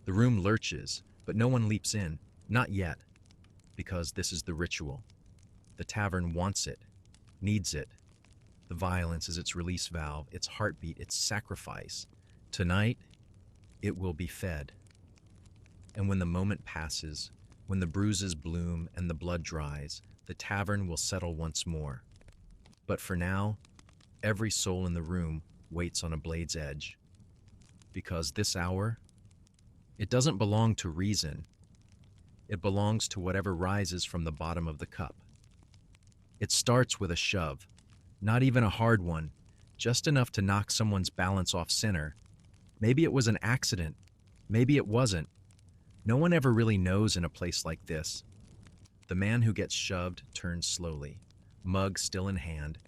The room lurches, but no one leaps in. Not yet, because this is the ritual. The tavern wants it, needs it. The violence is its release valve, its heartbeat, its sacrifice. Tonight, it will be fed. And when the moment passes, when the bruises bloom and the blood dries, the tavern will settle once more. But for now, every soul in the room waits on a blade's edge. Because this hour, it doesn't belong to reason. It belongs to whatever rises from the bottom of the cup. It starts with a shove, not even a hard one, just enough to knock someone's balance off center. Maybe it was an accident. Maybe it wasn't. No one ever really knows in a place like this. The man who gets shoved turns slowly, mug still in hand,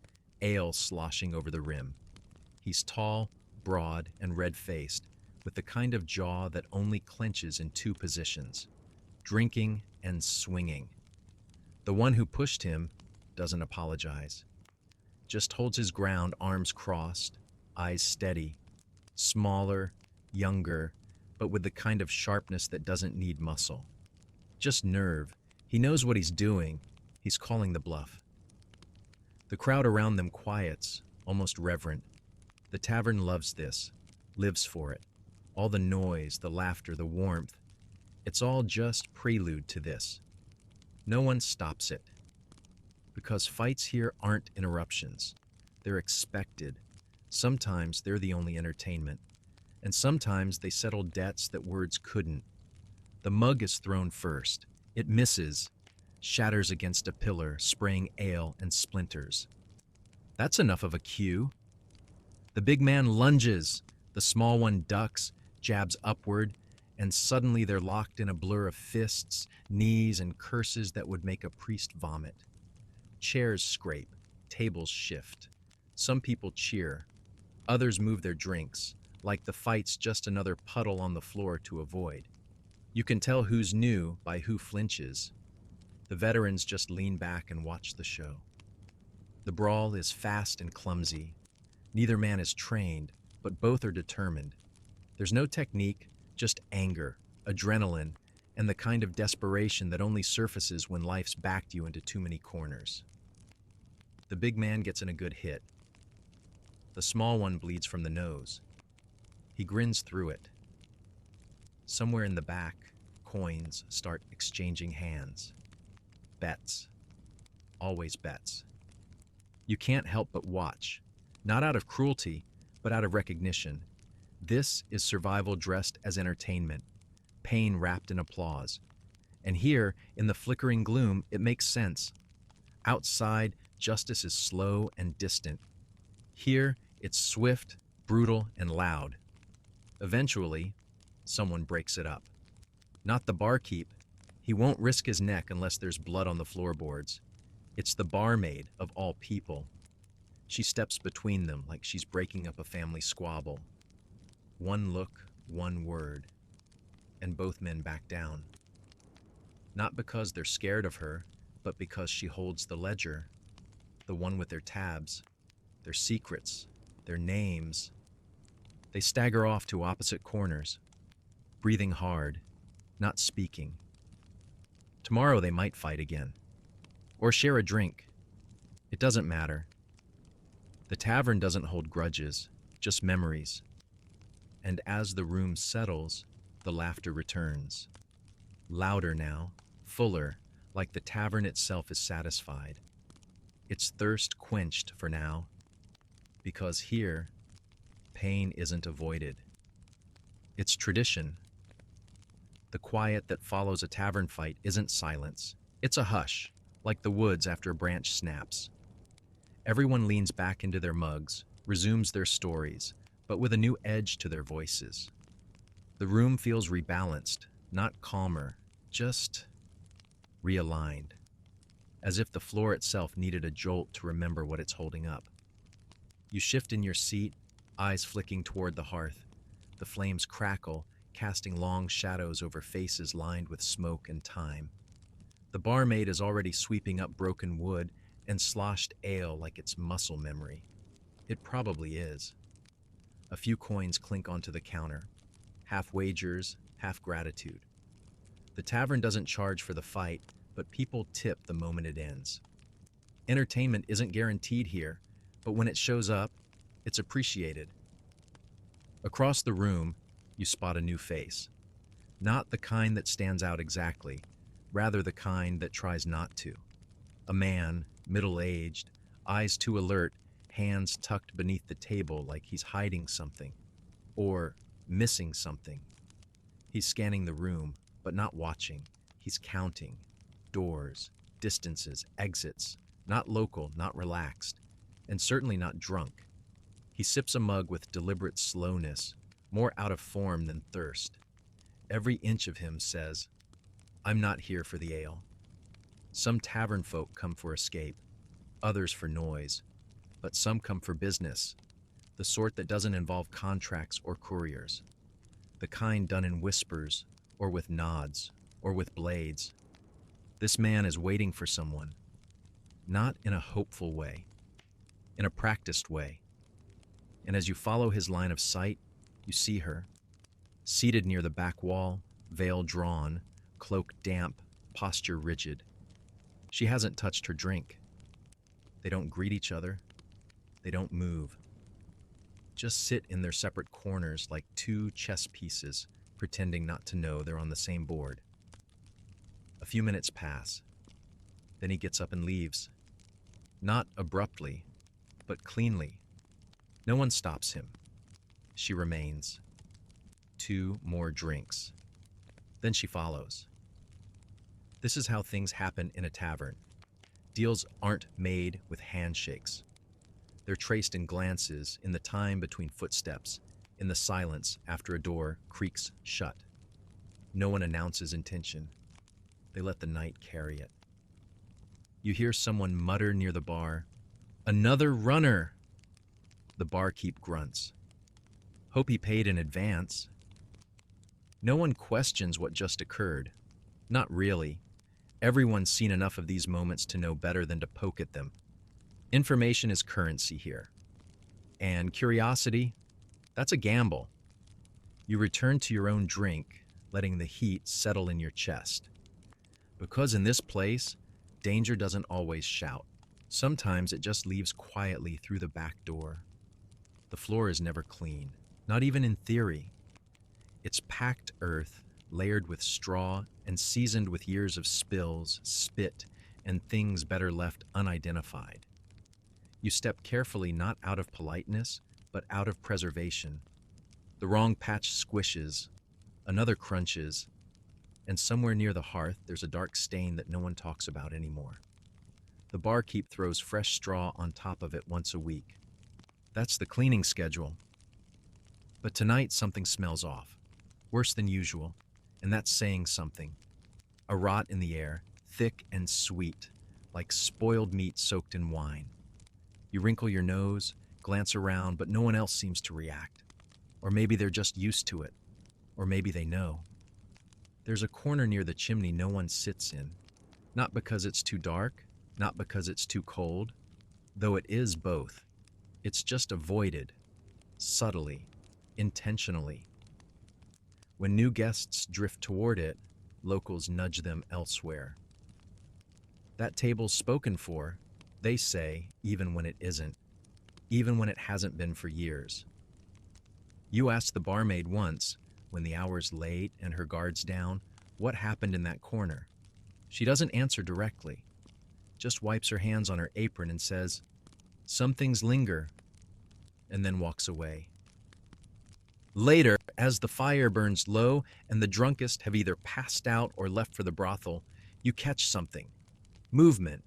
ale sloshing over the rim. He's tall, broad, and red-faced, with the kind of jaw that only clenches in two positions, drinking and swinging. The one who pushed him doesn't apologize, just holds his ground, arms crossed, eyes steady, smaller, younger, but with the kind of sharpness that doesn't need muscle. Just nerve. He knows what he's doing. He's calling the bluff. The crowd around them quiets, almost reverent. The tavern loves this, lives for it. All the noise, the laughter, the warmth. It's all just prelude to this. No one stops it. Because fights here aren't interruptions. They're expected. Sometimes they're the only entertainment. And sometimes they settle debts that words couldn't. The mug is thrown first. It misses, shatters against a pillar, spraying ale and splinters. That's enough of a cue. The big man lunges. The small one ducks, jabs upward, and suddenly they're locked in a blur of fists, knees, and curses that would make a priest vomit. Chairs scrape, tables shift. Some people cheer. Others move their drinks, like the fight's just another puddle on the floor to avoid. You can tell who's new by who flinches. The veterans just lean back and watch the show. The brawl is fast and clumsy. Neither man is trained, but both are determined. There's no technique, just anger, adrenaline, and the kind of desperation that only surfaces when life's backed you into too many corners. The big man gets in a good hit. The small one bleeds from the nose. He grins through it. Somewhere in the back, coins start exchanging hands. Bets. Always bets. You can't help but watch, not out of cruelty, but out of recognition. This is survival dressed as entertainment, pain wrapped in applause. And here, in the flickering gloom, it makes sense. Outside, justice is slow and distant. Here, it's swift, brutal, and loud. Eventually, someone breaks it up. Not the barkeep. He won't risk his neck unless there's blood on the floorboards. It's the barmaid, of all people. She steps between them like she's breaking up a family squabble. One look, one word, and both men back down. Not because they're scared of her, but because she holds the ledger, the one with their tabs, their secrets, their names. They stagger off to opposite corners, breathing hard, not speaking. Tomorrow they might fight again, or share a drink. It doesn't matter. The tavern doesn't hold grudges, just memories. And as the room settles, the laughter returns. Louder now, fuller, like the tavern itself is satisfied. Its thirst quenched for now, because here, pain isn't avoided. It's tradition. The quiet that follows a tavern fight isn't silence. It's a hush, like the woods after a branch snaps. Everyone leans back into their mugs, resumes their stories, but with a new edge to their voices. The room feels rebalanced, not calmer, just realigned, as if the floor itself needed a jolt to remember what it's holding up. You shift in your seat, eyes flicking toward the hearth. The flames crackle, casting long shadows over faces lined with smoke and time. The barmaid is already sweeping up broken wood and sloshed ale like it's muscle memory. It probably is. A few coins clink onto the counter, half wagers, half gratitude. The tavern doesn't charge for the fight, but people tip the moment it ends. Entertainment isn't guaranteed here, but when it shows up, it's appreciated. Across the room, you spot a new face. Not the kind that stands out exactly, rather the kind that tries not to. A man, middle-aged, eyes too alert, hands tucked beneath the table like he's hiding something, or missing something. He's scanning the room, but not watching. He's counting. Doors, distances, exits. Not local, not relaxed, and certainly not drunk. He sips a mug with deliberate slowness, more out of form than thirst. Every inch of him says, "I'm not here for the ale." Some tavern folk come for escape, others for noise, but some come for business, the sort that doesn't involve contracts or couriers, the kind done in whispers, or with nods, or with blades. This man is waiting for someone, not in a hopeful way, in a practiced way. And as you follow his line of sight, you see her, seated near the back wall, veil drawn, cloak damp, posture rigid. She hasn't touched her drink. They don't greet each other. They don't move. Just sit in their separate corners like two chess pieces, pretending not to know they're on the same board. A few minutes pass. Then he gets up and leaves. Not abruptly, but cleanly. No one stops him. She remains. 2 more drinks. Then she follows. This is how things happen in a tavern. Deals aren't made with handshakes. They're traced in glances, in the time between footsteps, in the silence after a door creaks shut. No one announces intention. They let the night carry it. You hear someone mutter near the bar, "Another runner!" The barkeep grunts. Hope he paid in advance. No one questions what just occurred. Not really. Everyone's seen enough of these moments to know better than to poke at them. Information is currency here. And curiosity, that's a gamble. You return to your own drink, letting the heat settle in your chest. Because in this place, danger doesn't always shout. Sometimes it just leaves quietly through the back door. The floor is never clean, not even in theory. It's packed earth, layered with straw and seasoned with years of spills, spit, and things better left unidentified. You step carefully not out of politeness, but out of preservation. The wrong patch squishes, another crunches, and somewhere near the hearth there's a dark stain that no one talks about anymore. The barkeep throws fresh straw on top of it once a week. That's the cleaning schedule. But tonight something smells off, worse than usual, and that's saying something. A rot in the air, thick and sweet, like spoiled meat soaked in wine. You wrinkle your nose, glance around, but no one else seems to react. Or maybe they're just used to it. Or maybe they know. There's a corner near the chimney no one sits in. Not because it's too dark, not because it's too cold, though it is both. It's just avoided, subtly, intentionally. When new guests drift toward it, locals nudge them elsewhere. That table's spoken for, they say, even when it isn't, even when it hasn't been for years. You asked the barmaid once, when the hour's late and her guard's down, what happened in that corner. She doesn't answer directly, just wipes her hands on her apron and says, "Some things linger," and then walks away. Later, as the fire burns low and the drunkest have either passed out or left for the brothel, you catch something. Movement.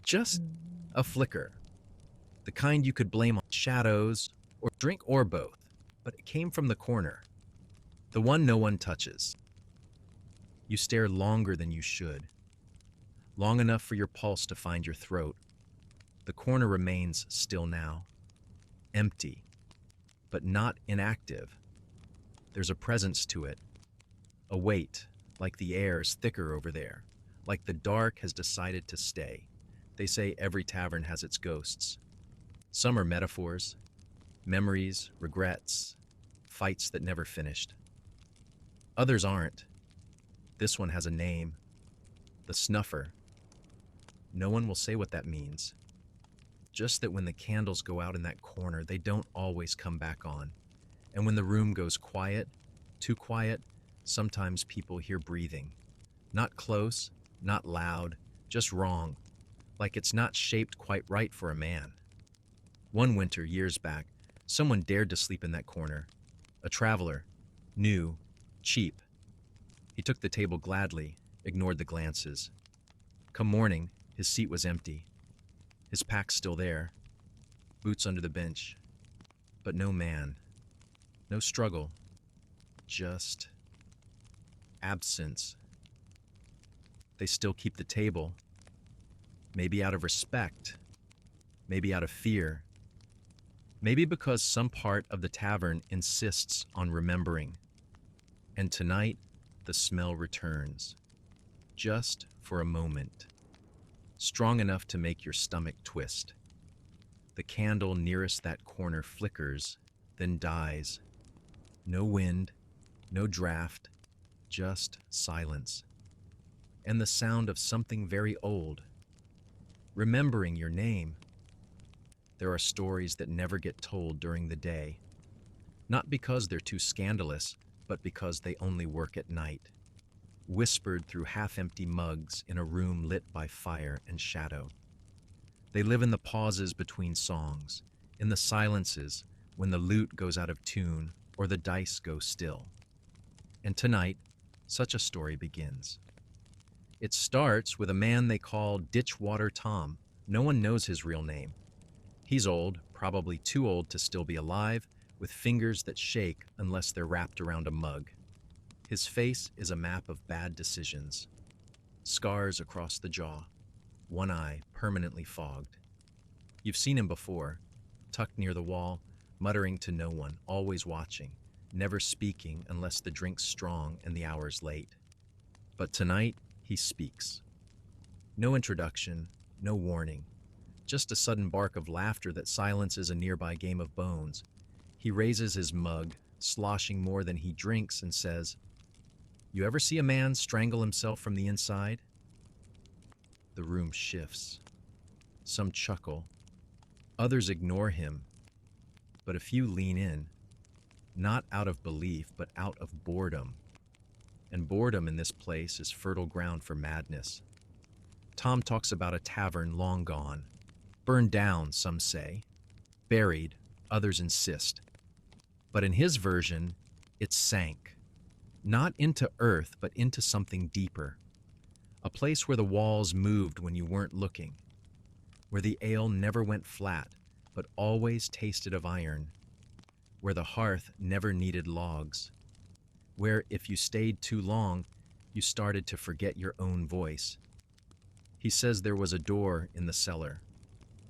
Just a flicker. The kind you could blame on shadows, or drink, or both. But it came from the corner. The one no one touches. You stare longer than you should. Long enough for your pulse to find your throat. The corner remains still now. Empty. But not inactive. There's a presence to it, a weight, like the air's thicker over there, like the dark has decided to stay. They say every tavern has its ghosts. Some are metaphors, memories, regrets, fights that never finished. Others aren't. This one has a name, the Snuffer. No one will say what that means. Just that when the candles go out in that corner, they don't always come back on. And when the room goes quiet, too quiet, sometimes people hear breathing. Not close, not loud, just wrong, like it's not shaped quite right for a man. One winter, years back, someone dared to sleep in that corner. A traveler, new, cheap. He took the table gladly, ignored the glances. Come morning, his seat was empty. His pack still there, boots under the bench. But no man, no struggle, just absence. They still keep the table, maybe out of respect, maybe out of fear, maybe because some part of the tavern insists on remembering. And tonight, the smell returns, just for a moment, strong enough to make your stomach twist. The candle nearest that corner flickers, then dies. No wind, no draft, just silence. And the sound of something very old, remembering your name. There are stories that never get told during the day, not because they're too scandalous, but because they only work at night, whispered through half-empty mugs in a room lit by fire and shadow. They live in the pauses between songs, in the silences when the lute goes out of tune or the dice go still. And tonight, such a story begins. It starts with a man they call Ditchwater Tom. No one knows his real name. He's old, probably too old to still be alive, with fingers that shake unless they're wrapped around a mug. His face is a map of bad decisions. Scars across the jaw, one eye permanently fogged. You've seen him before, tucked near the wall, muttering to no one, always watching, never speaking unless the drink's strong and the hour's late. But tonight, he speaks. No introduction, no warning, just a sudden bark of laughter that silences a nearby game of bones. He raises his mug, sloshing more than he drinks, and says, "You ever see a man strangle himself from the inside?" The room shifts. Some chuckle. Others ignore him, but a few lean in, not out of belief, but out of boredom. And boredom in this place is fertile ground for madness. Tom talks about a tavern long gone, burned down, some say, buried, others insist. But in his version, it sank, not into earth, but into something deeper. A place where the walls moved when you weren't looking, where the ale never went flat, but always tasted of iron, where the hearth never needed logs, where if you stayed too long, you started to forget your own voice. He says there was a door in the cellar.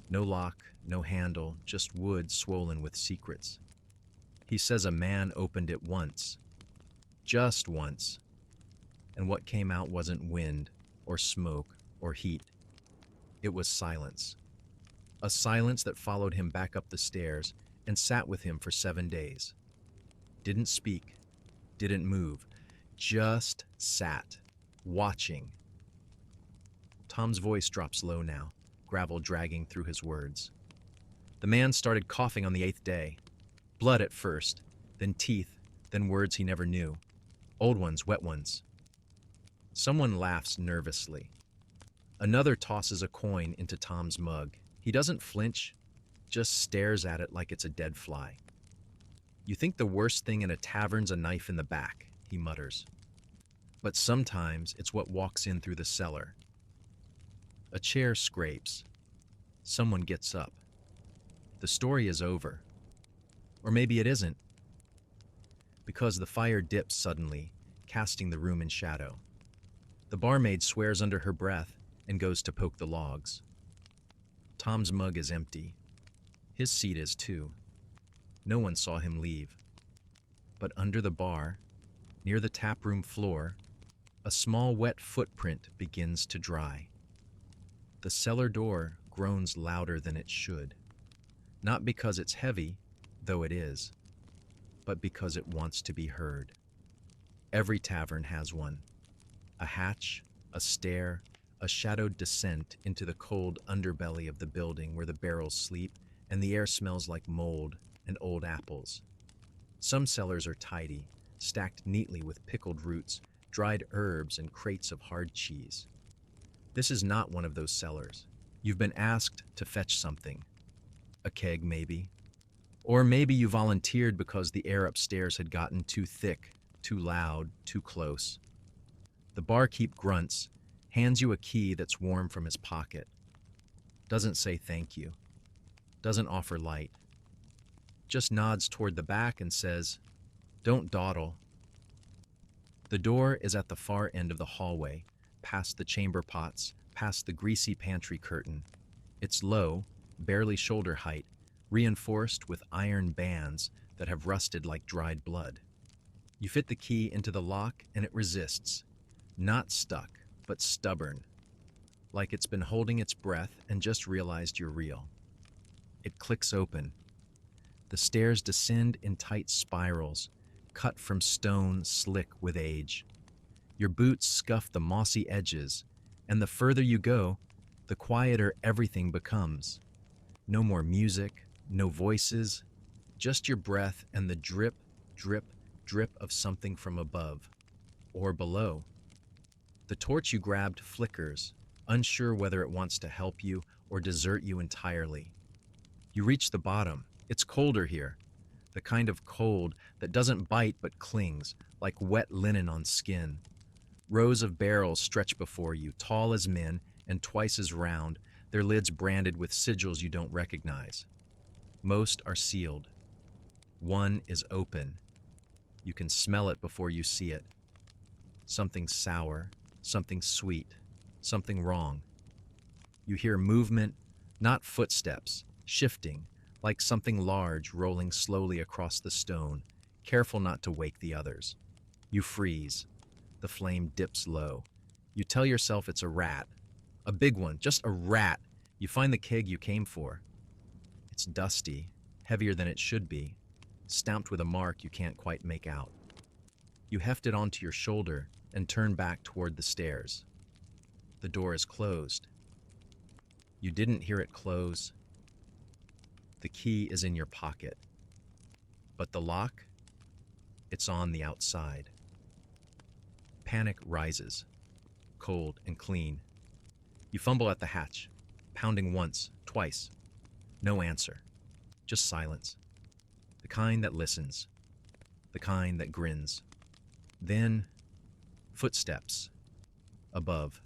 No lock, no handle, just wood swollen with secrets. He says a man opened it once, just once, and what came out wasn't wind or smoke or heat. It was silence. A silence that followed him back up the stairs and sat with him for 7 days. Didn't speak, didn't move, just sat, watching. Tom's voice drops low now, gravel dragging through his words. The man started coughing on the 8th day. Blood at first, then teeth, then words he never knew. Old ones, wet ones. Someone laughs nervously. Another tosses a coin into Tom's mug. He doesn't flinch, just stares at it like it's a dead fly. "You think the worst thing in a tavern's a knife in the back," he mutters. But sometimes it's what walks in through the cellar. A chair scrapes. Someone gets up. The story is over. Or maybe it isn't. Because the fire dips suddenly, casting the room in shadow. The barmaid swears under her breath and goes to poke the logs. Tom's mug is empty. His seat is too. No one saw him leave. But under the bar, near the taproom floor, a small wet footprint begins to dry. The cellar door groans louder than it should, not because it's heavy, though it is, but because it wants to be heard. Every tavern has one. A hatch, a stair, a shadowed descent into the cold underbelly of the building where the barrels sleep and the air smells like mold and old apples. Some cellars are tidy, stacked neatly with pickled roots, dried herbs, and crates of hard cheese. This is not one of those cellars. You've been asked to fetch something. A keg, maybe. Or maybe you volunteered because the air upstairs had gotten too thick, too loud, too close. The barkeep grunts, hands you a key that's warm from his pocket. Doesn't say thank you. Doesn't offer light. Just nods toward the back and says, "Don't dawdle." The door is at the far end of the hallway, past the chamber pots, past the greasy pantry curtain. It's low, barely shoulder height, reinforced with iron bands that have rusted like dried blood. You fit the key into the lock and it resists. Not stuck, but stubborn, like it's been holding its breath and just realized you're real. It clicks open. The stairs descend in tight spirals, cut from stone slick with age. Your boots scuff the mossy edges, and the further you go, the quieter everything becomes. No more music, no voices, just your breath and the drip, drip, drip of something from above, or below. The torch you grabbed flickers, unsure whether it wants to help you or desert you entirely. You reach the bottom. It's colder here, the kind of cold that doesn't bite but clings, like wet linen on skin. Rows of barrels stretch before you, tall as men and twice as round, their lids branded with sigils you don't recognize. Most are sealed. One is open. You can smell it before you see it. Something sour, something sweet, something wrong. You hear movement, not footsteps, shifting, like something large rolling slowly across the stone, careful not to wake the others. You freeze. The flame dips low. You tell yourself it's a rat. A big one, just a rat. You find the keg you came for. It's dusty, heavier than it should be, stamped with a mark you can't quite make out. You heft it onto your shoulder and turn back toward the stairs. The door is closed. You didn't hear it close. The key is in your pocket. But the lock? It's on the outside. Panic rises, cold and clean. You fumble at the hatch, pounding once, twice. No answer, just silence. The kind that listens, the kind that grins. Then, footsteps, above.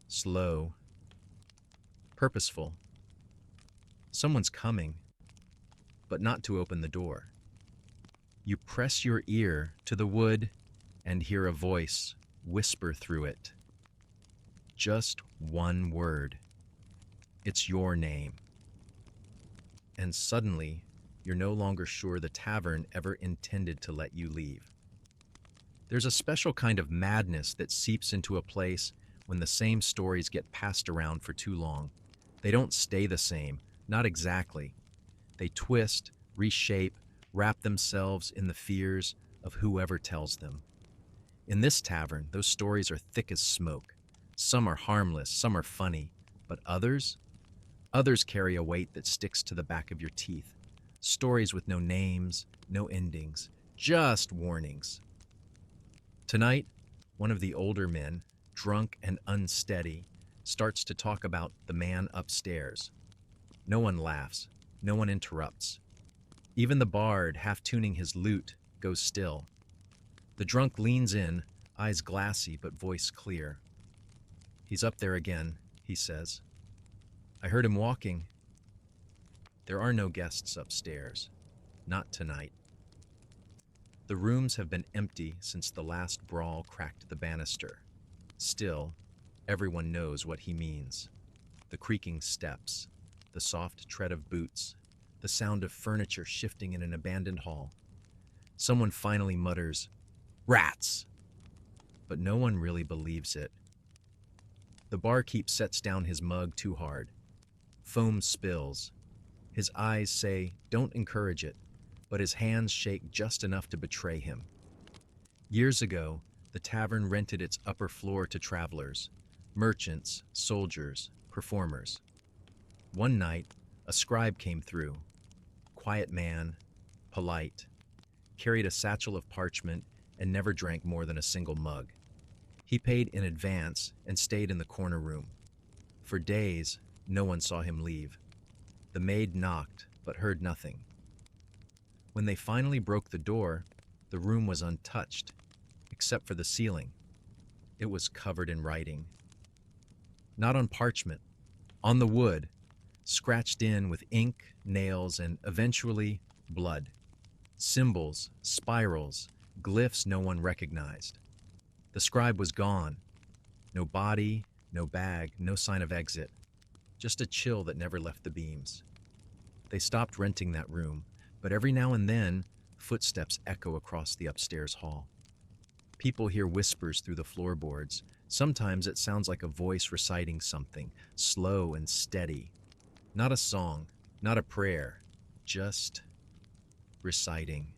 Slow, purposeful. Someone's coming, but not to open the door. You press your ear to the wood and hear a voice whisper through it. Just one word. It's your name. And suddenly, you're no longer sure the tavern ever intended to let you leave. There's a special kind of madness that seeps into a place when the same stories get passed around for too long. They don't stay the same, not exactly. They twist, reshape, wrap themselves in the fears of whoever tells them. In this tavern, those stories are thick as smoke. Some are harmless, some are funny, but others carry a weight that sticks to the back of your teeth. Stories with no names, no endings, just warnings. Tonight, one of the older men, drunk and unsteady, starts to talk about the man upstairs. No one laughs, no one interrupts. Even the bard, half tuning his lute, goes still. The drunk leans in, eyes glassy but voice clear. "He's up there again," he says. "I heard him walking." There are no guests upstairs. Not tonight. The rooms have been empty since the last brawl cracked the banister. Still, everyone knows what he means. The creaking steps, the soft tread of boots, the sound of furniture shifting in an abandoned hall. Someone finally mutters, "Rats!" But no one really believes it. The barkeep sets down his mug too hard. Foam spills. His eyes say, "Don't encourage it," but his hands shake just enough to betray him. Years ago, the tavern rented its upper floor to travelers, merchants, soldiers, performers. One night, a scribe came through. Quiet man, polite, carried a satchel of parchment, and never drank more than a single mug. He paid in advance and stayed in the corner room. For days, no one saw him leave. The maid knocked, but heard nothing. When they finally broke the door, the room was untouched, except for the ceiling. It was covered in writing. Not on parchment, on the wood, scratched in with ink, nails, and eventually blood. Symbols, spirals, glyphs no one recognized. The scribe was gone. No body, no bag, no sign of exit. Just a chill that never left the beams. They stopped renting that room, but every now and then, footsteps echo across the upstairs hall. People hear whispers through the floorboards. Sometimes it sounds like a voice reciting something, slow and steady. Not a song, not a prayer, just reciting.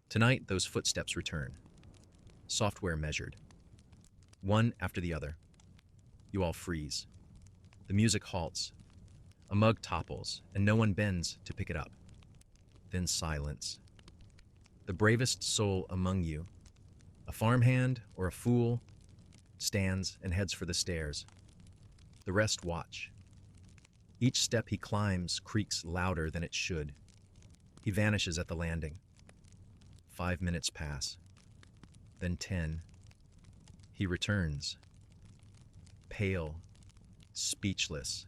Tonight, those footsteps return. Software measured. One after the other. You all freeze. The music halts. A mug topples, and no one bends to pick it up. Then silence. The bravest soul among you, a farmhand or a fool, stands and heads for the stairs. The rest watch. Each step he climbs creaks louder than it should. He vanishes at the landing. 5 minutes pass. Then 10. He returns. Pale, speechless.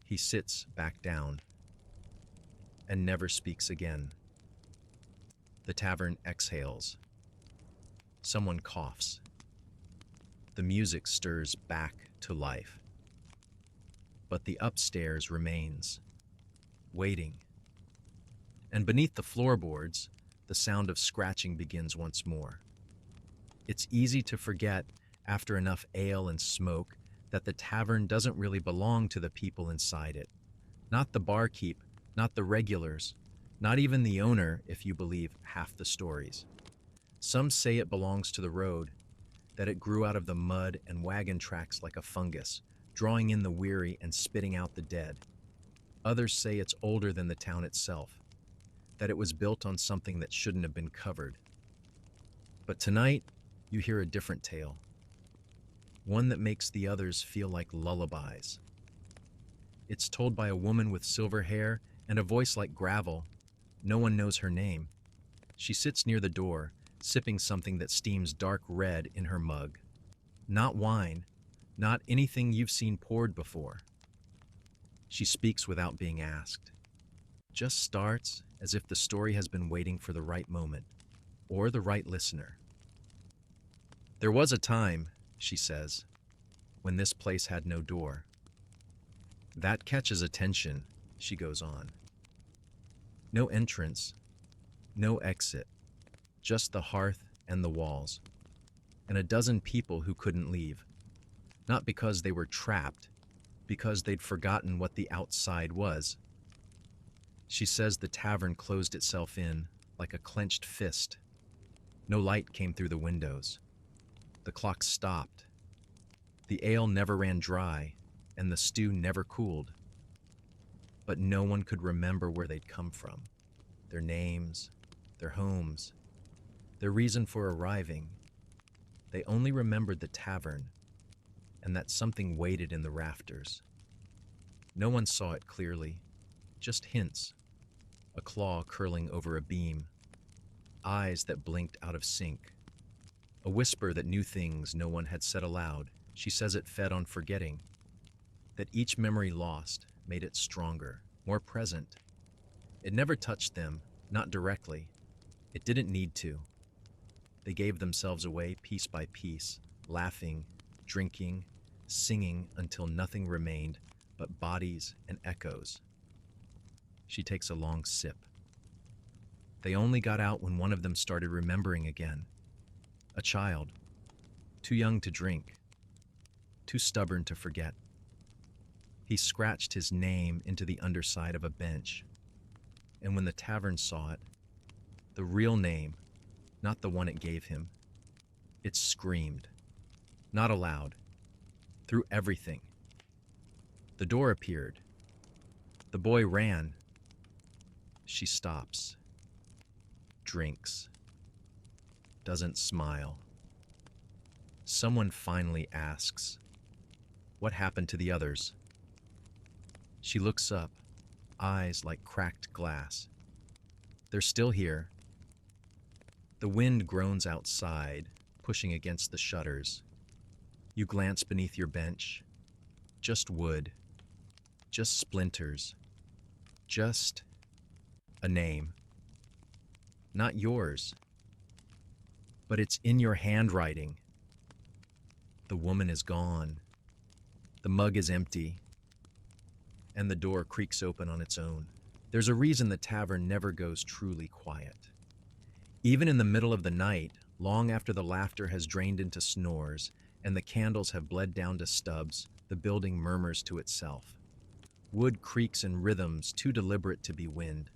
He sits back down and never speaks again. The tavern exhales. Someone coughs. The music stirs back to life. But the upstairs remains, waiting. And beneath the floorboards, the sound of scratching begins once more. It's easy to forget, after enough ale and smoke, that the tavern doesn't really belong to the people inside it. Not the barkeep, not the regulars, not even the owner, if you believe half the stories. Some say it belongs to the road, that it grew out of the mud and wagon tracks like a fungus, drawing in the weary and spitting out the dead. Others say it's older than the town itself, that it was built on something that shouldn't have been covered. But tonight, you hear a different tale. One that makes the others feel like lullabies. It's told by a woman with silver hair and a voice like gravel. No one knows her name. She sits near the door, sipping something that steams dark red in her mug. Not wine, not anything you've seen poured before. She speaks without being asked. Just starts as if the story has been waiting for the right moment, or the right listener. There was a time, she says, when this place had no door. That catches attention, she goes on. No entrance, no exit, just the hearth and the walls, and a dozen people who couldn't leave. Not because they were trapped, because they'd forgotten what the outside was. She says the tavern closed itself in like a clenched fist. No light came through the windows. The clock stopped. The ale never ran dry, and the stew never cooled. But no one could remember where they'd come from, their names, their homes, their reason for arriving. They only remembered the tavern, and that something waited in the rafters. No one saw it clearly, just hints. A claw curling over a beam, eyes that blinked out of sync, a whisper that knew things no one had said aloud. She says it fed on forgetting, that each memory lost made it stronger, more present. It never touched them, not directly. It didn't need to. They gave themselves away piece by piece, laughing, drinking, singing until nothing remained but bodies and echoes. She takes a long sip. They only got out when one of them started remembering again. A child, too young to drink, too stubborn to forget. He scratched his name into the underside of a bench, and when the tavern saw it, the real name, not the one it gave him, it screamed, not aloud, through everything. The door appeared. The boy ran. She stops, drinks, doesn't smile. Someone finally asks, "What happened to the others?" She looks up, eyes like cracked glass. They're still here. The wind groans outside, pushing against the shutters. You glance beneath your bench. Just wood. Just splinters. Just a name. Not yours. But it's in your handwriting. The woman is gone. The mug is empty. And the door creaks open on its own. There's a reason the tavern never goes truly quiet. Even in the middle of the night, long after the laughter has drained into snores and the candles have bled down to stubs, the building murmurs to itself. Wood creaks in rhythms too deliberate to be wind.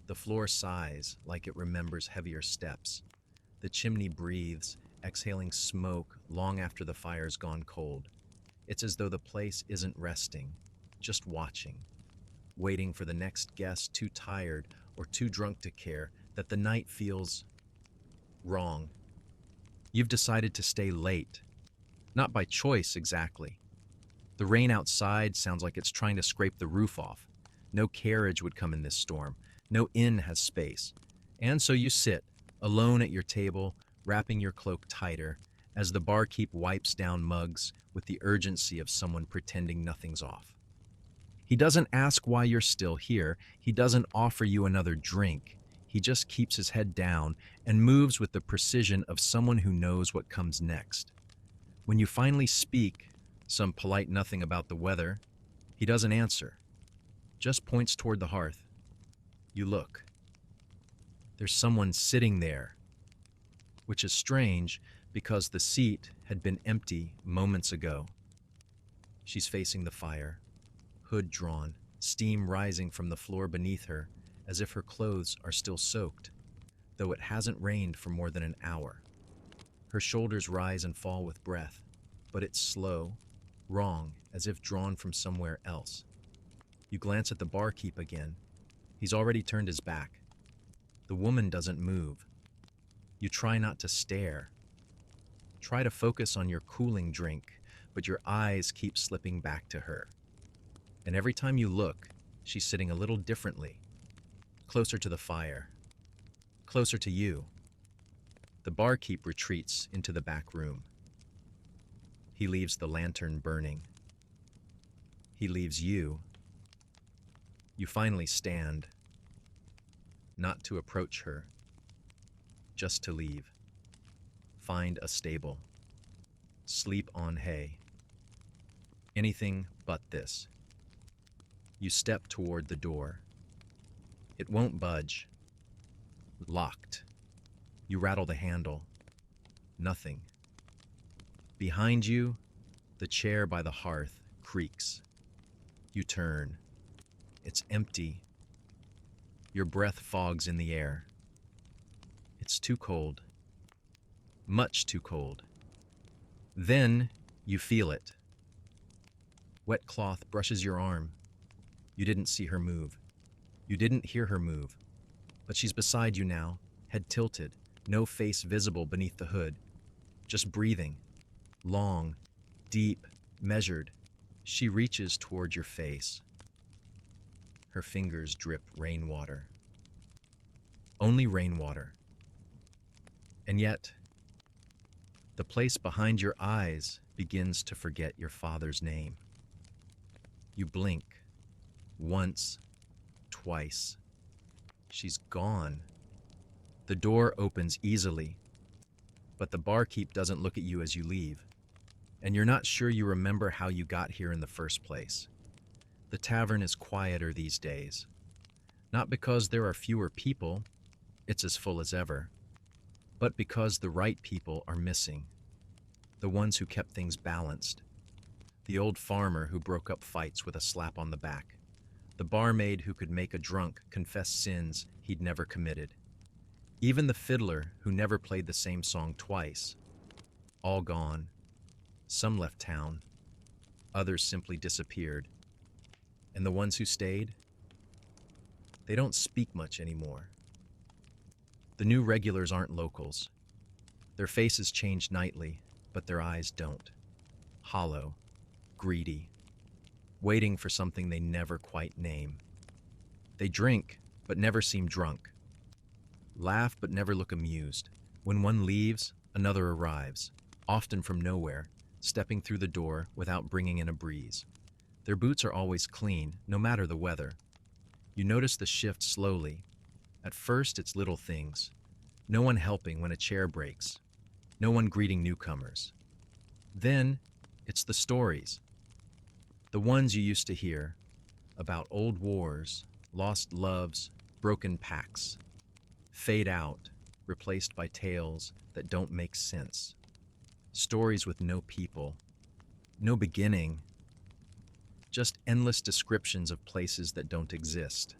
The floor sighs like it remembers heavier steps. The chimney breathes, exhaling smoke long after the fire's gone cold. It's as though the place isn't resting, just watching, waiting for the next guest too tired or too drunk to care, that the night feels wrong. You've decided to stay late. Not by choice, exactly. The rain outside sounds like it's trying to scrape the roof off. No carriage would come in this storm. No inn has space. And so you sit, alone at your table, wrapping your cloak tighter, as the barkeep wipes down mugs with the urgency of someone pretending nothing's off. He doesn't ask why you're still here. He doesn't offer you another drink. He just keeps his head down and moves with the precision of someone who knows what comes next. When you finally speak, some polite nothing about the weather, he doesn't answer, just points toward the hearth. You look. There's someone sitting there, which is strange because the seat had been empty moments ago. She's facing the fire, hood drawn, steam rising from the floor beneath her, as if her clothes are still soaked, though it hasn't rained for more than an hour. Her shoulders rise and fall with breath, but it's slow, wrong, as if drawn from somewhere else. You glance at the barkeep again. He's already turned his back. The woman doesn't move. You try not to stare. Try to focus on your cooling drink, but your eyes keep slipping back to her. And every time you look, she's sitting a little differently, closer to the fire, closer to you. The barkeep retreats into the back room. He leaves the lantern burning. He leaves you. You finally stand, not to approach her, just to leave. Find a stable. Sleep on hay. Anything but this. You step toward the door. It won't budge. Locked. You rattle the handle. Nothing. Behind you, the chair by the hearth creaks. You turn. It's empty. Your breath fogs in the air. It's too cold. Much too cold. Then you feel it. Wet cloth brushes your arm. You didn't see her move. You didn't hear her move. But she's beside you now, head tilted, no face visible beneath the hood. Just breathing. Long, deep, measured. She reaches toward your face. Her fingers drip rainwater. Only rainwater. And yet, the place behind your eyes begins to forget your father's name. You blink. Once, twice. She's gone. The door opens easily, but the barkeep doesn't look at you as you leave, and you're not sure you remember how you got here in the first place. The tavern is quieter these days, not because there are fewer people, It's as full as ever. But because the right people are missing, the ones who kept things balanced, the old farmer who broke up fights with a slap on the back, the barmaid who could make a drunk confess sins he'd never committed, even the fiddler who never played the same song twice, all gone. Some left town, others simply disappeared. And the ones who stayed, they don't speak much anymore. The new regulars aren't locals. Their faces change nightly, but their eyes don't. Hollow, greedy, waiting for something they never quite name. They drink, but never seem drunk. Laugh, but never look amused. When one leaves, another arrives, often from nowhere, stepping through the door without bringing in a breeze. Their boots are always clean, no matter the weather. You notice the shift slowly. At first, it's little things. No one helping when a chair breaks. No one greeting newcomers. Then, it's the stories. The ones you used to hear about old wars, lost loves, broken packs. Fade out, replaced by tales that don't make sense. Stories with no people, no beginning, just endless descriptions of places that don't exist.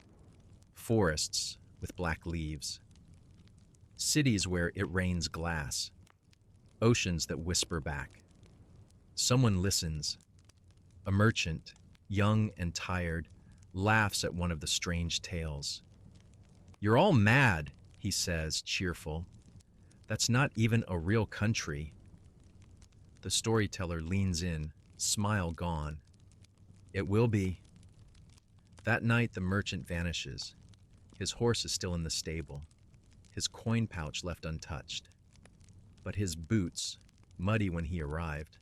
Forests with black leaves. Cities where it rains glass. Oceans that whisper back. Someone listens. A merchant, young and tired, laughs at one of the strange tales. "You're all mad," he says, cheerful. "That's not even a real country." The storyteller leans in, smile gone. "It will be." That night the merchant vanishes. His horse is still in the stable, his coin pouch left untouched. But his boots, muddy when he arrived,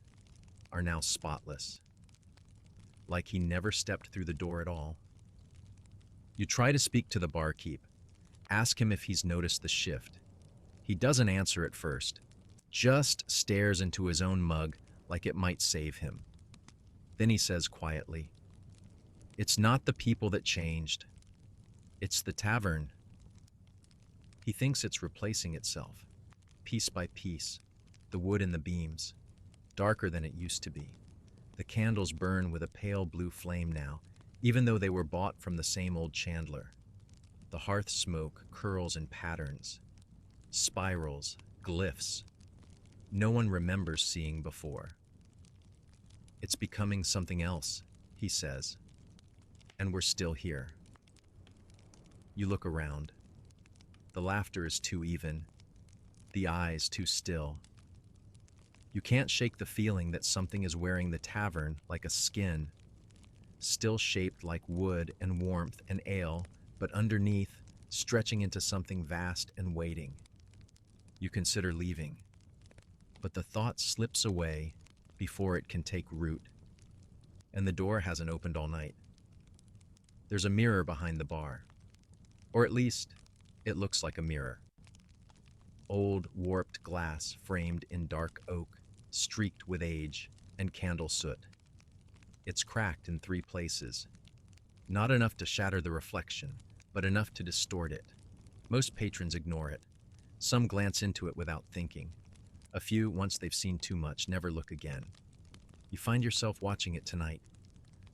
are now spotless, like he never stepped through the door at all. You try to speak to the barkeep, ask him if he's noticed the shift. He doesn't answer at first, just stares into his own mug like it might save him. Then he says quietly, "It's not the people that changed. It's the tavern." He thinks it's replacing itself, piece by piece, the wood in the beams, darker than it used to be. The candles burn with a pale blue flame now, even though they were bought from the same old chandler. The hearth smoke curls in patterns, spirals, glyphs, no one remembers seeing before. "It's becoming something else," he says, "and we're still here." You look around. The laughter is too even, the eyes too still. You can't shake the feeling that something is wearing the tavern like a skin, still shaped like wood and warmth and ale, but underneath, stretching into something vast and waiting. You consider leaving, but the thought slips away before it can take root, and the door hasn't opened all night. There's a mirror behind the bar, or at least, it looks like a mirror. Old, warped glass framed in dark oak, streaked with age and candle soot. It's cracked in 3 places, not enough to shatter the reflection, but enough to distort it. Most patrons ignore it. Some glance into it without thinking. A few, once they've seen too much, never look again. You find yourself watching it tonight,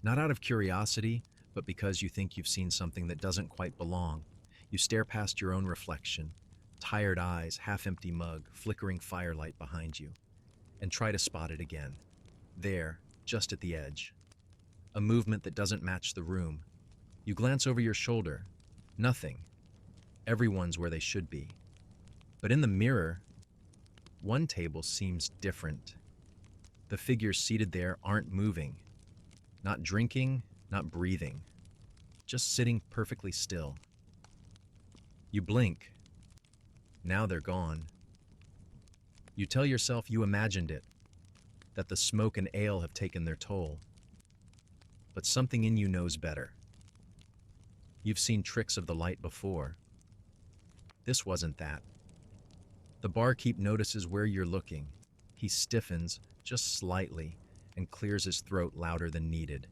not out of curiosity, but because you think you've seen something that doesn't quite belong. You stare past your own reflection, tired eyes, half-empty mug, flickering firelight behind you, and try to spot it again. There, just at the edge. A movement that doesn't match the room. You glance over your shoulder. Nothing. Everyone's where they should be. But in the mirror, one table seems different. The figures seated there aren't moving. Not drinking, not breathing. Just sitting perfectly still. You blink. Now they're gone. You tell yourself you imagined it, that the smoke and ale have taken their toll. But something in you knows better. You've seen tricks of the light before. This wasn't that. The barkeep notices where you're looking. He stiffens, just slightly, and clears his throat louder than needed.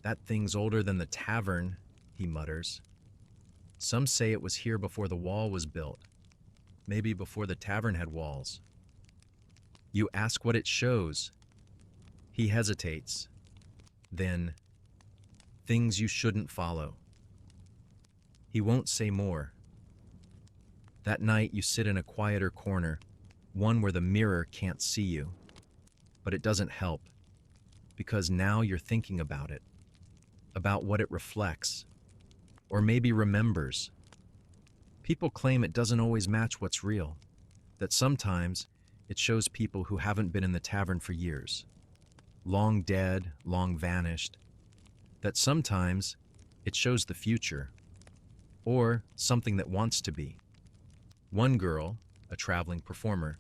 "That thing's older than the tavern," he mutters. Some say it was here before the wall was built, maybe before the tavern had walls. You ask what it shows. He hesitates. Then, things you shouldn't follow. He won't say more. That night you sit in a quieter corner, one where the mirror can't see you. But it doesn't help, because now you're thinking about it, about what it reflects, or maybe remembers. People claim it doesn't always match what's real, that sometimes it shows people who haven't been in the tavern for years, long dead, long vanished, that sometimes it shows the future, or something that wants to be. One girl, a traveling performer,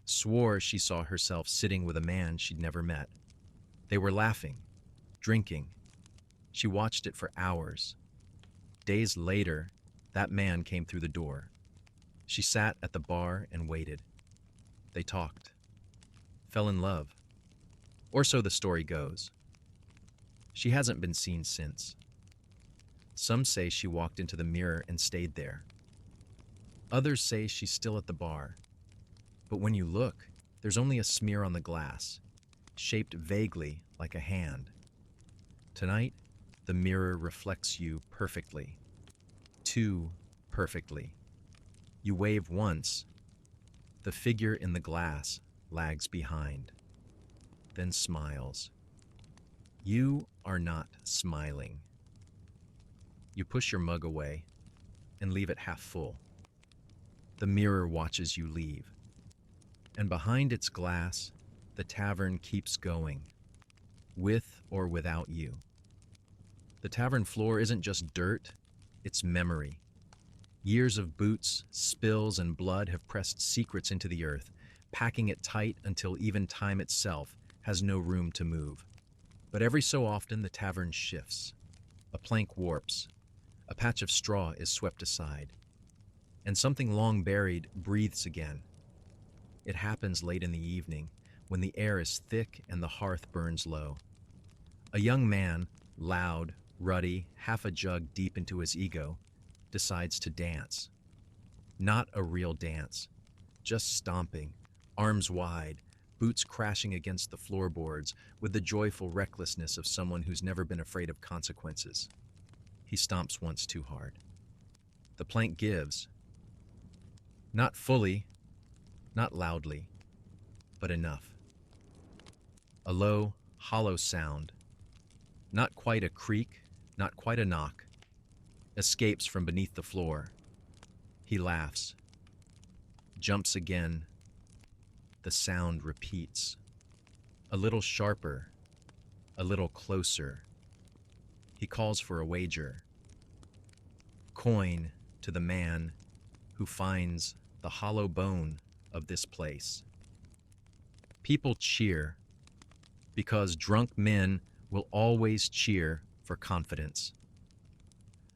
swore she saw herself sitting with a man she'd never met. They were laughing, drinking. She watched it for hours. Days later, that man came through the door. She sat at the bar and waited. They talked, fell in love. Or so the story goes. She hasn't been seen since. Some say she walked into the mirror and stayed there. Others say she's still at the bar. But when you look, there's only a smear on the glass, shaped vaguely like a hand. Tonight, the mirror reflects you perfectly. Too perfectly. You wave once. The figure in the glass lags behind, then smiles. You are not smiling. You push your mug away and leave it half full. The mirror watches you leave. And behind its glass, the tavern keeps going, with or without you. The tavern floor isn't just dirt, it's memory. Years of boots, spills, and blood have pressed secrets into the earth, packing it tight until even time itself has no room to move. But every so often the tavern shifts. A plank warps. A patch of straw is swept aside. And something long buried breathes again. It happens late in the evening, when the air is thick and the hearth burns low. A young man, loud, ruddy, half a jug deep into his ego, decides to dance. Not a real dance, just stomping, arms wide, boots crashing against the floorboards with the joyful recklessness of someone who's never been afraid of consequences. He stomps once too hard. The plank gives. Not fully, not loudly, but enough. A low, hollow sound, not quite a creak, not quite a knock, escapes from beneath the floor. He laughs, jumps again. The sound repeats, a little sharper, a little closer. He calls for a wager. Coin to the man who finds the hollow bone of this place. People cheer because drunk men will always cheer for confidence.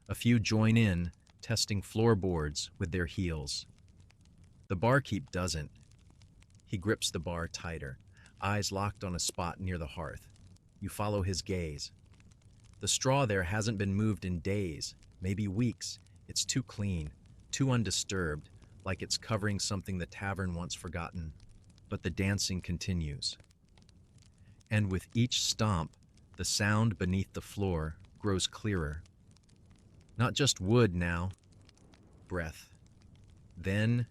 A few join in, testing floorboards with their heels. The barkeep doesn't. He grips the bar tighter, eyes locked on a spot near the hearth. You follow his gaze. The straw there hasn't been moved in days, maybe weeks. It's too clean, too undisturbed, like it's covering something the tavern once forgotten. But the dancing continues. And with each stomp, the sound beneath the floor grows clearer. Not just wood now, breath. Then,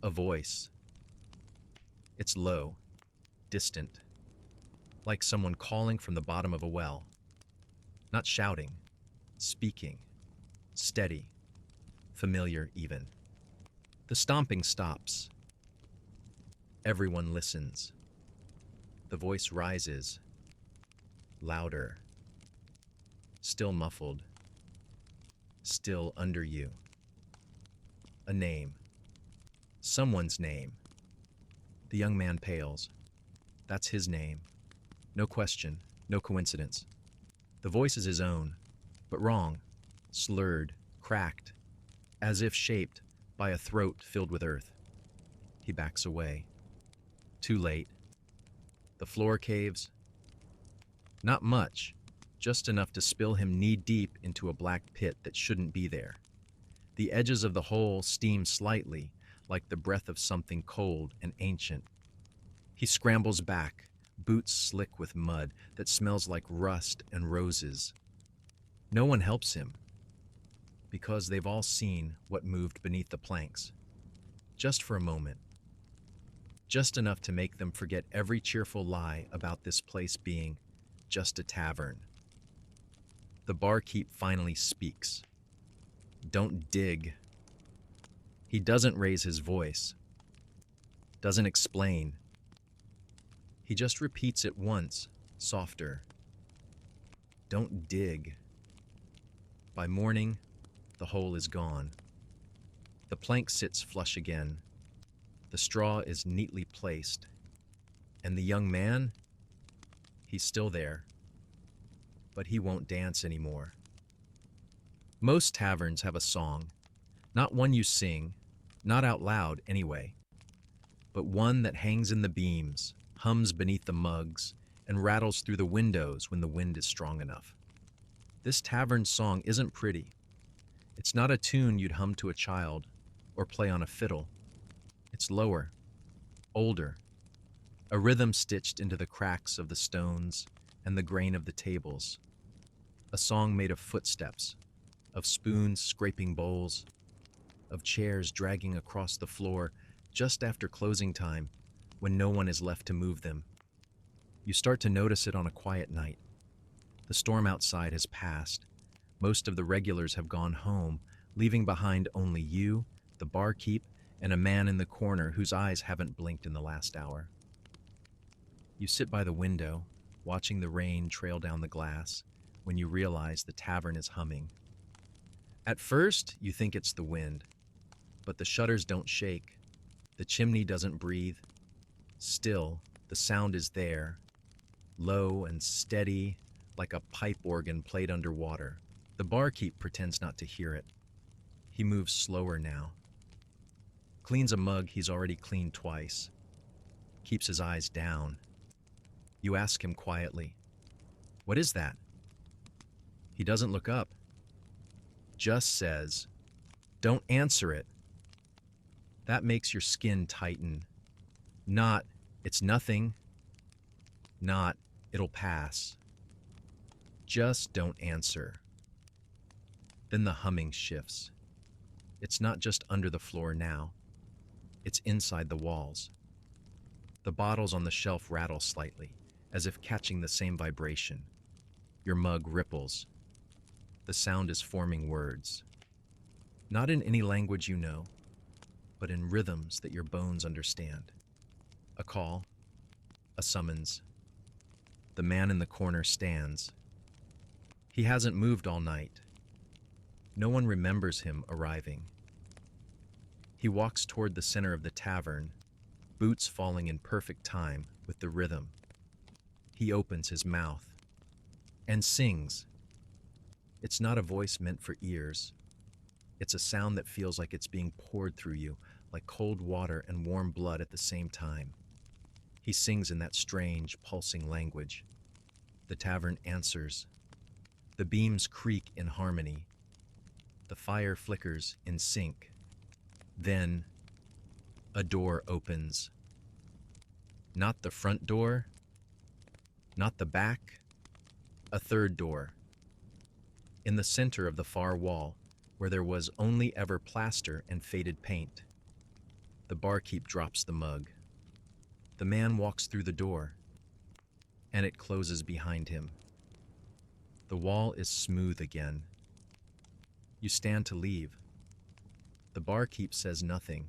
a voice. It's low, distant, like someone calling from the bottom of a well. Not shouting, speaking, steady, familiar even. The stomping stops. Everyone listens. The voice rises, louder, still muffled, still under you. A name. Someone's name. The young man pales. That's his name. No question, no coincidence. The voice is his own, but wrong, slurred, cracked, as if shaped by a throat filled with earth. He backs away. Too late. The floor caves. Not much, just enough to spill him knee-deep into a black pit that shouldn't be there. The edges of the hole steam slightly, like the breath of something cold and ancient. He scrambles back, boots slick with mud that smells like rust and roses. No one helps him, because they've all seen what moved beneath the planks. Just for a moment. Just enough to make them forget every cheerful lie about this place being just a tavern. The barkeep finally speaks. Don't dig. He doesn't raise his voice, doesn't explain. He just repeats it once, softer. Don't dig. By morning, the hole is gone. The plank sits flush again. The straw is neatly placed. And the young man, he's still there. But he won't dance anymore. Most taverns have a song, not one you sing, not out loud anyway, but one that hangs in the beams, hums beneath the mugs, and rattles through the windows when the wind is strong enough. This tavern song isn't pretty. It's not a tune you'd hum to a child or play on a fiddle. It's lower, older, a rhythm stitched into the cracks of the stones and the grain of the tables. A song made of footsteps, of spoons scraping bowls, of chairs dragging across the floor just after closing time when no one is left to move them. You start to notice it on a quiet night. The storm outside has passed. Most of the regulars have gone home, leaving behind only you, the barkeep, and a man in the corner whose eyes haven't blinked in the last hour. You sit by the window, watching the rain trail down the glass, when you realize the tavern is humming. At first, you think it's the wind, but the shutters don't shake. The chimney doesn't breathe. Still, the sound is there, low and steady, like a pipe organ played underwater. The barkeep pretends not to hear it. He moves slower now. Cleans a mug he's already cleaned twice. Keeps his eyes down. You ask him quietly, "What is that?" He doesn't look up. Just says, "Don't answer it." That makes your skin tighten. Not, "It's nothing." Not, "It'll pass." Just don't answer. Then the humming shifts. It's not just under the floor now. It's inside the walls. The bottles on the shelf rattle slightly, as if catching the same vibration. Your mug ripples. The sound is forming words. Not in any language you know, but in rhythms that your bones understand. A call, a summons. The man in the corner stands. He hasn't moved all night. No one remembers him arriving. He walks toward the center of the tavern, boots falling in perfect time with the rhythm. He opens his mouth and sings. It's not a voice meant for ears. It's a sound that feels like it's being poured through you, like cold water and warm blood at the same time. He sings in that strange, pulsing language. The tavern answers. The beams creak in harmony. The fire flickers in sync. Then, a door opens. Not the front door, not the back, a third door. In the center of the far wall, where there was only ever plaster and faded paint. The barkeep drops the mug. The man walks through the door, and it closes behind him. The wall is smooth again. You stand to leave. The barkeep says nothing,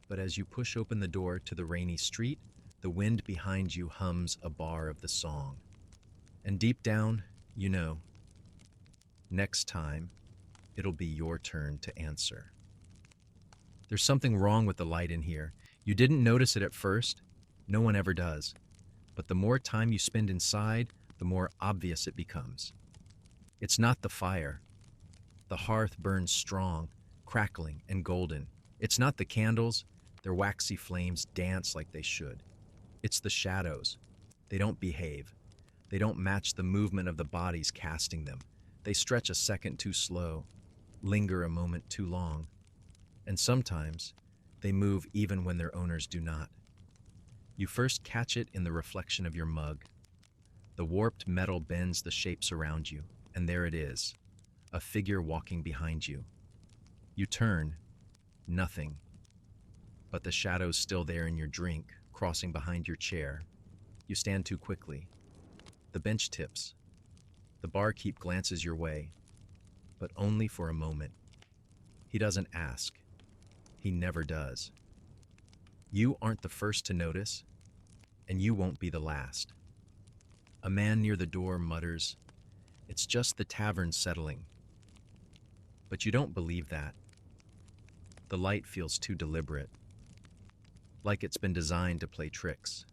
but as you push open the door to the rainy street, the wind behind you hums a bar of the song. And deep down, you know, next time, it'll be your turn to answer. There's something wrong with the light in here. You didn't notice it at first. No one ever does. But the more time you spend inside, the more obvious it becomes. It's not the fire. The hearth burns strong, crackling and golden. It's not the candles. Their waxy flames dance like they should. It's the shadows. They don't behave. They don't match the movement of the bodies casting them. They stretch a second too slow. linger a moment too long, and sometimes they move even when their owners do not. You first catch it in the reflection of your mug. The warped metal bends the shapes around you, and there it is, a figure walking behind you. You turn, nothing, but the shadow's still there in your drink, crossing behind your chair. You stand too quickly. The bench tips. The barkeep glances your way, but only for a moment. He doesn't ask. He never does. You aren't the first to notice, and you won't be the last. A man near the door mutters, "It's just the tavern settling." But you don't believe that. The light feels too deliberate, like it's been designed to play tricks.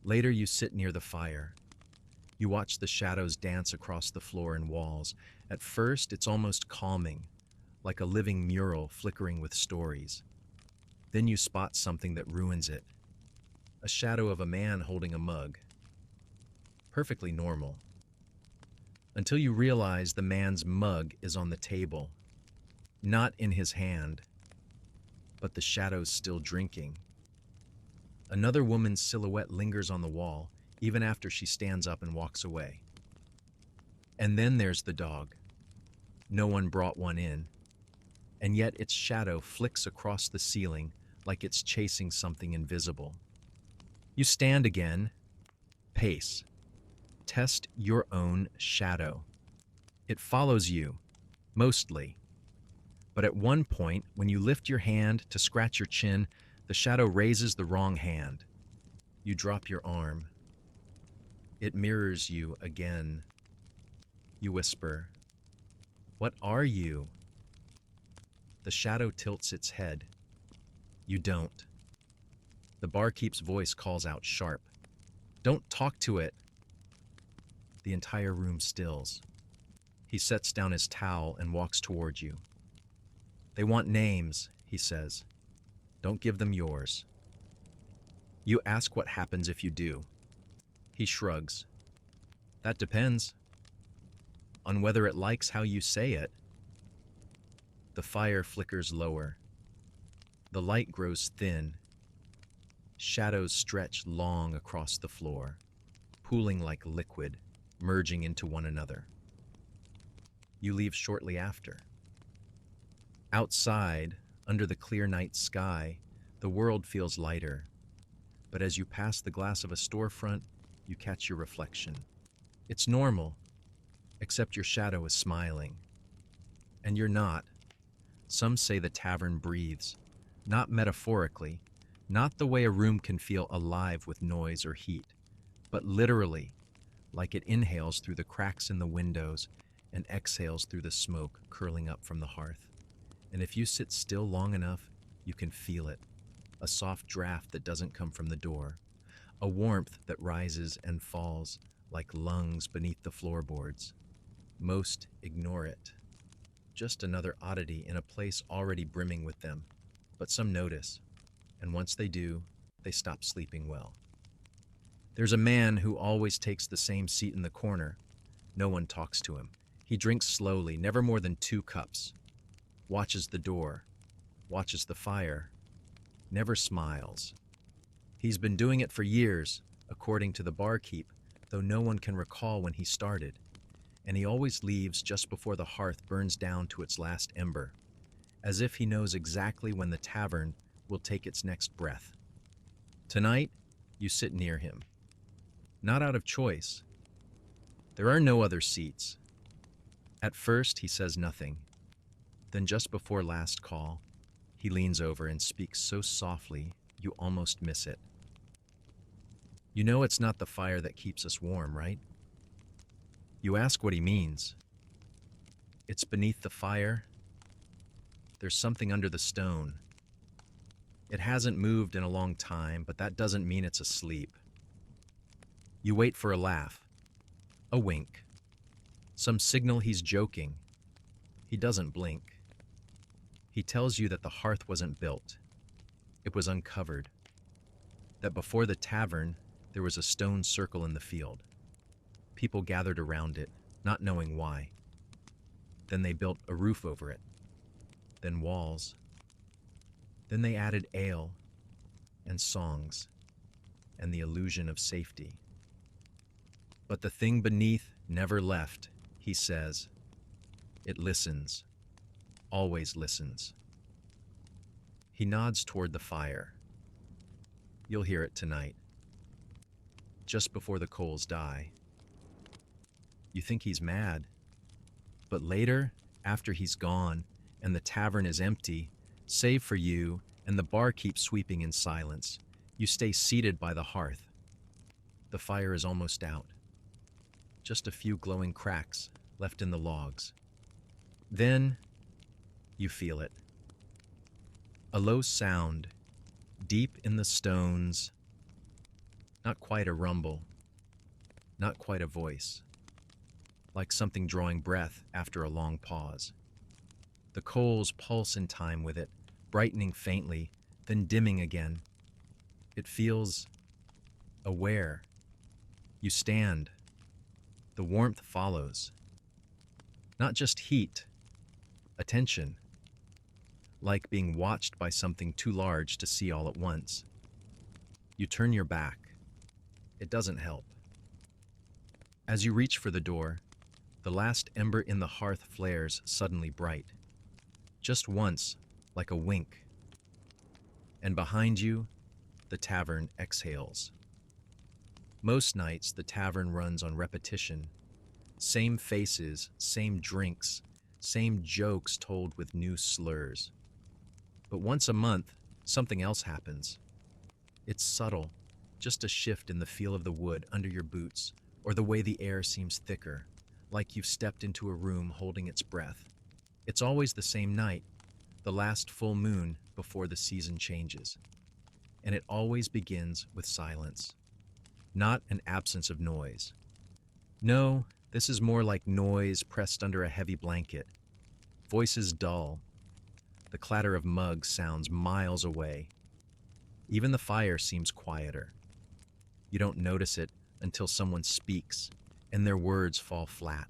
Later, you sit near the fire. You watch the shadows dance across the floor and walls. At first, it's almost calming, like a living mural flickering with stories. Then you spot something that ruins it. A shadow of a man holding a mug. Perfectly normal. Until you realize the man's mug is on the table. Not in his hand, but the shadow's still drinking. Another woman's silhouette lingers on the wall, even after she stands up and walks away. And then there's the dog. No one brought one in, and yet its shadow flicks across the ceiling like it's chasing something invisible. You stand again, pace. Test your own shadow. It follows you, mostly. But at one point, when you lift your hand to scratch your chin, the shadow raises the wrong hand. You drop your arm. It mirrors you again. You whisper, "What are you?" The shadow tilts its head. You don't. The barkeep's voice calls out sharp, "Don't talk to it." The entire room stills. He sets down his towel and walks toward you. "They want names," he says. "Don't give them yours." You ask what happens if you do. He shrugs. "That depends on whether it likes how you say it." The fire flickers lower. The light grows thin. Shadows stretch long across the floor, pooling like liquid, merging into one another. You leave shortly after. Outside, under the clear night sky, the world feels lighter. But as you pass the glass of a storefront, you catch your reflection. It's normal, except your shadow is smiling. And you're not. Some say the tavern breathes, not metaphorically, not the way a room can feel alive with noise or heat, but literally, like it inhales through the cracks in the windows and exhales through the smoke curling up from the hearth. And if you sit still long enough, you can feel it. A soft draft that doesn't come from the door. A warmth that rises and falls like lungs beneath the floorboards. Most ignore it. Just another oddity in a place already brimming with them. But some notice, and once they do, they stop sleeping well. There's a man who always takes the same seat in the corner. No one talks to him. He drinks slowly, never more than 2 cups. Watches the door, watches the fire, never smiles. He's been doing it for years, according to the barkeep, though no one can recall when he started. And he always leaves just before the hearth burns down to its last ember, as if he knows exactly when the tavern will take its next breath. Tonight, you sit near him. Not out of choice. There are no other seats. At first, he says nothing. Then just before last call, he leans over and speaks so softly you almost miss it. "You know it's not the fire that keeps us warm, right?" You ask what he means. "It's beneath the fire. There's something under the stone. It hasn't moved in a long time, but that doesn't mean it's asleep." You wait for a laugh, a wink, some signal he's joking. He doesn't blink. He tells you that the hearth wasn't built. It was uncovered. That before the tavern, there was a stone circle in the field. People gathered around it, not knowing why. Then they built a roof over it, then walls. Then they added ale and songs and the illusion of safety. But the thing beneath never left, he says. It listens, always listens. He nods toward the fire. You'll hear it tonight, just before the coals die. You think he's mad, but later, after he's gone and the tavern is empty, save for you and the barkeep sweeping in silence, you stay seated by the hearth. The fire is almost out. Just a few glowing cracks left in the logs. Then you feel it. A low sound, deep in the stones. Not quite a rumble, not quite a voice. Like something drawing breath after a long pause. The coals pulse in time with it, brightening faintly, then dimming again. It feels aware. You stand. The warmth follows. Not just heat, attention. Like being watched by something too large to see all at once. You turn your back. It doesn't help. As you reach for the door, the last ember in the hearth flares suddenly bright. Just once, like a wink. And behind you, the tavern exhales. Most nights, the tavern runs on repetition. Same faces, same drinks, same jokes told with new slurs. But once a month, something else happens. It's subtle, just a shift in the feel of the wood under your boots, or the way the air seems thicker, like you've stepped into a room holding its breath. It's always the same night, the last full moon before the season changes. And it always begins with silence, not an absence of noise. No, this is more like noise pressed under a heavy blanket. Voices dull. The clatter of mugs sounds miles away. Even the fire seems quieter. You don't notice it until someone speaks, and their words fall flat,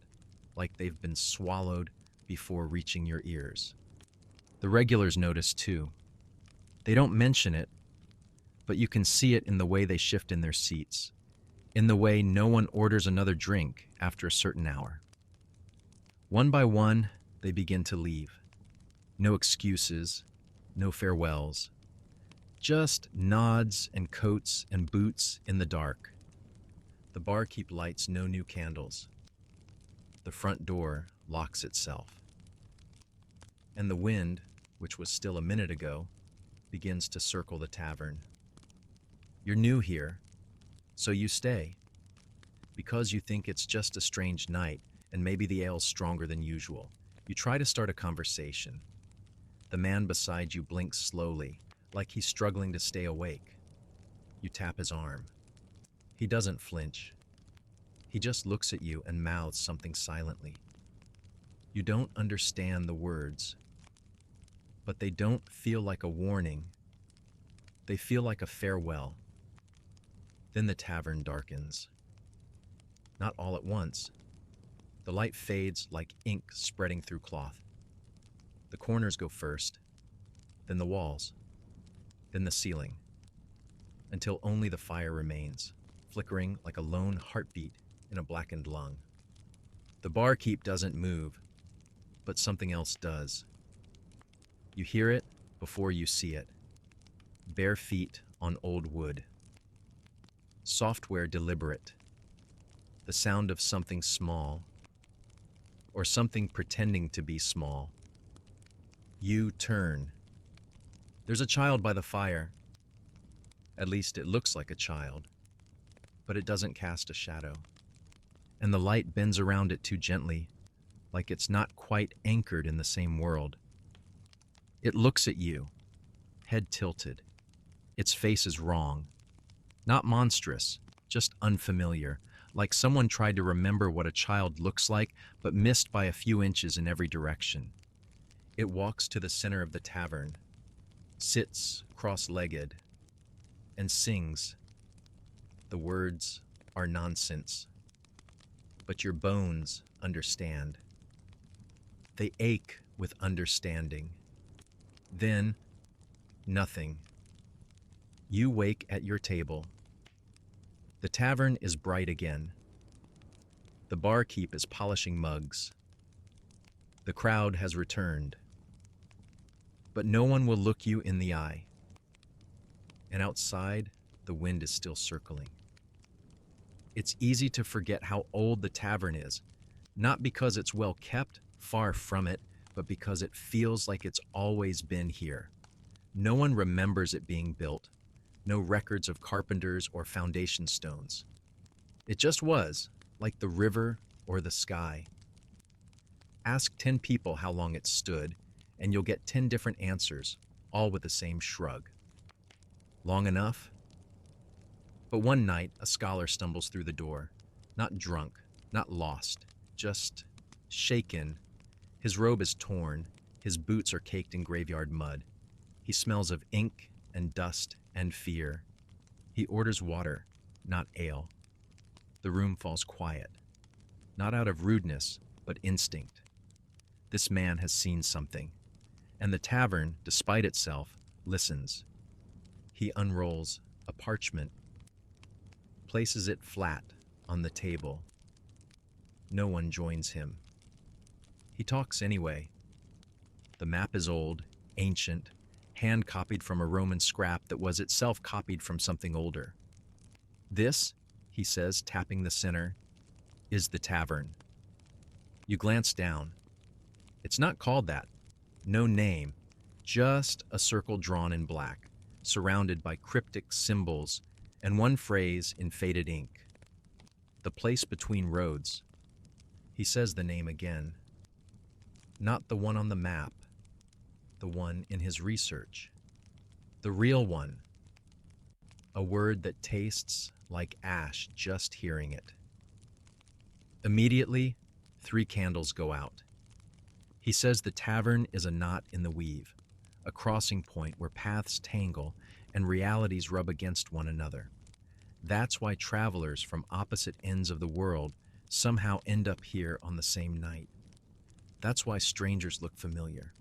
like they've been swallowed before reaching your ears. The regulars notice too. They don't mention it, but you can see it in the way they shift in their seats, in the way no one orders another drink after a certain hour. One by one, they begin to leave. No excuses, no farewells. Just nods and coats and boots in the dark. The barkeep lights no new candles. The front door locks itself. And the wind, which was still a minute ago, begins to circle the tavern. You're new here, so you stay. Because you think it's just a strange night, and maybe the ale's stronger than usual. You try to start a conversation. The man beside you blinks slowly, like he's struggling to stay awake. You tap his arm. He doesn't flinch. He just looks at you and mouths something silently. You don't understand the words, but they don't feel like a warning. They feel like a farewell. Then the tavern darkens. Not all at once. The light fades like ink spreading through cloth. The corners go first, then the walls, then the ceiling, until only the fire remains, flickering like a lone heartbeat in a blackened lung. The barkeep doesn't move, but something else does. You hear it before you see it. Bare feet on old wood. Software deliberate. The sound of something small, or something pretending to be small. You turn. There's a child by the fire. At least it looks like a child, but it doesn't cast a shadow. And the light bends around it too gently, like it's not quite anchored in the same world. It looks at you, head tilted. Its face is wrong. Not monstrous, just unfamiliar, like someone tried to remember what a child looks like, but missed by a few inches in every direction. It walks to the center of the tavern, sits cross-legged, and sings. The words are nonsense, but your bones understand. They ache with understanding. Then, nothing. You wake at your table. The tavern is bright again. The barkeep is polishing mugs. The crowd has returned. But no one will look you in the eye. And outside, the wind is still circling. It's easy to forget how old the tavern is, not because it's well kept, far from it, but because it feels like it's always been here. No one remembers it being built, no records of carpenters or foundation stones. It just was, like the river or the sky. Ask 10 people how long it stood, and you'll get 10 different answers, all with the same shrug. Long enough? But one night, a scholar stumbles through the door, not drunk, not lost, just shaken. His robe is torn, his boots are caked in graveyard mud. He smells of ink and dust and fear. He orders water, not ale. The room falls quiet, not out of rudeness, but instinct. This man has seen something, and the tavern, despite itself, listens. He unrolls a parchment, places it flat on the table. No one joins him. He talks anyway. The map is old, ancient, hand-copied from a Roman scrap that was itself copied from something older. This, he says, tapping the center, is the tavern. You glance down. It's not called that. No name, just a circle drawn in black, surrounded by cryptic symbols and one phrase in faded ink. The place between roads. He says the name again. Not the one on the map, the one in his research. The real one. A word that tastes like ash just hearing it. Immediately, 3 candles go out. He says the tavern is a knot in the weave, a crossing point where paths tangle and realities rub against one another. That's why travelers from opposite ends of the world somehow end up here on the same night. That's why strangers look familiar.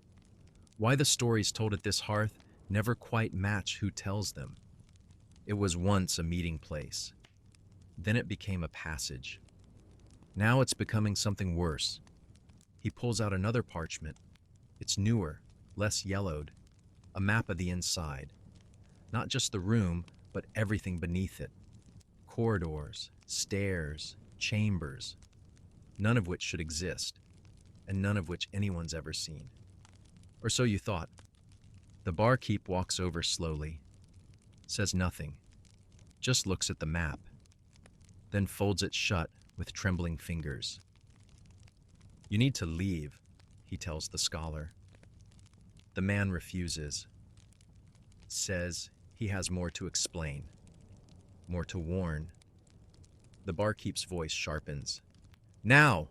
Why the stories told at this hearth never quite match who tells them. It was once a meeting place. Then it became a passage. Now it's becoming something worse. He pulls out another parchment. It's newer, less yellowed. A map of the inside. Not just the room, but everything beneath it. Corridors, stairs, chambers. None of which should exist, and none of which anyone's ever seen. Or so you thought. The barkeep walks over slowly, says nothing, just looks at the map, then folds it shut with trembling fingers. You need to leave, he tells the scholar. The man refuses, says he has more to explain, more to warn. The barkeep's voice sharpens. Now!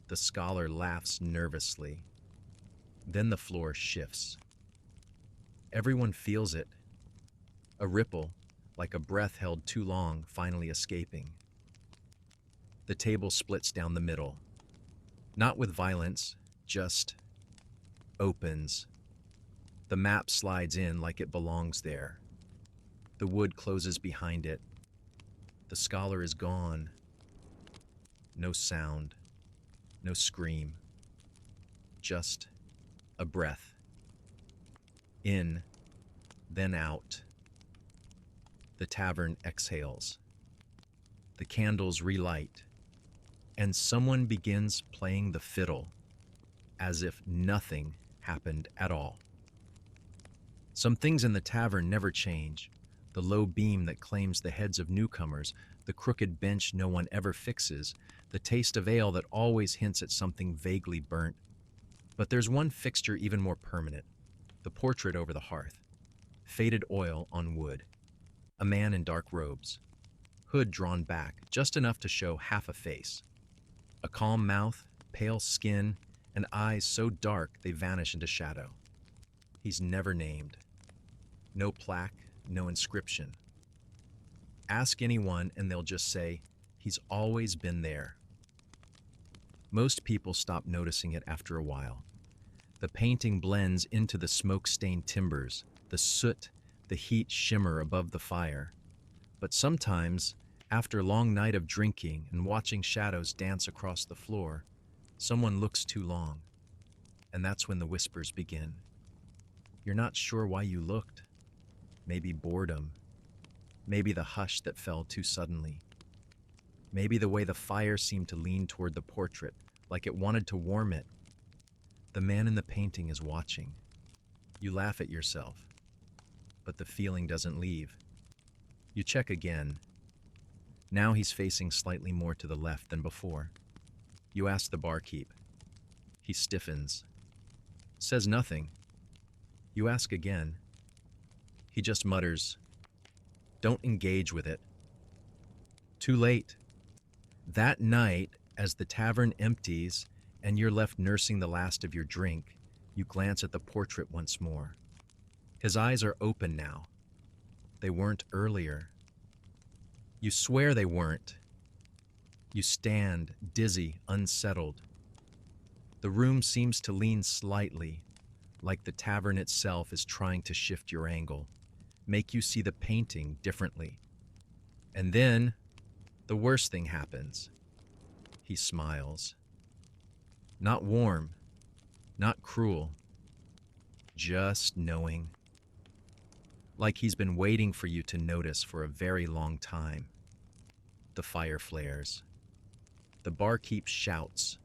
The scholar laughs nervously. Then the floor shifts. Everyone feels it. A ripple, like a breath held too long, finally escaping. The table splits down the middle. Not with violence, just opens. The map slides in like it belongs there. The wood closes behind it. The scholar is gone. No sound, no scream. Just a breath. In, then out. The tavern exhales. The candles relight. And someone begins playing the fiddle, as if nothing happened at all. Some things in the tavern never change. The low beam that claims the heads of newcomers, the crooked bench no one ever fixes, the taste of ale that always hints at something vaguely burnt. But there's one fixture even more permanent, the portrait over the hearth. Faded oil on wood. A man in dark robes. Hood drawn back, just enough to show half a face. A calm mouth, pale skin, and eyes so dark they vanish into shadow. He's never named. No plaque, no inscription. Ask anyone and they'll just say, he's always been there. Most people stop noticing it after a while. The painting blends into the smoke-stained timbers, the soot, the heat shimmer above the fire. But sometimes, after a long night of drinking and watching shadows dance across the floor, someone looks too long, and that's when the whispers begin. You're not sure why you looked. Maybe boredom. Maybe the hush that fell too suddenly. Maybe the way the fire seemed to lean toward the portrait, like it wanted to warm it. The man in the painting is watching. You laugh at yourself, but the feeling doesn't leave. You check again. Now he's facing slightly more to the left than before. You ask the barkeep. He stiffens. Says nothing. You ask again. He just mutters, "Don't engage with it." Too late. That night, as the tavern empties and you're left nursing the last of your drink, you glance at the portrait once more. His eyes are open now. They weren't earlier. You swear they weren't. You stand, dizzy, unsettled. The room seems to lean slightly, like the tavern itself is trying to shift your angle, make you see the painting differently. And then, the worst thing happens. He smiles. Not warm, not cruel, just knowing. Like he's been waiting for you to notice for a very long time. The fire flares. The barkeep shouts.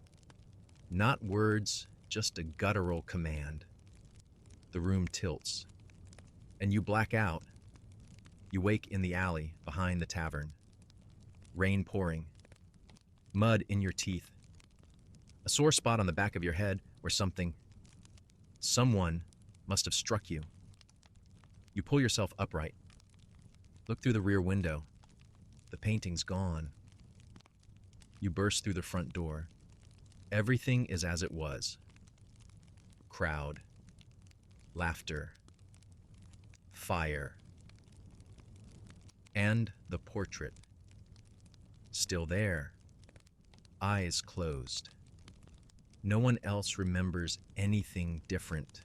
Not words, just a guttural command. The room tilts. And you black out. You wake in the alley behind the tavern. Rain pouring. Mud in your teeth. A sore spot on the back of your head where someone must have struck you. You pull yourself upright. Look through the rear window. The painting's gone. You burst through the front door. Everything is as it was. Crowd. Laughter. Fire. And the portrait. Still there. Eyes closed. No one else remembers anything different.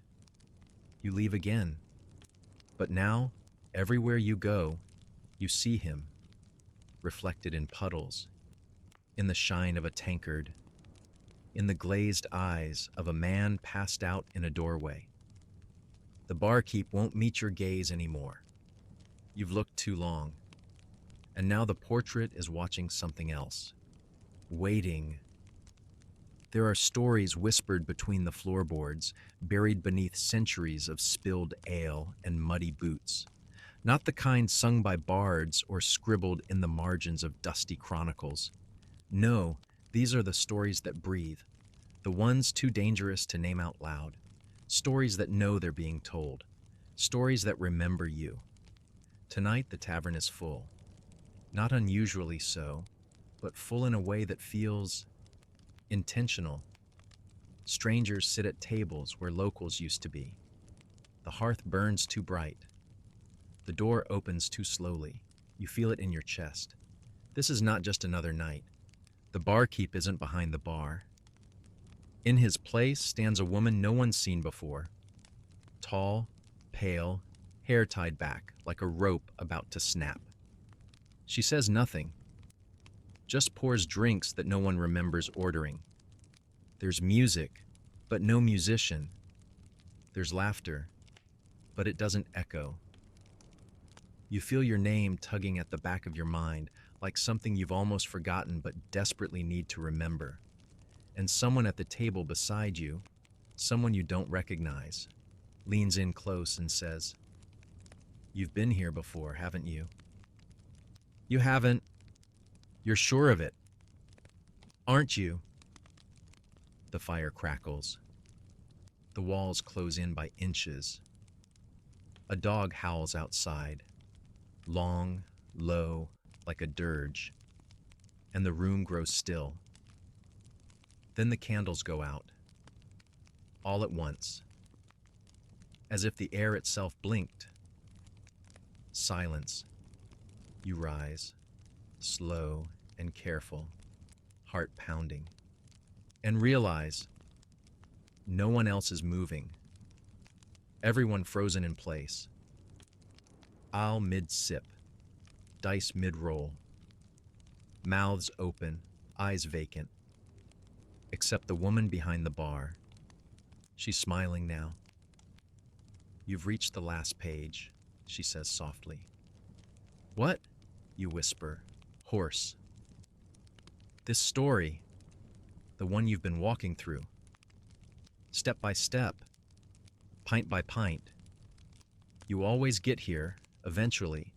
You leave again. But now, everywhere you go, you see him, reflected in puddles, in the shine of a tankard, in the glazed eyes of a man passed out in a doorway. The barkeep won't meet your gaze anymore. You've looked too long. And now the portrait is watching something else, waiting. There are stories whispered between the floorboards, buried beneath centuries of spilled ale and muddy boots. Not the kind sung by bards or scribbled in the margins of dusty chronicles. No, these are the stories that breathe, the ones too dangerous to name out loud. Stories that know they're being told. Stories that remember you. Tonight the tavern is full. Not unusually so, but full in a way that feels intentional. Strangers sit at tables where locals used to be. The hearth burns too bright. The door opens too slowly. You feel it in your chest. This is not just another night. The barkeep isn't behind the bar. In his place stands a woman no one's seen before. Tall, pale, hair tied back like a rope about to snap. She says nothing. Just pours drinks that no one remembers ordering. There's music, but no musician. There's laughter, but it doesn't echo. You feel your name tugging at the back of your mind, like something you've almost forgotten but desperately need to remember. And someone at the table beside you, someone you don't recognize, leans in close and says, "You've been here before, haven't you?" "You haven't." "You're sure of it, aren't you?" The fire crackles. The walls close in by inches. A dog howls outside, long, low, like a dirge, and the room grows still. Then the candles go out, all at once, as if the air itself blinked. Silence. You rise, slow and careful, heart pounding. and realize no one else is moving. Everyone frozen in place. I'll mid-sip, dice mid-roll, mouths open, eyes vacant, except the woman behind the bar. She's smiling now. You've reached the last page, she says softly. What? You whisper, hoarse. This story, the one you've been walking through. Step by step, pint by pint. You always get here, eventually.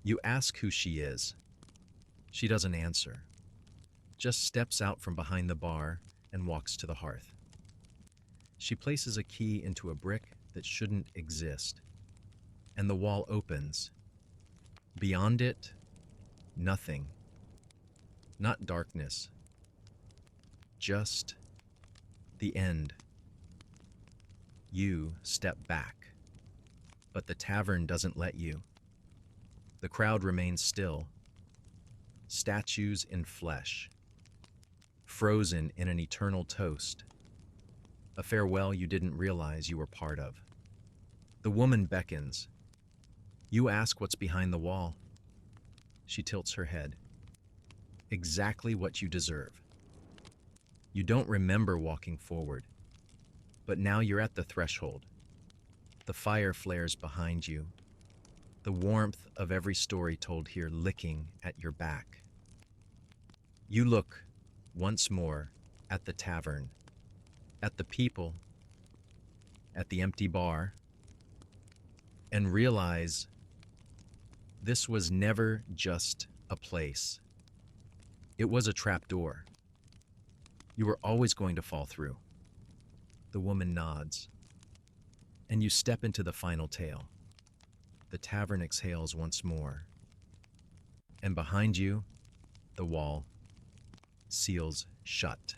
You ask who she is. She doesn't answer, just steps out from behind the bar and walks to the hearth. She places a key into a brick that shouldn't exist, and the wall opens. Beyond it, nothing. Not darkness, just the end. You step back, but the tavern doesn't let you. The crowd remains still. Statues in flesh, frozen in an eternal toast. A farewell you didn't realize you were part of. The woman beckons. You ask what's behind the wall. She tilts her head. Exactly what you deserve. You don't remember walking forward, but now you're at the threshold. The fire flares behind you, the warmth of every story told here licking at your back. You look, once more, at the tavern, at the people, at the empty bar, and realize this was never just a place. It was a trapdoor. You were always going to fall through. The woman nods, and you step into the final tale. The tavern exhales once more, and behind you, the wall seals shut.